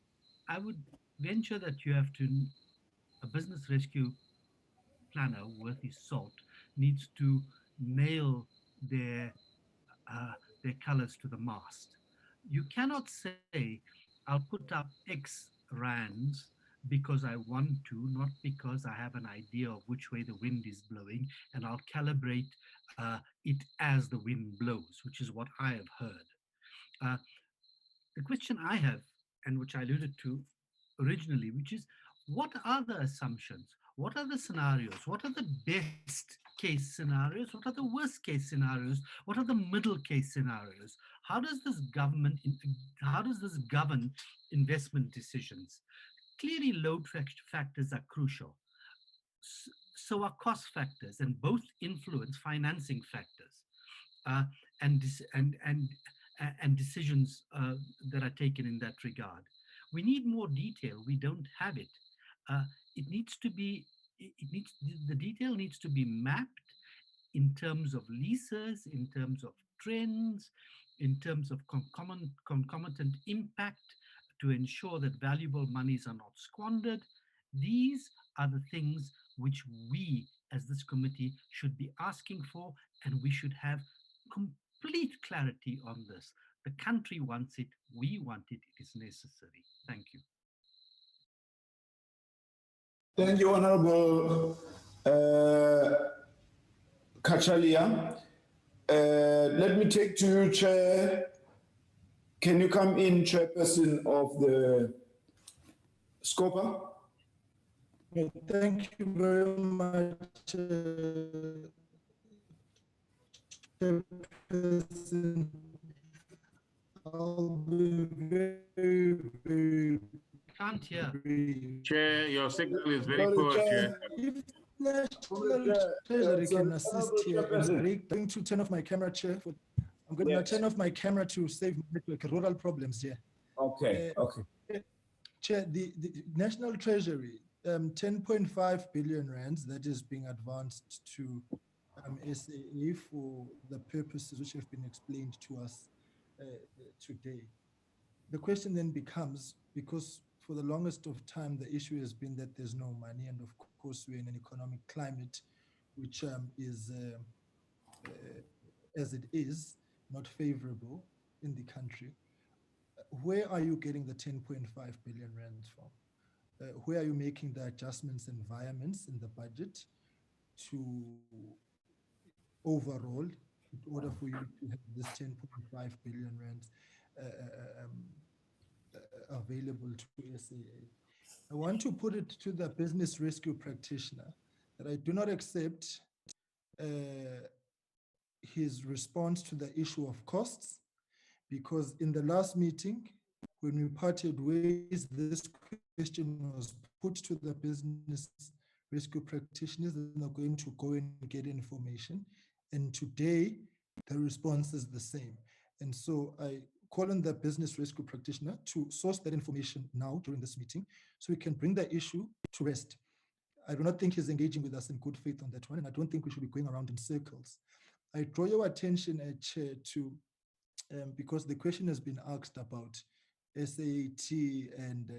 I would venture that a business rescue planner worth his salt needs to nail their colors to the mast. You cannot say, I'll put up X rands because I want to, not because I have an idea of which way the wind is blowing, and I'll calibrate it as the wind blows, which is what I have heard. The question I have, and which I alluded to originally, which is, what are the assumptions? What are the scenarios? What are the best case scenarios? What are the worst case scenarios? What are the middle case scenarios? How does this govern investment decisions? Clearly, load factors are crucial. So are cost factors, and both influence financing factors and decisions that are taken in that regard. We need more detail. We don't have it. The detail needs to be mapped in terms of leases, in terms of trends, in terms of concomitant impact to ensure that valuable monies are not squandered. These are the things which we as this committee should be asking for, and we should have complete clarity on this. The country wants it, we want it, it is necessary. Thank you. Thank you, Honorable Kachalia. Let me take to you, Chair. Can you come in, Chairperson of the Scopa? Thank you very much, Chairperson. I'll be very Can't hear. Chair, your signal is very poor, Chair. If National Treasury can assist here and going to turn off my camera, Chair. I'm going to turn off my camera to save network, rural problems here. Okay, okay. Chair, the National Treasury, 10.5 billion rands that is being advanced to SAA for the purposes which have been explained to us today. The question then becomes, because for the longest of time, the issue has been that there's no money, and of course we're in an economic climate which is, as it is, not favorable in the country. Where are you getting the 10.5 billion rands from? Where are you making the adjustments and environments in the budget to overall, in order for you to have this 10.5 billion rands available to SAA? I want to put it to the business rescue practitioner that I do not accept his response to the issue of costs, because in the last meeting, when we parted ways, this question was put to the business rescue practitioners, and they're going to go and get information. And today, the response is the same. And so I call on the business rescue practitioner to source that information now during this meeting, so we can bring the issue to rest. I do not think he's engaging with us in good faith on that one, and I don't think we should be going around in circles. I draw your attention, Chair, to because the question has been asked about SAT and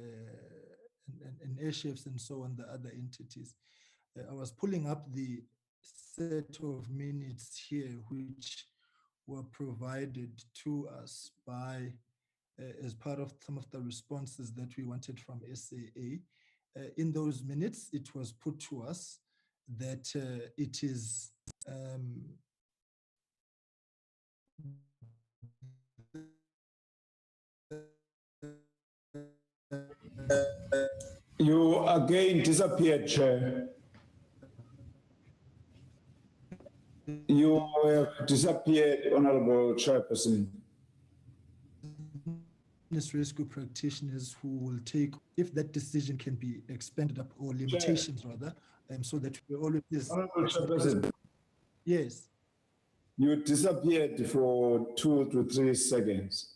airchefs and so on, the other entities. I was pulling up the set of minutes here which were provided to us by, as part of some of the responses that we wanted from SAA. In those minutes, it was put to us that it is You again disappeared, Chair. You have disappeared, Honorable Chairperson. Business rescue practitioners who will take, if that decision can be expanded up, or limitations rather, so that we always. Honorable Chairperson. Yes. You disappeared for 2 to 3 seconds.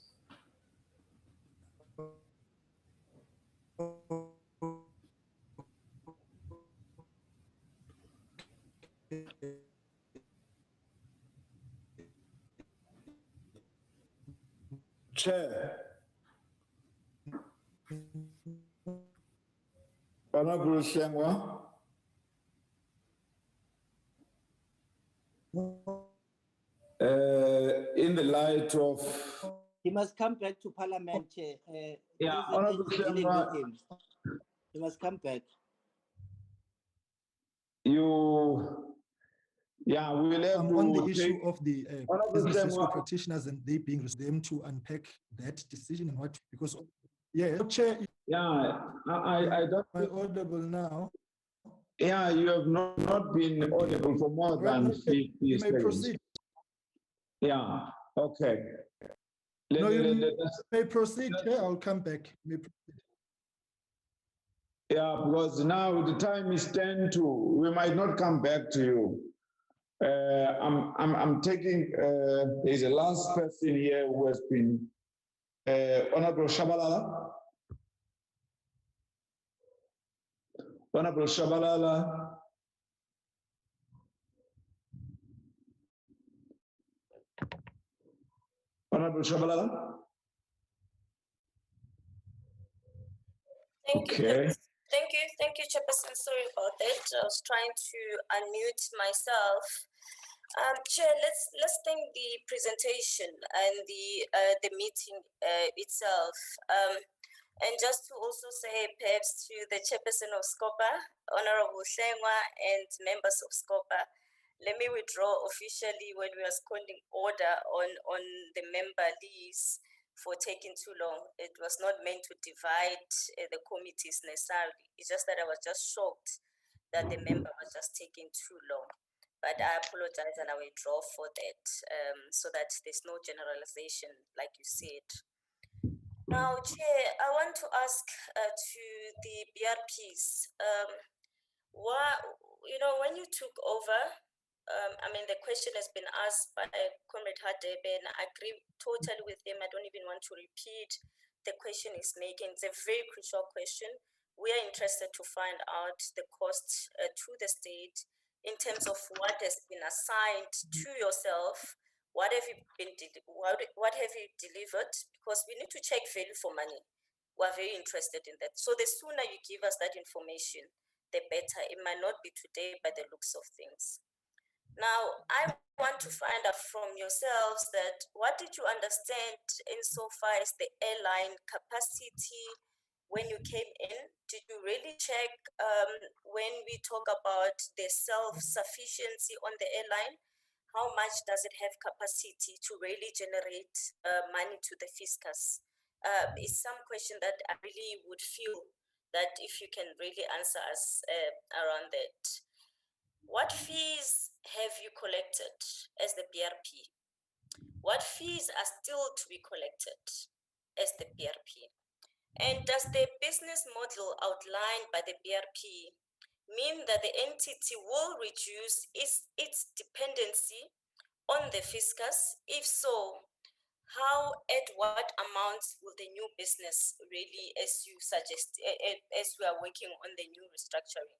Chair. Honorable Shengwa. In the light of... He must come back to Parliament, Chair. Yeah, Honorable dealing with him. He must come back. Yeah, we will have on the issue of the business rescue practitioners and they being them to unpack that decision and what, because Chair. Yeah, I don't. Am I audible now? Yeah, you have not been audible for more than 50 you seconds. May proceed. Yeah, okay. May proceed, Chair, I'll come back. May proceed. Yeah, because now the time is 10 to, we might not come back to you. I'm taking, there's a last person here who has been, Honorable Shabalala. Honorable Shabalala. Honorable Shabalala. Thank you. Okay. Thank you, Chairperson. Sorry about that. I was trying to unmute myself. Chair, let's thank the presentation and the meeting itself. And just to also say perhaps to the Chairperson of SCOPA, Honorable Shengwa, and members of SCOPA, let me withdraw officially when we are seconding order on the member leaves for taking too long. It was not meant to divide the committees necessarily. It's just that I was just shocked that the member was just taking too long. But I apologize and I withdraw for that so that there's no generalization like you said. Now, Chair, I want to ask to the BRPs, when you took over, I mean, the question has been asked by Comrade Hadebe, and I agree totally with him. I don't even want to repeat the question he's making. It's a very crucial question. We are interested to find out the cost to the state in terms of what has been assigned to yourself. What have you what have you delivered? Because we need to check value for money. We're very interested in that. So the sooner you give us that information, the better. It might not be today by the looks of things. Now, I want to find out from yourselves that what did you understand insofar as the airline capacity when you came in? Did you really check when we talk about the self-sufficiency on the airline? How much does it have capacity to really generate money to the fiscus? It's some question that I really would feel that if you can really answer us around that. What fees have you collected as the BRP? What fees are still to be collected as the BRP? And does the business model outlined by the BRP mean that the entity will reduce its dependency on the fiscus? If so, how, at what amounts will the new business really, as you suggest, as we are working on the new restructuring?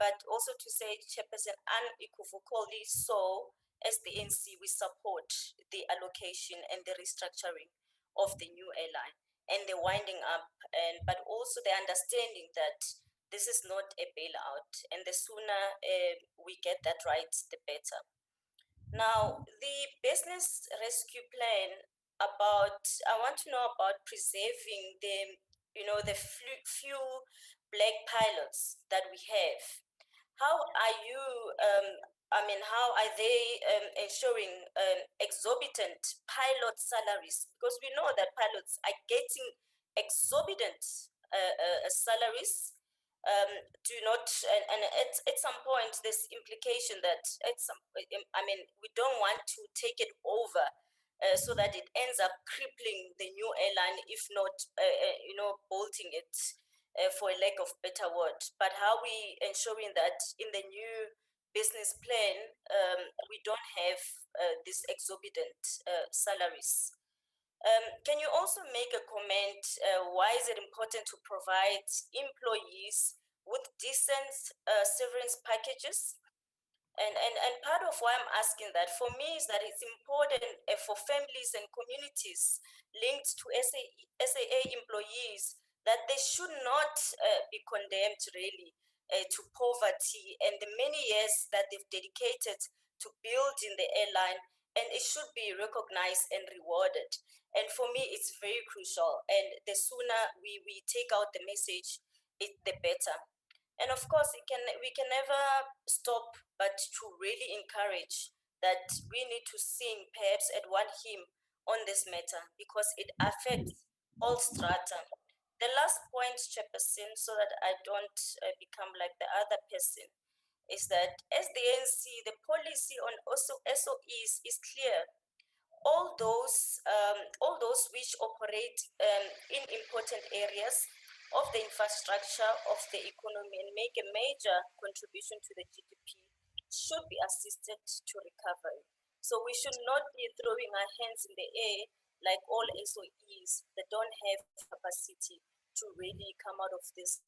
But also to say, Chairperson, unequivocally so, as the NC, we support the allocation and the restructuring of the new airline and the winding up, but also the understanding that this is not a bailout, and the sooner we get that right, the better. Now, the business rescue plan I want to know about preserving the few black pilots that we have. How are you, how are they ensuring exorbitant pilot salaries? Because we know that pilots are getting exorbitant salaries. Do not, and at some point, there's implication that we don't want to take it over so that it ends up crippling the new airline, if not, bolting it, for a lack of better word. But how we ensuring that in the new business plan, we don't have these exorbitant salaries? Can you also make a comment, why is it important to provide employees with decent severance packages? And part of why I'm asking that, for me, is that it's important for families and communities linked to SAA employees that they should not be condemned really to poverty and the many years that they've dedicated to building the airline, and it should be recognized and rewarded. And for me, it's very crucial. And the sooner we take out the message, the better. And of course, we can never stop but to really encourage that we need to sing perhaps at one hymn on this matter, because it affects all strata. The last point, Chairperson, so that I don't become like the other person, is that as the ANC, the policy on SOEs is clear. All those which operate in important areas of the infrastructure of the economy and make a major contribution to the GDP should be assisted to recovery. So we should not be throwing our hands in the air like all SOEs that don't have capacity to really come out of this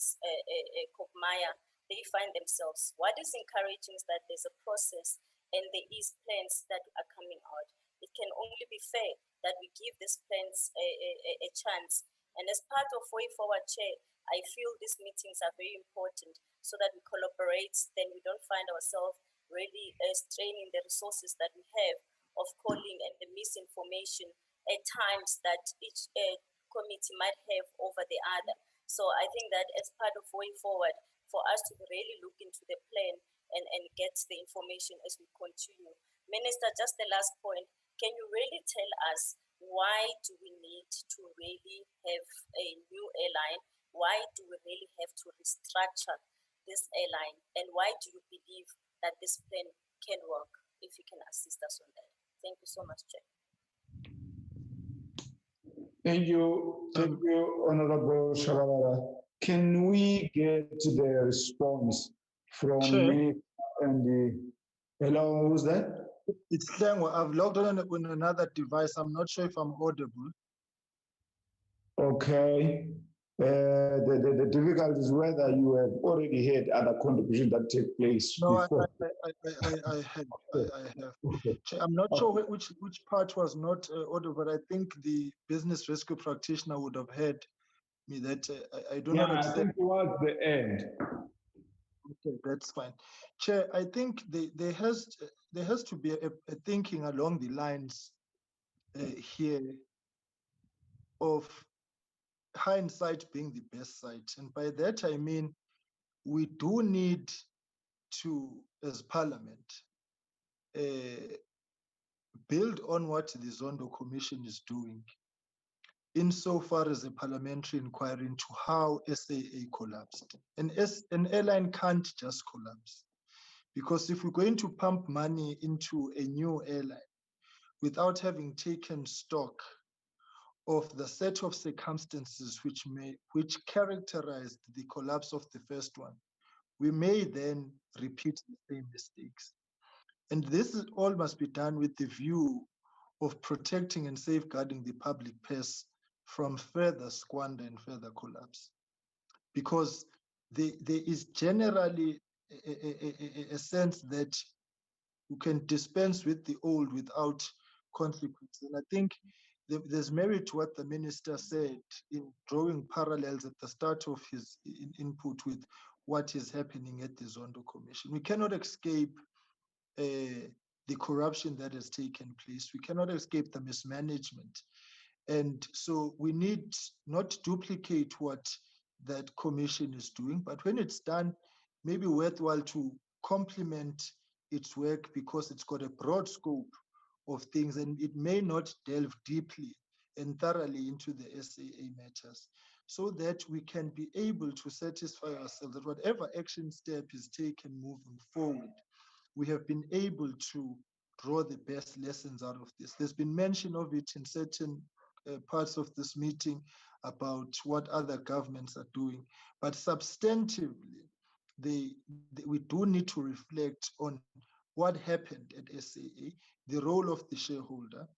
quagmire they find themselves. What is encouraging is that there's a process and there is plans that are coming out. it can only be fair that we give these plans a chance. And as part of Way Forward, Chair, I feel these meetings are very important so that we collaborate, then we don't find ourselves really straining the resources that we have of calling and the misinformation at times that each committee might have over the other. So I think that as part of Way Forward, for us to really look into the plan and get the information as we continue. Minister, just the last point, can you really tell us why do we need to really have a new airline? Why do we really have to restructure this airline? And why do you believe that this plan can work? If you can assist us on that. Thank you so much, Chair. Thank you, Honorable Shabalala. Can we get the response from me and the, hello, who's that? It's Tengwa. I've logged on another device. I'm not sure if I'm audible. Okay. The difficulty is whether you have already had other contributions that take place before. I have. I'm not sure which part was not audible, but I think the business rescue practitioner would have heard me that I do not accept. I think towards the end. Okay, that's fine. Chair, I think there has to be a thinking along the lines here of hindsight being the best side. And by that, I mean, we do need to, as Parliament, build on what the Zondo Commission is doing insofar as a parliamentary inquiry into how SAA collapsed. And an airline can't just collapse. Because if we're going to pump money into a new airline without having taken stock of the set of circumstances which characterized the collapse of the first one, we may then repeat the same mistakes. And this all must be done with the view of protecting and safeguarding the public purse from further squander and further collapse. Because there is generally a sense that you can dispense with the old without consequence. And I think there's merit to what the minister said in drawing parallels at the start of his input with what is happening at the Zondo Commission. We cannot escape the corruption that has taken place. We cannot escape the mismanagement. And so we need not duplicate what that commission is doing, but when it's done, maybe worthwhile to complement its work because it's got a broad scope of things and it may not delve deeply and thoroughly into the SAA matters, so that we can be able to satisfy ourselves that whatever action step is taken moving forward, we have been able to draw the best lessons out of this. There's been mention of it in certain parts of this meeting about what other governments are doing, but substantively, we do need to reflect on what happened at SAA. The role of the shareholder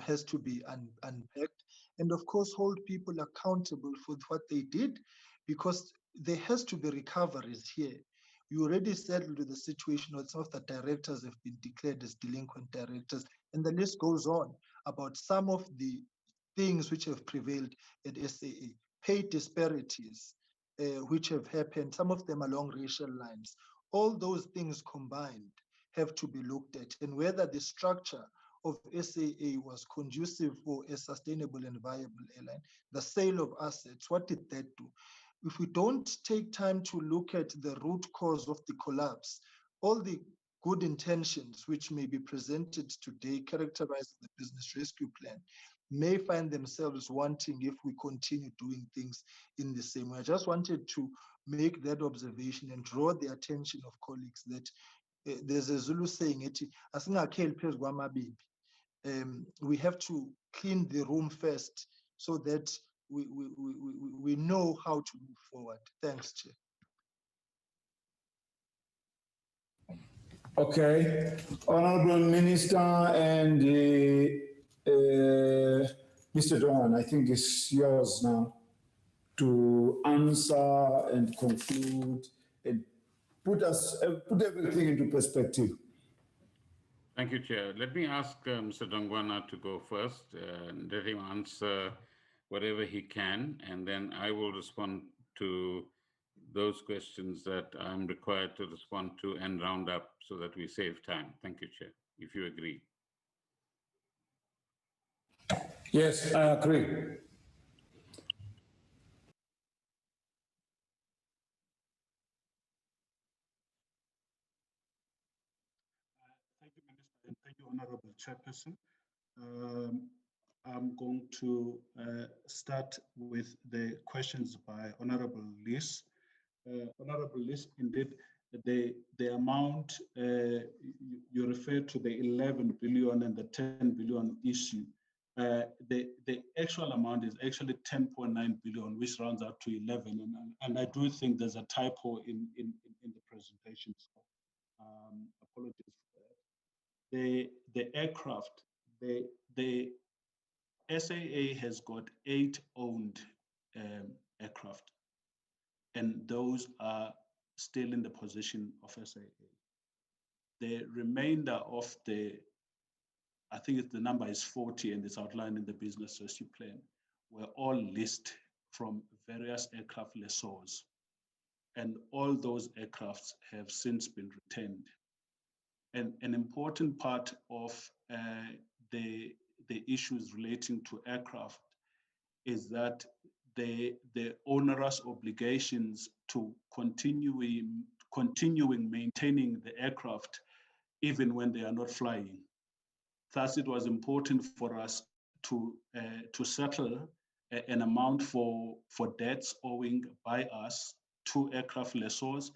has to be unpacked, and of course hold people accountable for what they did, because there has to be recoveries here. You already settled with the situation where some of the directors have been declared as delinquent directors, and the list goes on about some of the things which have prevailed at SAA, pay disparities which have happened, some of them along racial lines. All those things combined have to be looked at, and whether the structure of SAA was conducive for a sustainable and viable airline. The sale of assets, what did that do? If we don't take time to look at the root cause of the collapse, all the good intentions which may be presented today, characterizing the business rescue plan, may find themselves wanting if we continue doing things in the same way. I just wanted to make that observation and draw the attention of colleagues that there's a Zulu saying, we have to clean the room first so that we know how to move forward. Thanks, Chair. Okay, Honorable Minister and Mr. Dohan, I think it's yours now to answer and conclude and put everything into perspective. Thank you, Chair. Let me ask Mr. Dongwana to go first and let him answer whatever he can, and then I will respond to those questions that I'm required to respond to and round up so that we save time. Thank you, Chair, if you agree. Yes, I agree. Thank you, Minister, and thank you, Honorable Chairperson. I'm going to start with the questions by Honorable Liz. Honorable Liz, indeed, the amount you refer to, the 11 billion and the 10 billion issue, the actual amount is actually 10.9 billion, which rounds out to 11. And I do think there's a typo in the presentation. So apologies for that. The aircraft, the SAA has got 8 owned aircraft, and those are still in the possession of SAA. The remainder of I think the number is 40 and it's outlined in the business rescue plan, were all leased from various aircraft lessors. And all those aircrafts have since been returned. And an important part of the issues relating to aircraft is that the onerous obligations to continuing maintaining the aircraft even when they are not flying. Thus, it was important for us to settle an amount for debts owing by us to aircraft lessors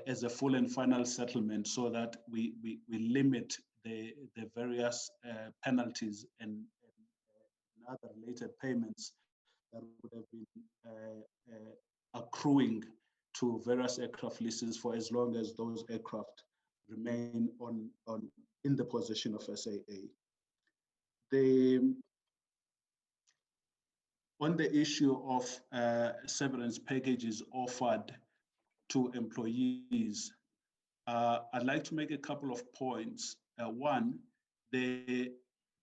as a full and final settlement, so that we limit the various penalties and other related payments that would have been accruing to various aircraft leases for as long as those aircraft remain in the possession of SAA. On the issue of severance packages offered to employees, I'd like to make a couple of points. One, the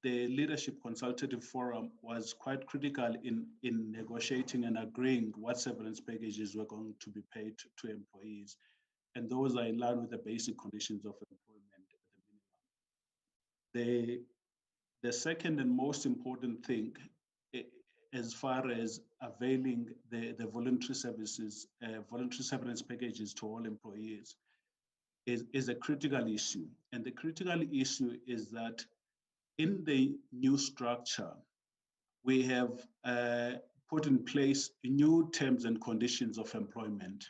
Leadership Consultative Forum was quite critical in negotiating and agreeing what severance packages were going to be paid to employees. And those are in line with the basic conditions of employment at the minimum. The second and most important thing, as far as availing the voluntary services, voluntary severance packages to all employees, is a critical issue. And the critical issue is that in the new structure, we have put in place new terms and conditions of employment.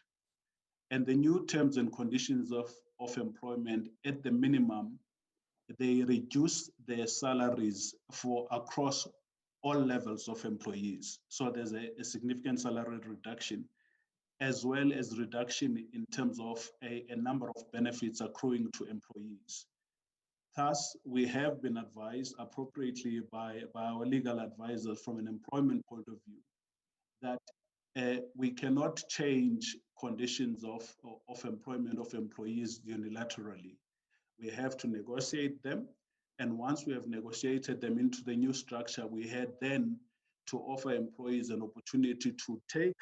And the new terms and conditions of employment, at the minimum, they reduce their salaries for across all levels of employees. So there's a significant salary reduction, as well as reduction in terms of a number of benefits accruing to employees. Thus, we have been advised appropriately by our legal advisors from an employment point of view that we cannot change conditions of employment of employees unilaterally. We have to negotiate them. And once we have negotiated them into the new structure, we had then to offer employees an opportunity to take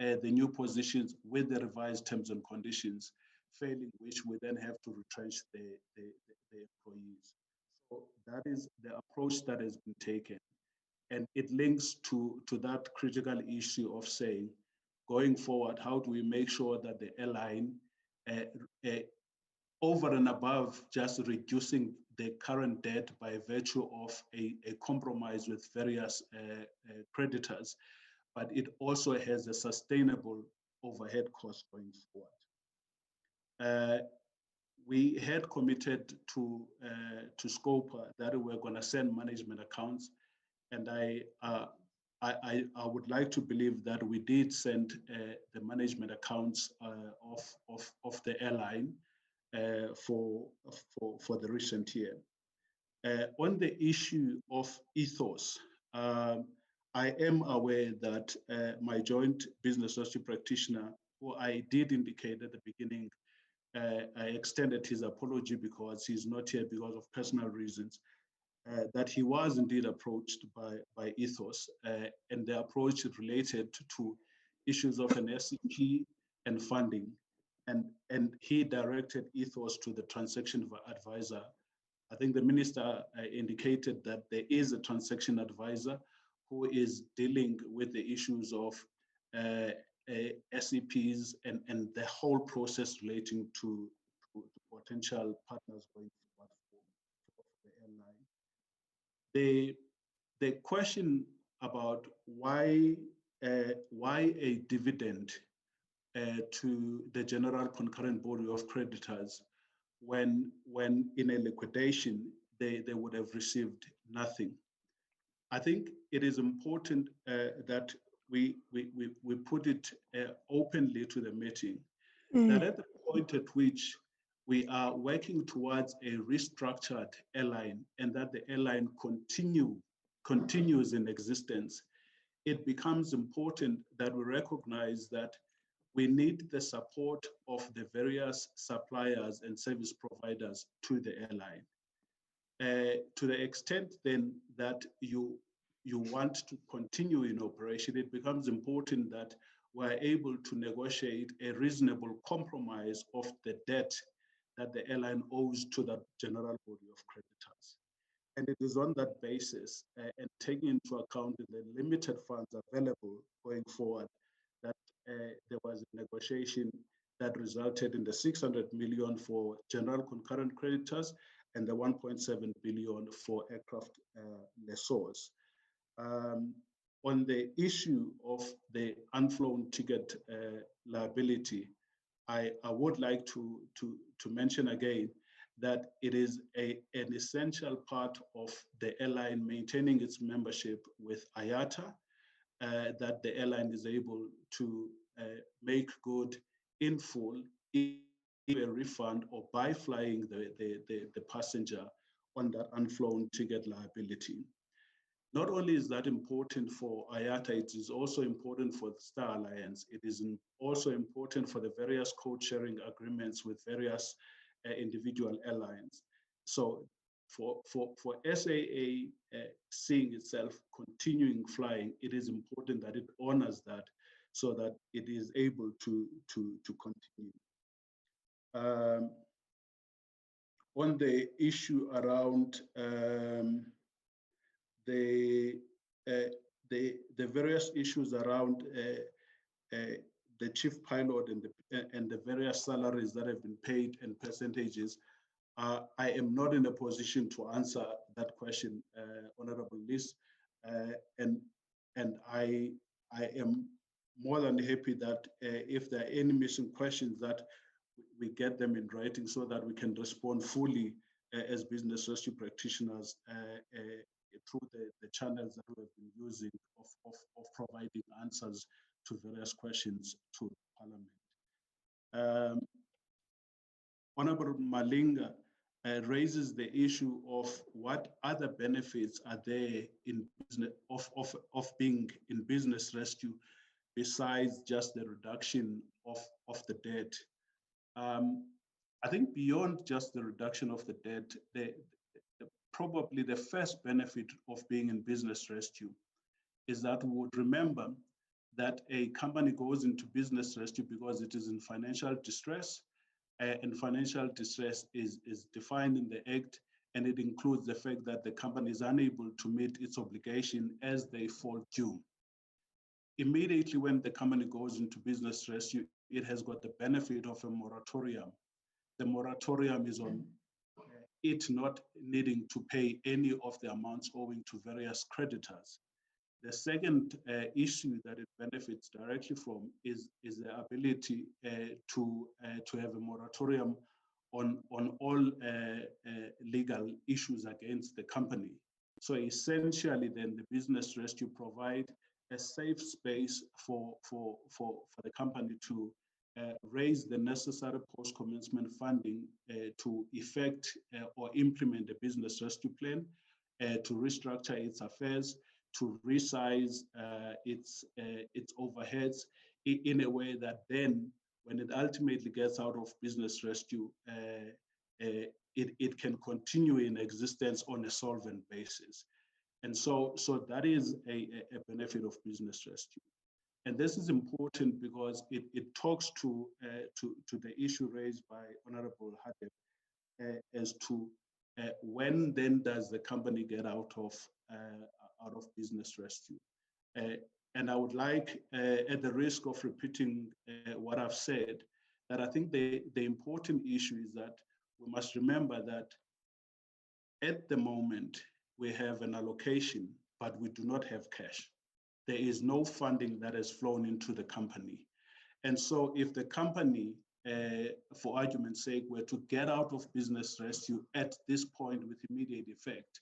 the new positions with the revised terms and conditions, failing which we then have to retrench the employees. So that is the approach that has been taken. And it links to that critical issue of saying, going forward, how do we make sure that the airline, over and above just reducing the current debt by virtue of a compromise with various creditors, but it also has a sustainable overhead cost going forward. We had committed to Scopa that we're going to send management accounts, and I would like to believe that we did send the management accounts of the airline for the recent year. On the issue of ethos, I am aware that my joint business rescue practitioner, who I did indicate at the beginning, I extended his apology because he's not here because of personal reasons, that he was indeed approached by Ethos, and the approach related to issues of an SCP and funding. And he directed Ethos to the transaction advisor. I think the minister indicated that there is a transaction advisor who is dealing with the issues of SCPs and the whole process relating to potential partners going forward for the airline. The question about why a dividend to the general concurrent body of creditors when in a liquidation they would have received nothing. I think it is important that we put it openly to the meeting that at the point at which we are working towards a restructured airline and that the airline continues in existence, it becomes important that we recognize that we need the support of the various suppliers and service providers to the airline. To the extent then that you want to continue in operation, it becomes important that we're able to negotiate a reasonable compromise of the debt that the airline owes to the general body of creditors. And it is on that basis, and taking into account the limited funds available going forward, that there was a negotiation that resulted in the 600 million for general concurrent creditors and the 1.7 billion for aircraft lessors. On the issue of the unflown ticket liability, I would like to mention again that it is an essential part of the airline maintaining its membership with IATA, that the airline is able to make good in full a refund or by flying the passenger on that unflown ticket liability. Not only is that important for IATA, it is also important for the Star Alliance. It is also important for the various code-sharing agreements with various individual airlines. So for SAA seeing itself continuing flying, it is important that it honors that so that it is able to continue. On the issue around the various issues around the chief pilot and the various salaries that have been paid and percentages, I am not in a position to answer that question, Honorable Liz, and I am more than happy that if there are any missing questions that we get them in writing so that we can respond fully as business rescue practitioners through the channels that we have been using of providing answers to various questions to Parliament. Honorable Malinga raises the issue of what other benefits are there in business of being in business rescue besides just the reduction of the debt. I think beyond just the reduction of the debt, probably the first benefit of being in business rescue is that we would remember that a company goes into business rescue because it is in financial distress, and financial distress is defined in the Act, and it includes the fact that the company is unable to meet its obligation as they fall due. Immediately when the company goes into business rescue, it has got the benefit of a moratorium. The moratorium is on it not needing to pay any of the amounts owing to various creditors. The second issue that it benefits directly from is the ability to have a moratorium on all legal issues against the company. So essentially then the business rescue provide a safe space for the company to raise the necessary post-commencement funding to effect or implement a business rescue plan, to restructure its affairs, to resize its overheads in a way that then when it ultimately gets out of business rescue, it can continue in existence on a solvent basis. And so that is a benefit of business rescue. And this is important because it talks to the issue raised by Honorable Hadeb as to when then does the company get out of business rescue. And I would like, at the risk of repeating what I've said, that I think the important issue is that we must remember that at the moment we have an allocation, but we do not have cash. There is no funding that has flown into the company. And so if the company, for argument's sake, were to get out of business rescue at this point with immediate effect,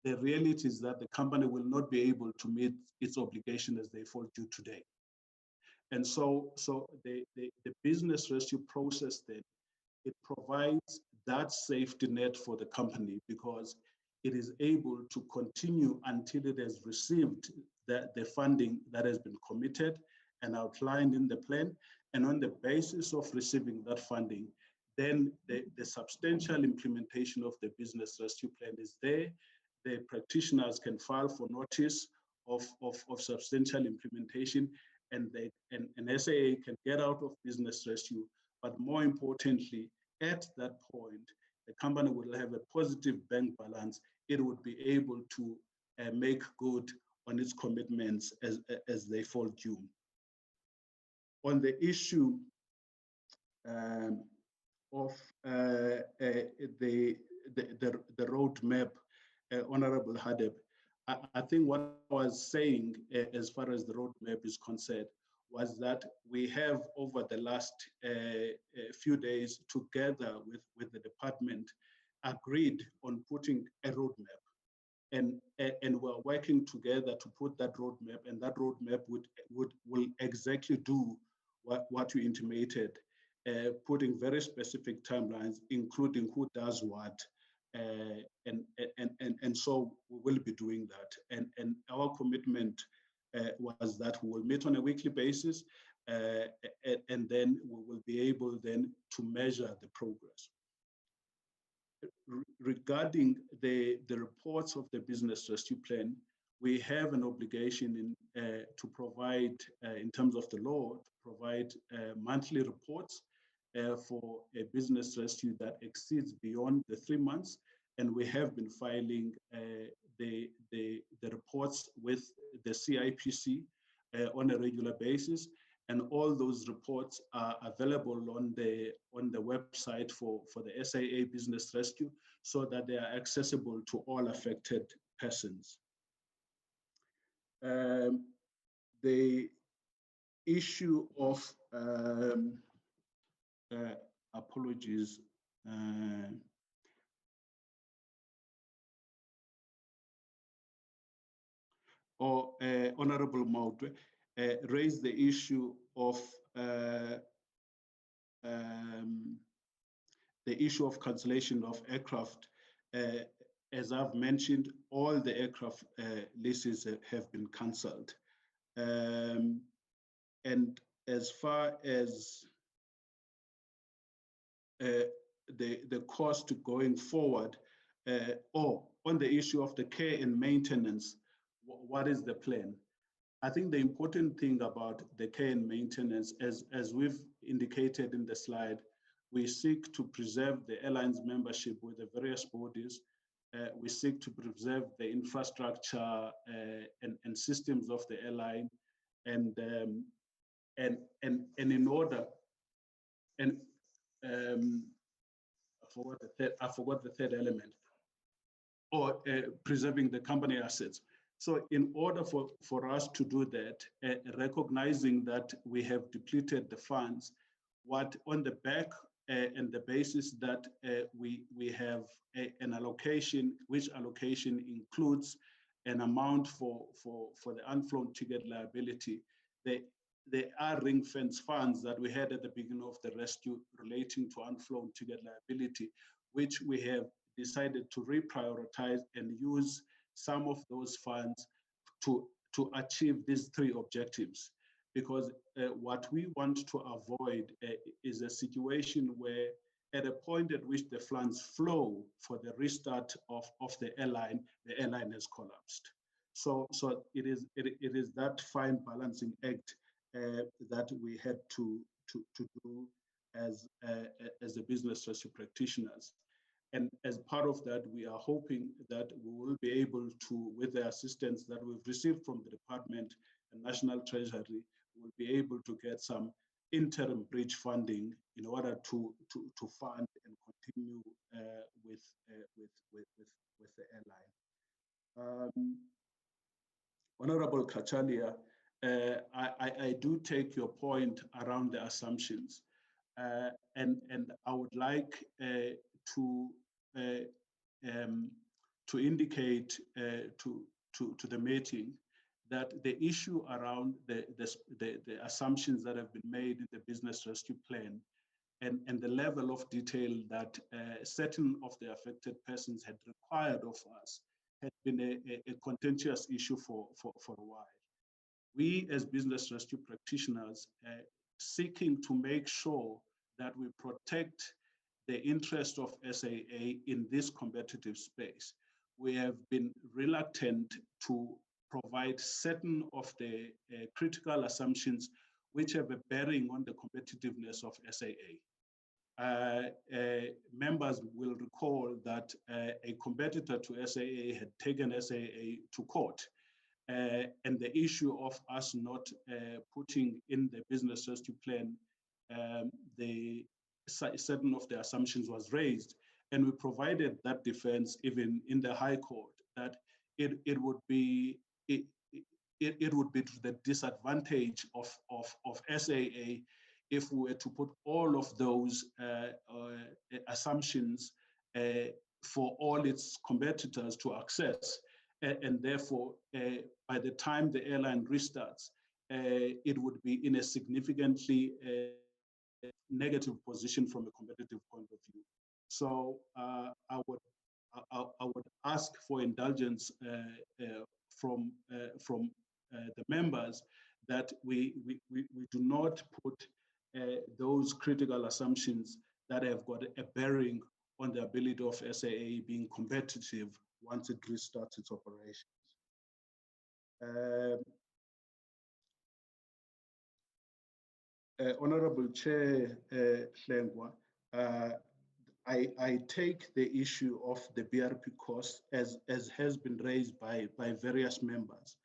the reality is that the company will not be able to meet its obligation as they fall due today. And so the business rescue process then, it provides that safety net for the company because it is able to continue until it has received the funding that has been committed and outlined in the plan. And on the basis of receiving that funding, then the substantial implementation of the business rescue plan is there. The practitioners can file for notice of substantial implementation, and an SAA can get out of business rescue. But more importantly, at that point, the company will have a positive bank balance. It would be able to make good on its commitments as they fall due. On the issue of the roadmap, Honorable Hadeb, I think what I was saying as far as the roadmap is concerned was that we have over the last few days together with the department agreed on putting a roadmap. And we're working together to put that roadmap, and that roadmap will exactly do what you intimated, putting very specific timelines, including who does what, and so we will be doing that. And our commitment was that we will meet on a weekly basis, and then we will be able then to measure the progress. Regarding the reports of the business rescue plan, we have an obligation to provide, in terms of the law, to provide monthly reports for a business rescue that exceeds beyond the 3 months. And we have been filing the reports with the CIPC on a regular basis. And all those reports are available on the website for the SAA Business Rescue so that they are accessible to all affected persons. The issue of, apologies, Honorable Mautwe raised the issue of cancellation of aircraft. As I've mentioned, all the aircraft leases have been cancelled. And as far as the cost going forward, on the issue of the care and maintenance, what is the plan? I think the important thing about the care and maintenance, as we've indicated in the slide, we seek to preserve the airline's membership with the various bodies. We seek to preserve the infrastructure and systems of the airline, and in order, and I forgot the third element, or preserving the company assets. So in order for us to do that, recognizing that we have depleted the funds, what on the back and the basis that we have an allocation, which allocation includes an amount for the unflown ticket liability. There are ring-fence funds that we had at the beginning of the rescue relating to unflown ticket liability, which we have decided to reprioritize and use some of those funds to achieve these 3 objectives. because what we want to avoid is a situation where at a point at which the funds flow for the restart of the airline has collapsed. So it is that fine balancing act that we had to do as the business rescue practitioners. And as part of that, we are hoping that we will be able to, with the assistance that we've received from the department and National Treasury, we'll be able to get some interim bridge funding in order to fund and continue with the airline. Honorable Kachalia, I do take your point around the assumptions, and I would like to indicate to the meeting that the issue around the assumptions that have been made in the business rescue plan and the level of detail that certain of the affected persons had required of us had been a contentious issue for a while. We as business rescue practitioners seeking to make sure that we protect the interest of SAA in this competitive space. We have been reluctant to provide certain of the critical assumptions which have a bearing on the competitiveness of SAA. Members will recall that a competitor to SAA had taken SAA to court, and the issue of us not putting in the business rescue plan the certain of the assumptions was raised, and we provided that defense even in the High Court that it would be to the disadvantage of SAA if we were to put all of those assumptions for all its competitors to access, and therefore by the time the airline restarts, it would be in a significantly negative position from a competitive point of view. So I would ask for indulgence from the members that we do not put those critical assumptions that have got a bearing on the ability of SAA being competitive once it restarts its operations. Honorable Chair Hlengwa, I take the issue of the BRP cost as has been raised by various members.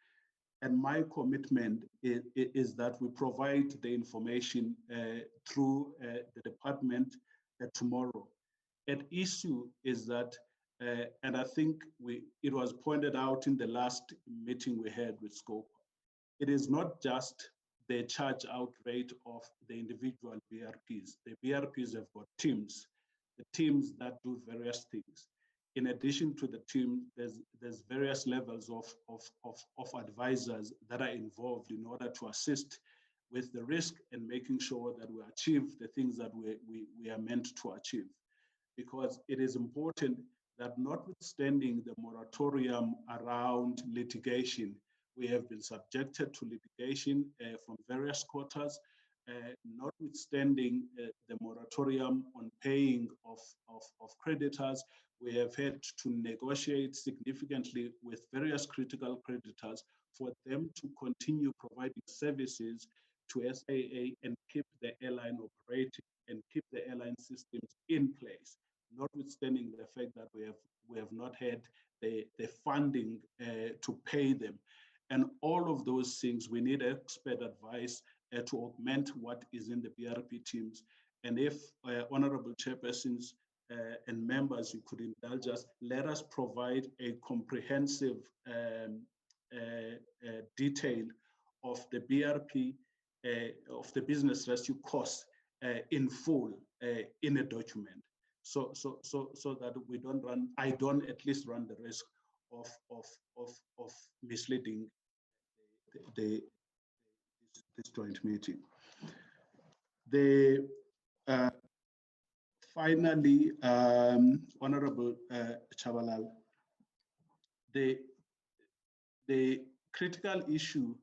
And my commitment is that we provide the information through the department tomorrow. At issue is that, and I think it was pointed out in the last meeting we had with SCOPE, it is not just the charge out rate of the individual BRPs. The BRPs have got teams, the teams that do various things. In addition to the team, there's various levels of advisors that are involved in order to assist with the risk and making sure that we achieve the things that we are meant to achieve. Because it is important that notwithstanding the moratorium around litigation, we have been subjected to litigation from various quarters, notwithstanding the moratorium on paying of creditors. We have had to negotiate significantly with various critical creditors for them to continue providing services to SAA and keep the airline operating and keep the airline systems in place, notwithstanding the fact that we have not had the funding to pay them. And all of those things, we need expert advice to augment what is in the BRP teams. And if honorable chairpersons and members, you could indulge us, let us provide a comprehensive detail of the BRP, of the business rescue costs in full in a document. So that we don't run, I don't at least run the risk of misleading this joint meeting. Finally, Honorable Chabalala, the critical issue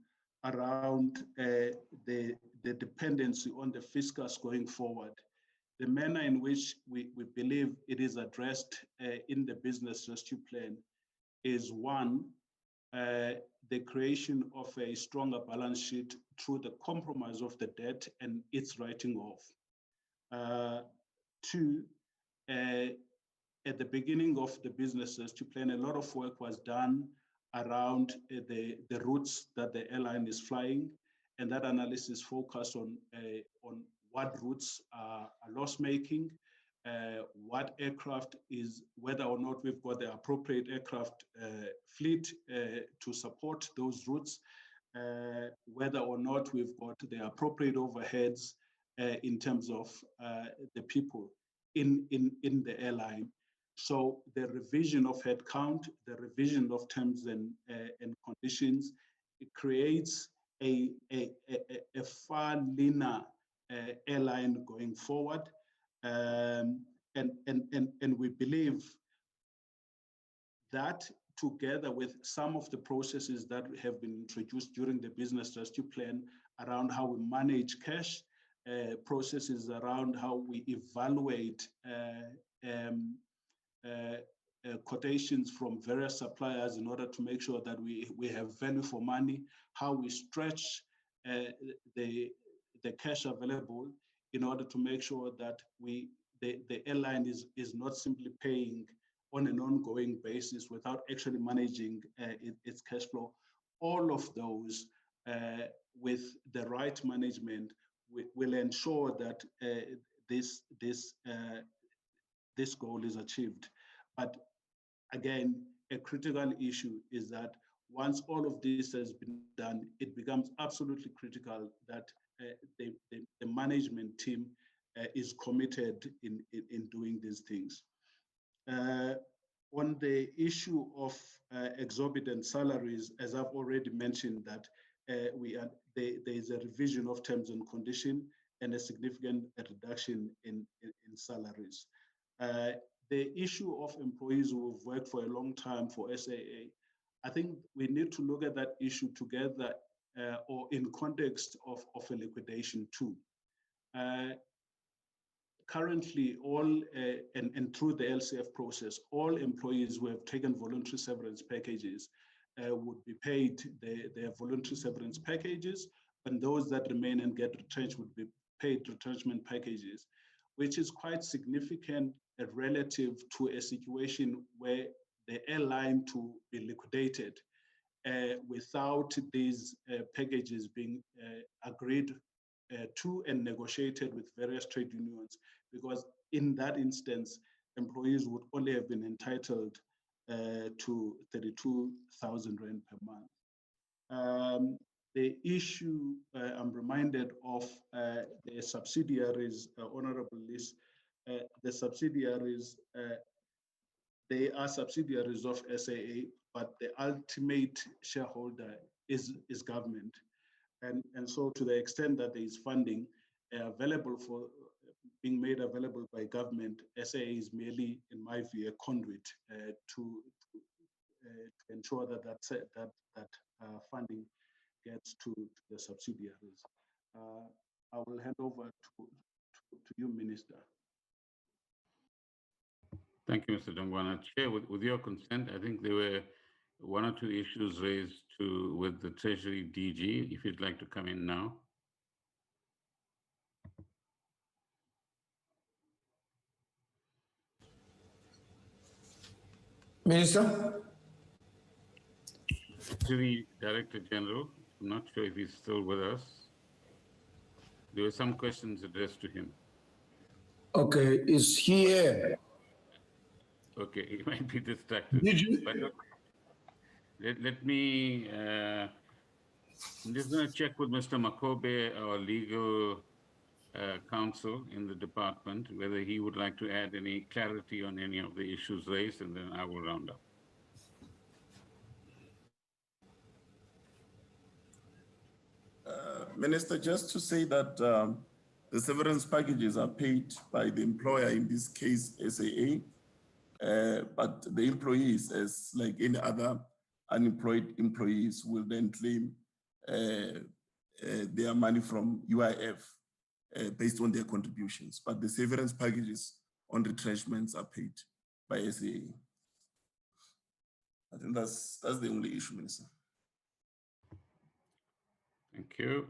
around the dependency on the fiscus going forward. The manner in which we believe it is addressed in the business rescue plan is one, the creation of a stronger balance sheet through the compromise of the debt and its writing off. Two, at the beginning of the business rescue plan, a lot of work was done around the routes that the airline is flying, and that analysis focused on what routes are loss-making, what aircraft is, whether or not we've got the appropriate aircraft fleet to support those routes, whether or not we've got the appropriate overheads in terms of the people in the airline. So the revision of headcount, the revision of terms and conditions, it creates a far leaner airline going forward. And we believe that together with some of the processes that have been introduced during the business rescue plan around how we manage cash, processes around how we evaluate quotations from various suppliers in order to make sure that we have value for money, how we stretch the cash available in order to make sure that the airline is not simply paying on an ongoing basis without actually managing its cash flow. All of those with the right management will ensure that this goal is achieved. But again, a critical issue is that once all of this has been done, it becomes absolutely critical that the management team is committed in doing these things. On the issue of exorbitant salaries, as I've already mentioned, that there is a revision of terms and conditions and a significant reduction in salaries. The issue of employees who have worked for a long time for SAA, I think we need to look at that issue together or in context of a liquidation too. Currently, all and through the LCF process, all employees who have taken voluntary severance packages would be paid their voluntary severance packages, and those that remain and get retrenched would be paid retrenchment packages, which is quite significant relative to a situation where the airline to be liquidated without these packages being agreed to and negotiated with various trade unions, because in that instance, employees would only have been entitled to 32,000 Rand per month. The issue I'm reminded of the subsidiaries, Honorable Liz, the subsidiaries, they are subsidiaries of SAA, but the ultimate shareholder is government. And so to the extent that there is funding available for being made available by government, SAA is merely, in my view, a conduit to ensure that funding gets to the subsidiaries. I will hand over to you, Minister. Thank you, Mr. Dongwana. Chair, with your consent, I think there were one or two issues raised with the Treasury DG, if you'd like to come in now. Minister? Treasury Director General, I'm not sure if he's still with us. There were some questions addressed to him. Okay, is he here? Okay, he might be distracted. Did you? But look, let me, I'm just going to check with Mr. Makobe, our legal counsel in the department, whether he would like to add any clarity on any of the issues raised, and then I will round up. Minister, just to say that the severance packages are paid by the employer, in this case, SAA, but the employees, as like any other unemployed employees, will then claim their money from UIF based on their contributions, but the severance packages on retrenchments are paid by SAA. I think that's the only issue, Minister. Thank you.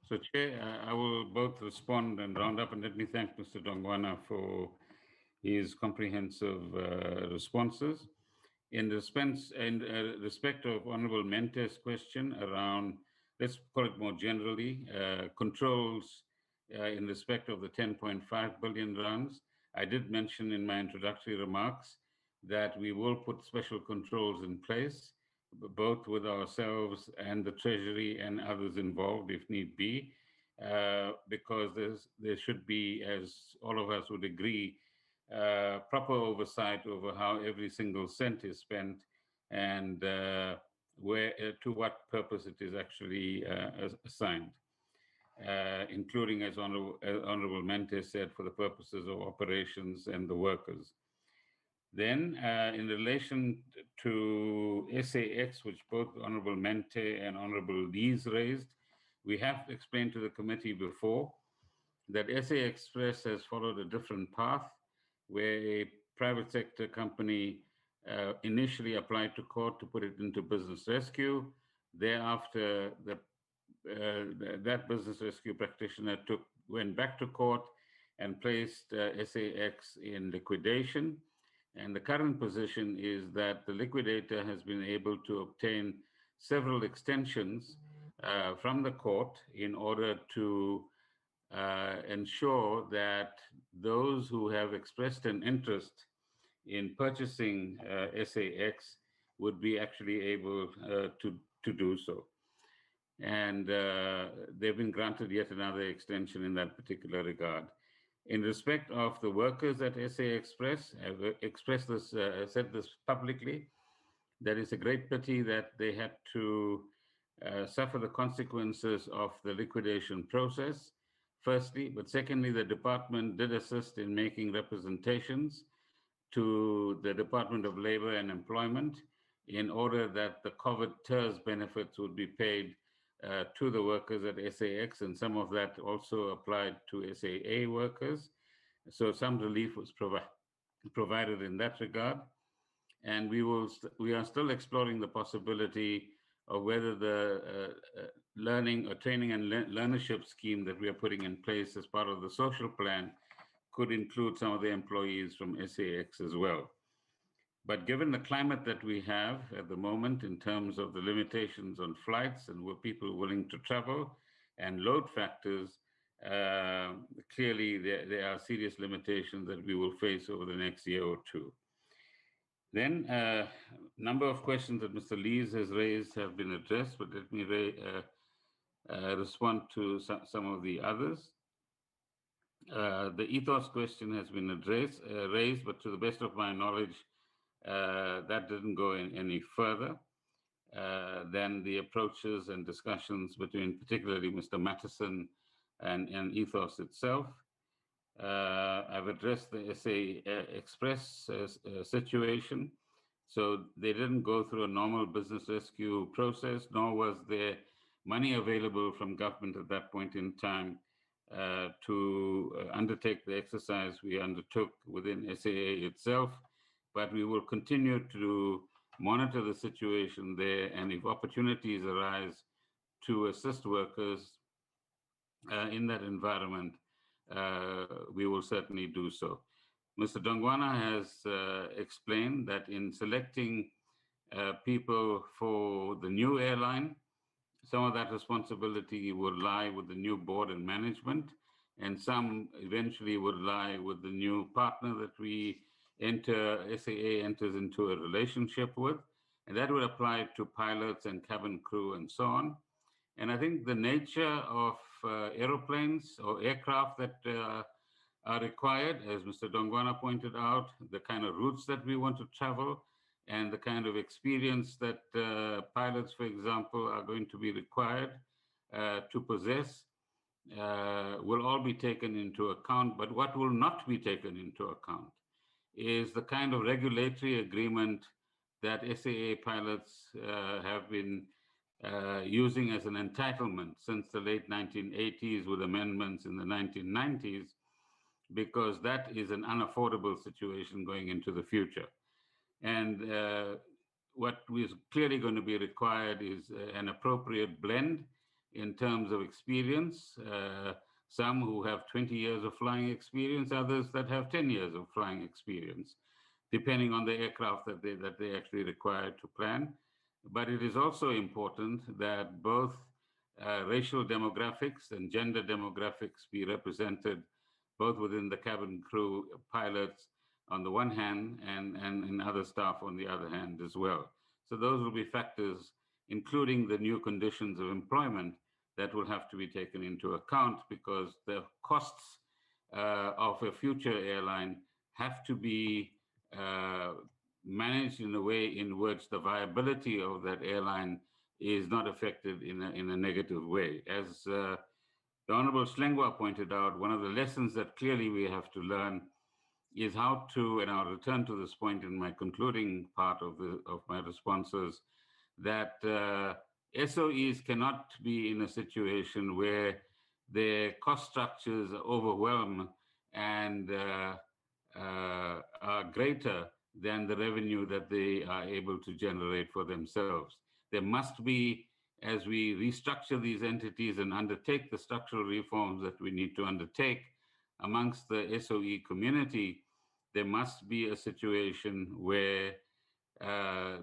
So, Chair, I will both respond and round up, and let me thank Mr. Dongwana for his comprehensive responses. In respect of Honorable Mente's question around, let's call it more generally, controls in respect of the 10.5 billion rands, I did mention in my introductory remarks that we will put special controls in place, both with ourselves and the Treasury and others involved if need be, because there should be, as all of us would agree, proper oversight over how every single cent is spent and where to what purpose it is actually assigned, including, as Honorable Mente said, for the purposes of operations and the workers. Then, in relation to SAX, which both Honorable Mente and Honorable Lees raised, we have explained to the committee before that SA Express has followed a different path, where a private sector company initially applied to court to put it into business rescue. Thereafter, that business rescue practitioner went back to court and placed SAX in liquidation. And the current position is that the liquidator has been able to obtain several extensions from the court in order to ensure that those who have expressed an interest in purchasing SAX would be actually able to do so. And they've been granted yet another extension in that particular regard. In respect of the workers at SA Express, I've expressed this, said this publicly, that it's a great pity that they had to suffer the consequences of the liquidation process, firstly, but secondly, the department did assist in making representations to the Department of Labor and Employment in order that the COVID TERS benefits would be paid to the workers at SAX, and some of that also applied to SAA workers. So some relief was provided in that regard. And we are still exploring the possibility of whether the learning or training and learnership scheme that we are putting in place as part of the social plan could include some of the employees from SAX as well. But given the climate that we have at the moment in terms of the limitations on flights and were people willing to travel and load factors, clearly there are serious limitations that we will face over the next year or two. Then a number of questions that Mr. Lees has raised have been addressed, but let me respond to some of the others. The ethos question has been raised, but to the best of my knowledge, that didn't go any further than the approaches and discussions between particularly Mr. Mattison and ethos itself. I've addressed the SA Express situation. So they didn't go through a normal business rescue process, nor was there money available from government at that point in time to undertake the exercise we undertook within SAA itself. But we will continue to monitor the situation there, and if opportunities arise to assist workers in that environment, we will certainly do so. Mr. Dongwana has explained that in selecting people for the new airline, some of that responsibility would lie with the new board and management, and some eventually would lie with the new partner that SAA enters into a relationship with, and that would apply to pilots and cabin crew and so on. And I think the nature of aeroplanes or aircraft that are required, as Mr. Dongwana pointed out, the kind of routes that we want to travel and the kind of experience that pilots, for example, are going to be required to possess will all be taken into account. But what will not be taken into account is the kind of regulatory agreement that SAA pilots have been using as an entitlement since the late 1980s with amendments in the 1990s, because that is an unaffordable situation going into the future. And what is clearly going to be required is an appropriate blend in terms of experience. Some who have 20 years of flying experience, others that have 10 years of flying experience, depending on the aircraft that they actually require to plan. But it is also important that both racial demographics and gender demographics be represented both within the cabin crew, pilots on the one hand, and other staff on the other hand as well. So those will be factors, including the new conditions of employment, that will have to be taken into account, because the costs of a future airline have to be managed in a way in which the viability of that airline is not affected in a negative way. As the Honorable Slengwa pointed out, one of the lessons that clearly we have to learn is how to, and I'll return to this point in my concluding part of my responses, that SOEs cannot be in a situation where their cost structures overwhelm and are greater than the revenue that they are able to generate for themselves. There must be, as we restructure these entities and undertake the structural reforms that we need to undertake amongst the SOE community, there must be a situation where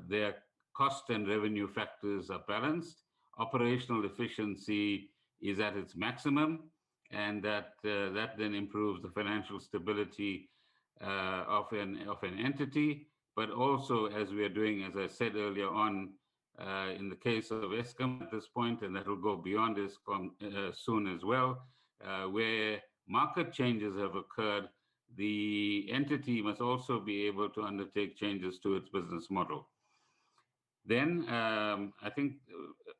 their cost and revenue factors are balanced, operational efficiency is at its maximum, and that then improves the financial stability of an entity. But also, as we are doing, as I said earlier on, in the case of ESCOM at this point, and that will go beyond ESCOM soon as well, where market changes have occurred, the entity must also be able to undertake changes to its business model. Then I think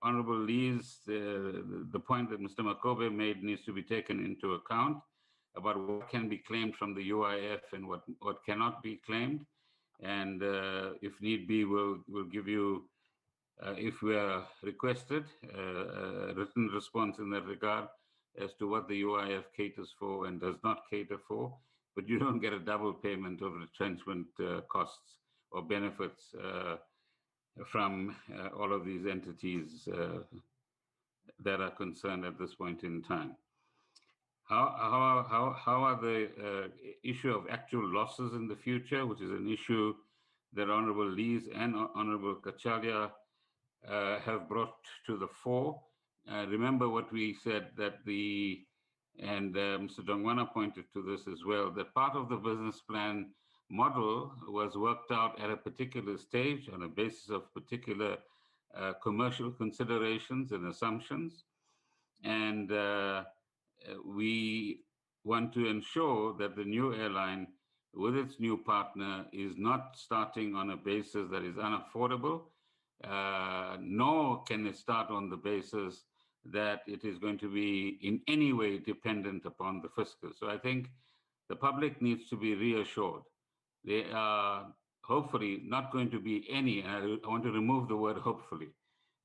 Honorable Lee's, the point that Mr. Makobe made needs to be taken into account about what can be claimed from the UIF and what cannot be claimed. And if need be, we'll give you, if we are requested, a written response in that regard as to what the UIF caters for and does not cater for. But you don't get a double payment of retrenchment costs or benefits from all of these entities that are concerned at this point in time. How are the issue of actual losses in the future, which is an issue that Honorable Lees and Honorable Kachalia have brought to the fore. Remember what we said, that and Mr. Dongwana pointed to this as well, that part of the business plan model was worked out at a particular stage on a basis of particular commercial considerations and assumptions. And we want to ensure that the new airline with its new partner is not starting on a basis that is unaffordable, nor can it start on the basis that it is going to be in any way dependent upon the fiscus. So I think the public needs to be reassured. There are hopefully not going to be any, and I want to remove the word hopefully.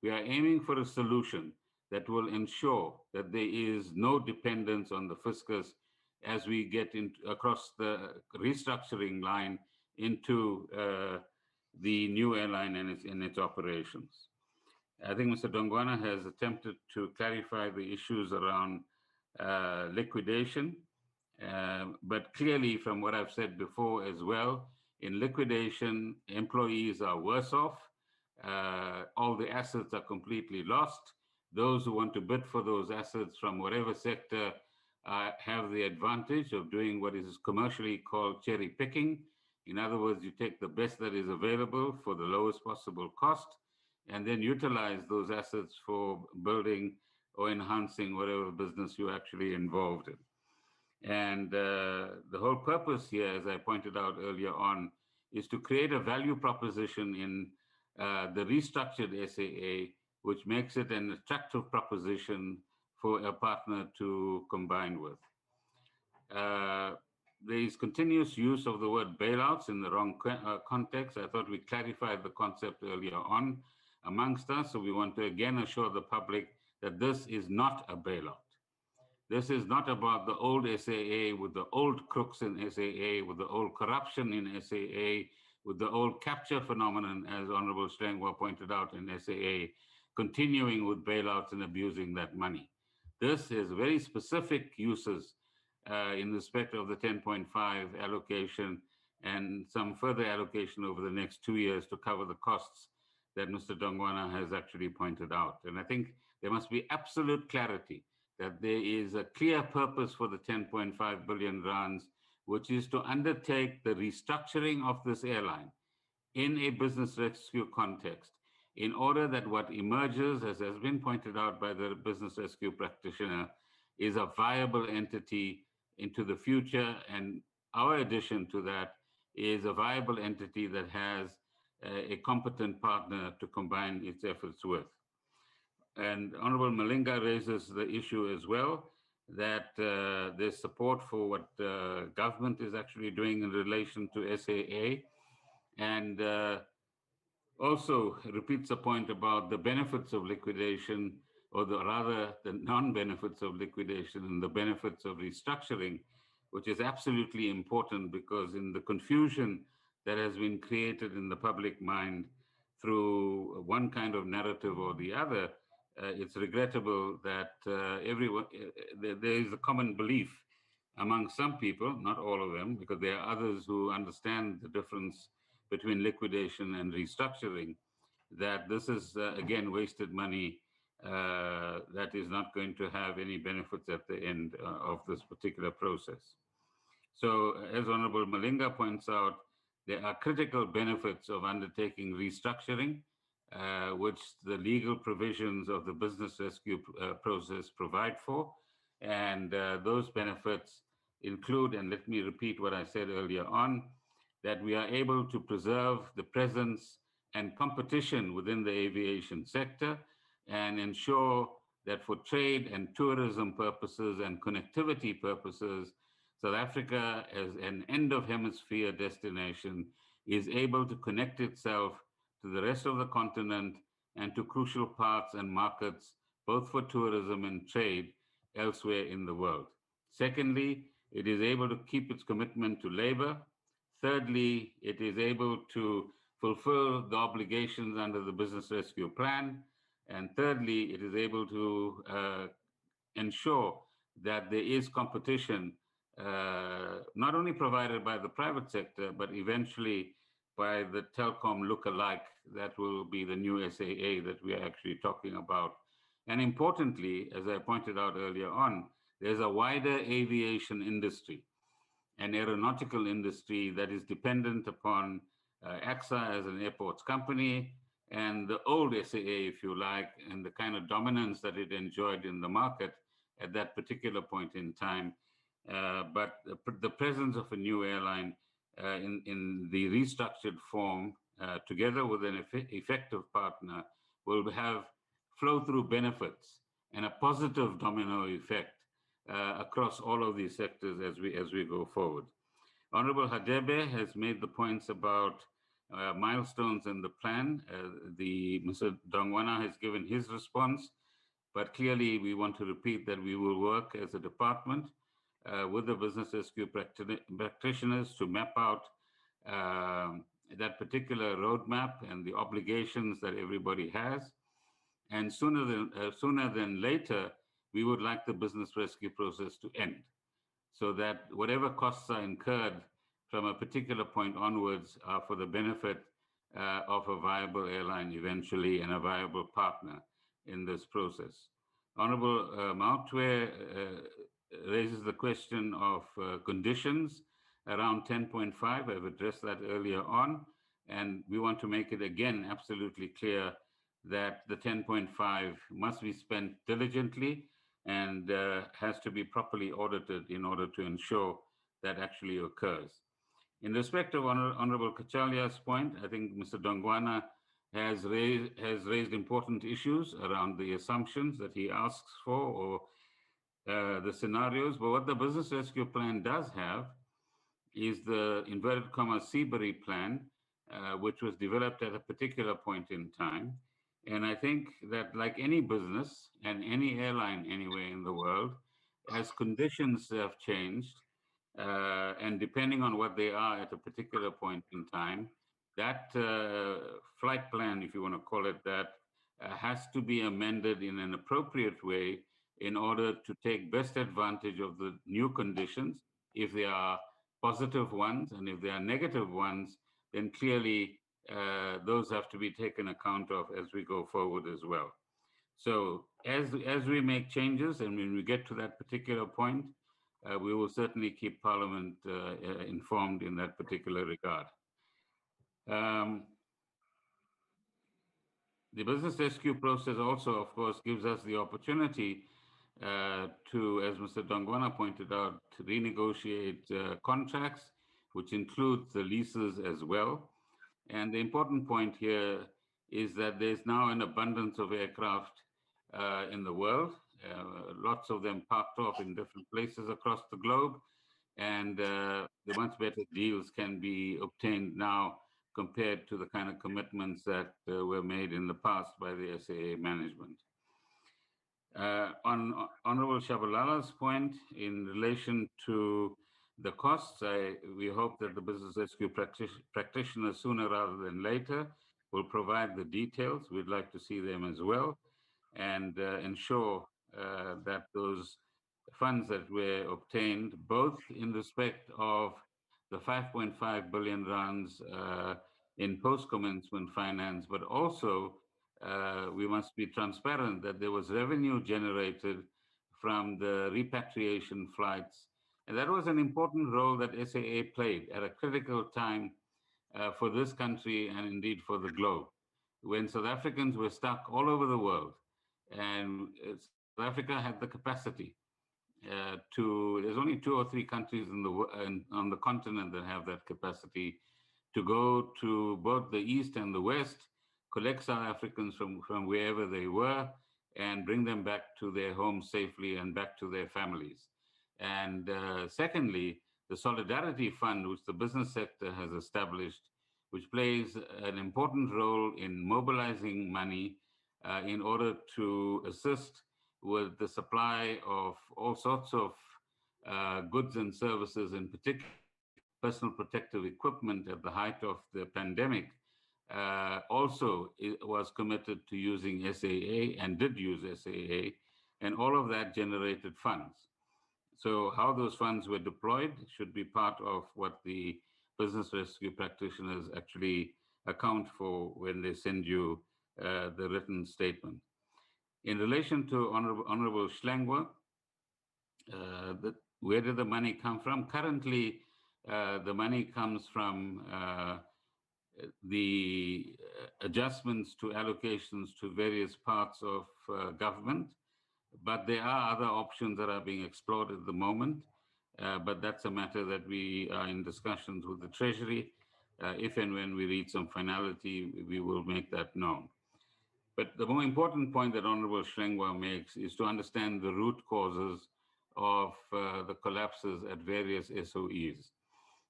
We are aiming for a solution that will ensure that there is no dependence on the fiscus as we get across the restructuring line into the new airline and its operations. I think Mr. Dongwana has attempted to clarify the issues around liquidation, but clearly from what I've said before as well, in liquidation, employees are worse off. All the assets are completely lost. Those who want to bid for those assets from whatever sector have the advantage of doing what is commercially called cherry picking. In other words, you take the best that is available for the lowest possible cost, and then utilize those assets for building or enhancing whatever business you're actually involved in. And the whole purpose here, as I pointed out earlier on, is to create a value proposition in the restructured SAA, which makes it an attractive proposition for a partner to combine with. There is continuous use of the word bailouts in the wrong context. I thought we clarified the concept earlier on. amongst us. So we want to again assure the public that this is not a bailout. This is not about the old SAA with the old crooks in SAA, with the old corruption in SAA, with the old capture phenomenon, as Honorable Strangwa pointed out in SAA, continuing with bailouts and abusing that money. This is very specific uses in respect of the 10.5 allocation and some further allocation over the next 2 years to cover the costs that Mr. Dongwana has actually pointed out. And I think there must be absolute clarity that there is a clear purpose for the 10.5 billion rands, which is to undertake the restructuring of this airline in a business rescue context, in order that what emerges, as has been pointed out by the business rescue practitioner, is a viable entity into the future. And our addition to that is a viable entity that has a competent partner to combine its efforts with. And Honorable Malinga raises the issue as well, that there's support for what government is actually doing in relation to SAA, and also repeats a point about the benefits of liquidation, or rather the non-benefits of liquidation and the benefits of restructuring, which is absolutely important, because in the confusion that has been created in the public mind through one kind of narrative or the other, it's regrettable that there is a common belief among some people, not all of them, because there are others who understand the difference between liquidation and restructuring, that this is, again, wasted money that is not going to have any benefits at the end of this particular process. So, as Honorable Malinga points out, there are critical benefits of undertaking restructuring, which the legal provisions of the business rescue process provide for. And those benefits include, and let me repeat what I said earlier on, that we are able to preserve the presence and competition within the aviation sector and ensure that for trade and tourism purposes and connectivity purposes, South Africa, as an end of hemisphere destination, is able to connect itself to the rest of the continent and to crucial parts and markets, both for tourism and trade elsewhere in the world. Secondly, it is able to keep its commitment to labor. Thirdly, it is able to fulfill the obligations under the business rescue plan. And thirdly, it is able to ensure that there is competition, not only provided by the private sector, but eventually by the telecom look-alike that will be the new SAA that we are actually talking about. And importantly, as I pointed out earlier on, there's a wider aviation industry, an aeronautical industry that is dependent upon AXA as an airports company, and the old SAA, if you like, and the kind of dominance that it enjoyed in the market at that particular point in time. But the presence of a new airline in the restructured form, together with an effective partner, will have flow-through benefits and a positive domino effect across all of these sectors as we go forward. Honorable Hadebe has made the points about milestones in the plan. Mr. Dongwana has given his response, but clearly we want to repeat that we will work as a department with the business rescue practitioners to map out that particular roadmap and the obligations that everybody has. And sooner than later, we would like the business rescue process to end, so that whatever costs are incurred from a particular point onwards are for the benefit of a viable airline eventually and a viable partner in this process. Honorable Mautwe raises the question of conditions around 10.5. I've addressed that earlier on, and we want to make it again absolutely clear that the 10.5 must be spent diligently and has to be properly audited in order to ensure that actually occurs. In respect of Honorable Kachalia's point, I think Mr. Dongwana has raised important issues around the assumptions that he asks for, or the scenarios. But what the business rescue plan does have is the inverted commas Seabury plan, which was developed at a particular point in time. And I think that like any business and any airline anywhere in the world, as conditions have changed, and depending on what they are at a particular point in time, that flight plan, if you want to call it that, has to be amended in an appropriate way in order to take best advantage of the new conditions. If they are positive ones, and if they are negative ones, then clearly those have to be taken account of as we go forward as well. So as we make changes and when we get to that particular point, we will certainly keep Parliament informed in that particular regard. The business rescue process also, of course, gives us the opportunity to, as Mr. Dongwana pointed out, to renegotiate contracts, which includes the leases as well. And the important point here is that there's now an abundance of aircraft in the world, lots of them parked off in different places across the globe, and the much better deals can be obtained now compared to the kind of commitments that were made in the past by the SAA management. On Honorable Shabalala's point in relation to the costs, we hope that the business rescue practitioners sooner rather than later will provide the details. We'd like to see them as well, and ensure that those funds that were obtained, both in respect of the 5.5 billion rands in post-commencement finance, but also we must be transparent that there was revenue generated from the repatriation flights. And that was an important role that SAA played at a critical time for this country and indeed for the globe, when South Africans were stuck all over the world. And South Africa had the capacity there's only 2 or 3 countries on the continent that have that capacity to go to both the East and the West, collect South Africans from wherever they were, and bring them back to their homes safely and back to their families. And secondly, the Solidarity Fund, which the business sector has established, which plays an important role in mobilizing money in order to assist with the supply of all sorts of goods and services, in particular personal protective equipment at the height of the pandemic, also was committed to using SAA and did use SAA, and all of that generated funds. So how those funds were deployed should be part of what the business rescue practitioners actually account for when they send you the written statement. In relation to Honorable Schlangwa, where did the money come from? Currently, the money comes from the adjustments to allocations to various parts of government, but there are other options that are being explored at the moment, but that's a matter that we are in discussions with the Treasury. If and when we reach some finality, we will make that known. But the more important point that Honorable Schlangwa makes is to understand the root causes of the collapses at various SOEs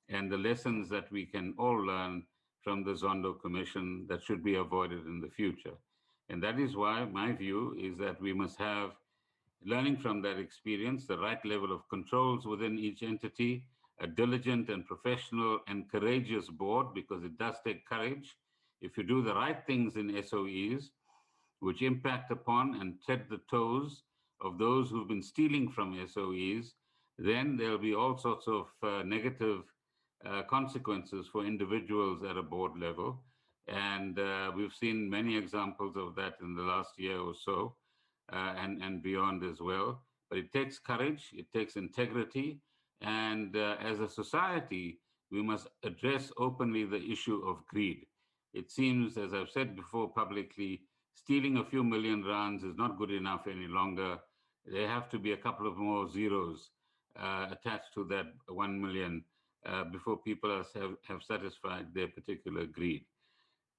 and the lessons that we can all learn from the Zondo Commission that should be avoided in the future. And that is why my view is that we must have, learning from that experience, the right level of controls within each entity, a diligent and professional and courageous board, because it does take courage. If you do the right things in SOEs, which impact upon and tread the toes of those who've been stealing from SOEs, then there'll be all sorts of negative consequences for individuals at a board level. And we've seen many examples of that in the last year or so, and beyond as well. But it takes courage, it takes integrity, and as a society, we must address openly the issue of greed. It seems, as I've said before publicly, stealing a few million rands is not good enough any longer. There have to be a couple of more zeros attached to that 1 million before people have satisfied their particular greed.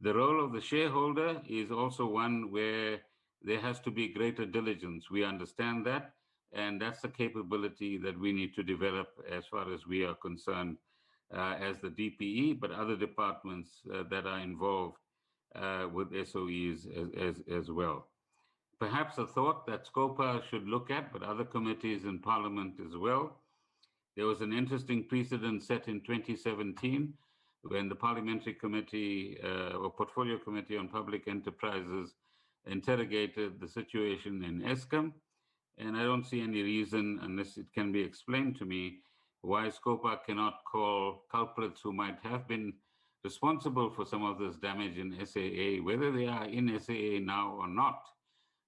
The role of the shareholder is also one where there has to be greater diligence. We understand that, and that's the capability that we need to develop as far as we are concerned as the DPE, but other departments that are involved with SOEs as well. Perhaps a thought that SCOPA should look at, but other committees in Parliament as well. There was an interesting precedent set in 2017 when the Parliamentary Committee or Portfolio Committee on Public Enterprises interrogated the situation in Eskom. And I don't see any reason, unless it can be explained to me, why SCOPA cannot call culprits who might have been responsible for some of this damage in SAA, whether they are in SAA now or not,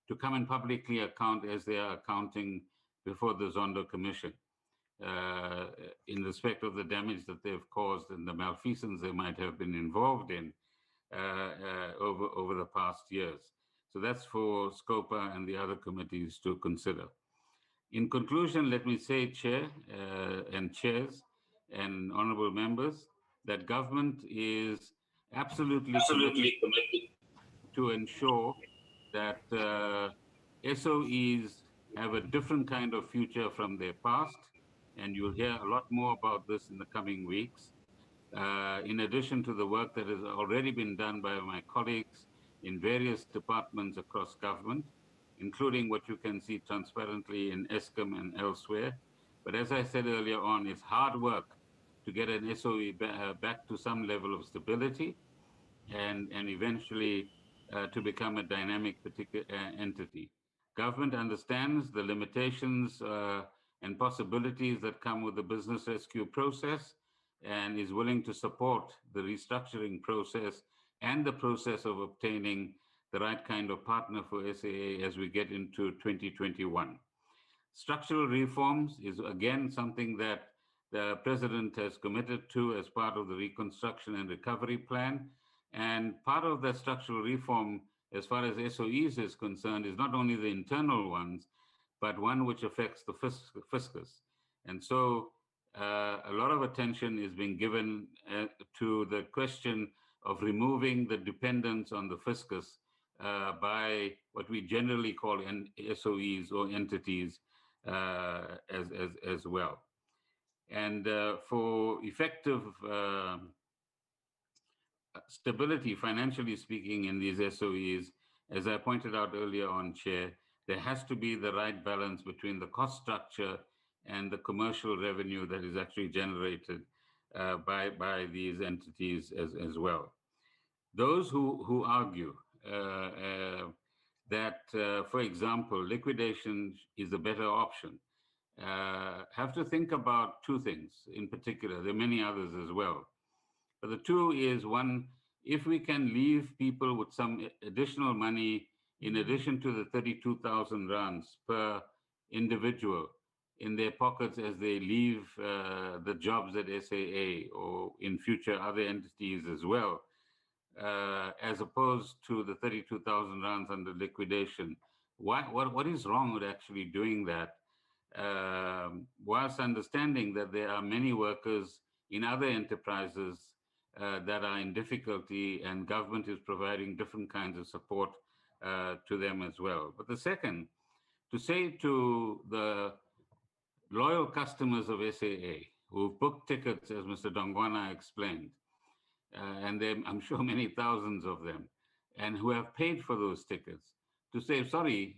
to come and publicly account as they are accounting before the Zondo Commission in respect of the damage that they've caused and the malfeasance they might have been involved in over the past years. So that's for SCOPA and the other committees to consider. In conclusion, let me say, Chair and chairs and honorable members, that government is absolutely committed to ensure that SOEs have a different kind of future from their past, and you'll hear a lot more about this in the coming weeks. In addition to the work that has already been done by my colleagues in various departments across government, including what you can see transparently in Eskom and elsewhere. But as I said earlier on, it's hard work to get an SOE back to some level of stability and eventually to become a dynamic entity. Government understands the limitations and possibilities that come with the business rescue process and is willing to support the restructuring process and the process of obtaining the right kind of partner for SAA as we get into 2021. Structural reforms is again something that the President has committed to as part of the Reconstruction and Recovery Plan. And part of that structural reform, as far as SOEs is concerned, is not only the internal ones, but one which affects the fiscus. And so a lot of attention is being given to the question of removing the dependence on the fiscus by what we generally call SOEs or entities as well. And for effective stability, financially speaking, in these SOEs, as I pointed out earlier on, Chair, there has to be the right balance between the cost structure and the commercial revenue that is actually generated by these entities as well. Those who argue that, for example, liquidation is a better option, have to think about two things in particular. There are many others as well. But the two is, one, if we can leave people with some additional money in addition to the 32,000 rands per individual in their pockets as they leave the jobs at SAA or in future other entities as well, as opposed to the 32,000 rands under liquidation. What is wrong with actually doing that? Whilst understanding that there are many workers in other enterprises that are in difficulty and government is providing different kinds of support to them as well. But the second, to say to the loyal customers of SAA who've booked tickets, as Mr. Dongwana explained, and there I'm sure many thousands of them, and who have paid for those tickets, to say, sorry,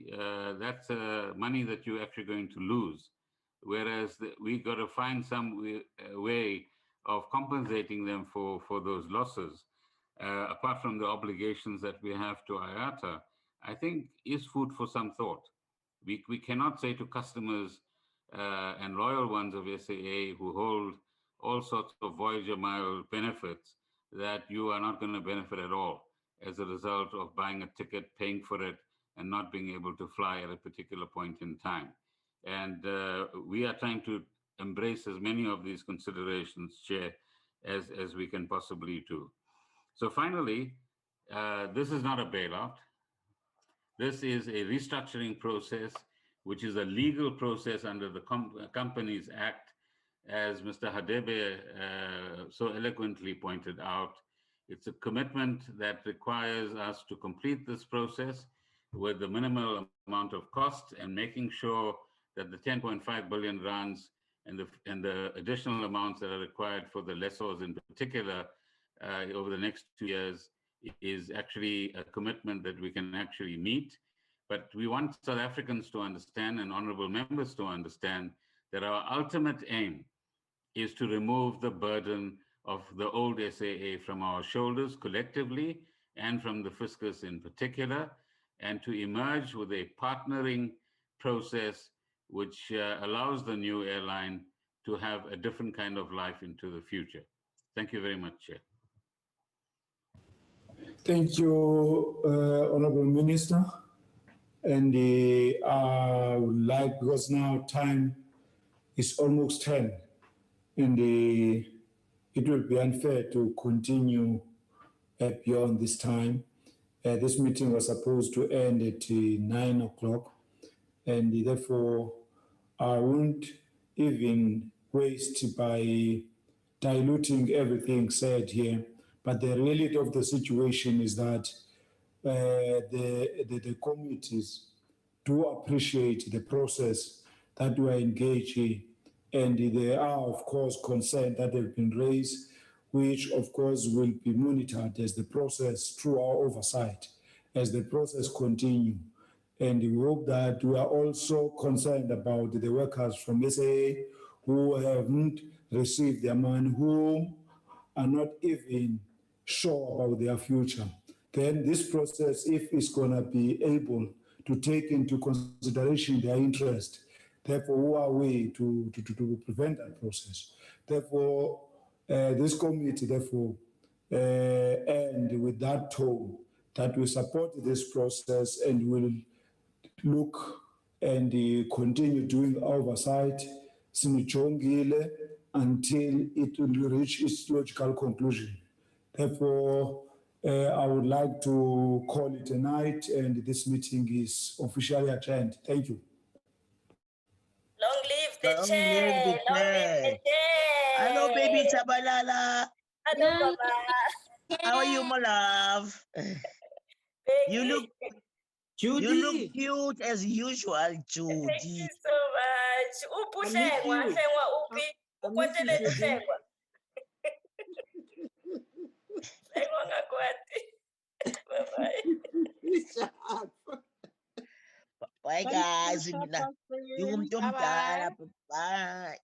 that's money that you're actually going to lose. Whereas we got to find some way of compensating them for those losses, apart from the obligations that we have to IATA, I think is food for some thought. We cannot say to customers and loyal ones of SAA who hold all sorts of Voyager Mile benefits that you are not going to benefit at all as a result of buying a ticket, paying for it, and not being able to fly at a particular point in time. And we are trying to embrace as many of these considerations, Chair, as we can possibly do. So finally, this is not a bailout. This is a restructuring process, which is a legal process under the Companies Act, as Mr. Hadebe so eloquently pointed out. It's a commitment that requires us to complete this process with the minimal amount of cost and making sure that the 10.5 billion rands and the additional amounts that are required for the lessors in particular over the next 2 years is actually a commitment that we can actually meet. But we want South Africans to understand and honorable members to understand that our ultimate aim is to remove the burden of the old SAA from our shoulders collectively and from the fiscus in particular, and to emerge with a partnering process which allows the new airline to have a different kind of life into the future. Thank you very much, Chair. Thank you, Honorable Minister. And I would like, because now time is almost 10, and it will be unfair to continue beyond this time. This meeting was supposed to end at 9 o'clock, and therefore I won't even waste by diluting everything said here. But the reality of the situation is that the committees do appreciate the process that we are engaged in, and there are, of course, concerns that have been raised, which, of course, will be monitored as the process through our oversight, as the process continues. And we hope that we are also concerned about the workers from SAA who haven't received their money, who are not even sure about their future. Then this process, if it's going to be able to take into consideration their interest, therefore, who are we to prevent that process? Therefore, this committee, therefore, and with that tone, that we support this process and will look and continue doing oversight sinijongile until it will reach its logical conclusion. Therefore, I would like to call it a night, and this meeting is officially adjourned. Thank you. Long live the Long chair. live the Long live the chair. chair. Hello, baby Chabalala. Hello, Long Baba. How are you, my love? You look cute as usual, Judy. Thank you so much. Uphi I miss uhlengwa, you. hlengwa uphi? I miss you, Ukwantelela Judy. uhlengwa. Hlengwa ngakwati. Bye-bye. Shut up. Bye, Thank guys. you, Mina, you Chairperson. Bye-bye. Bye.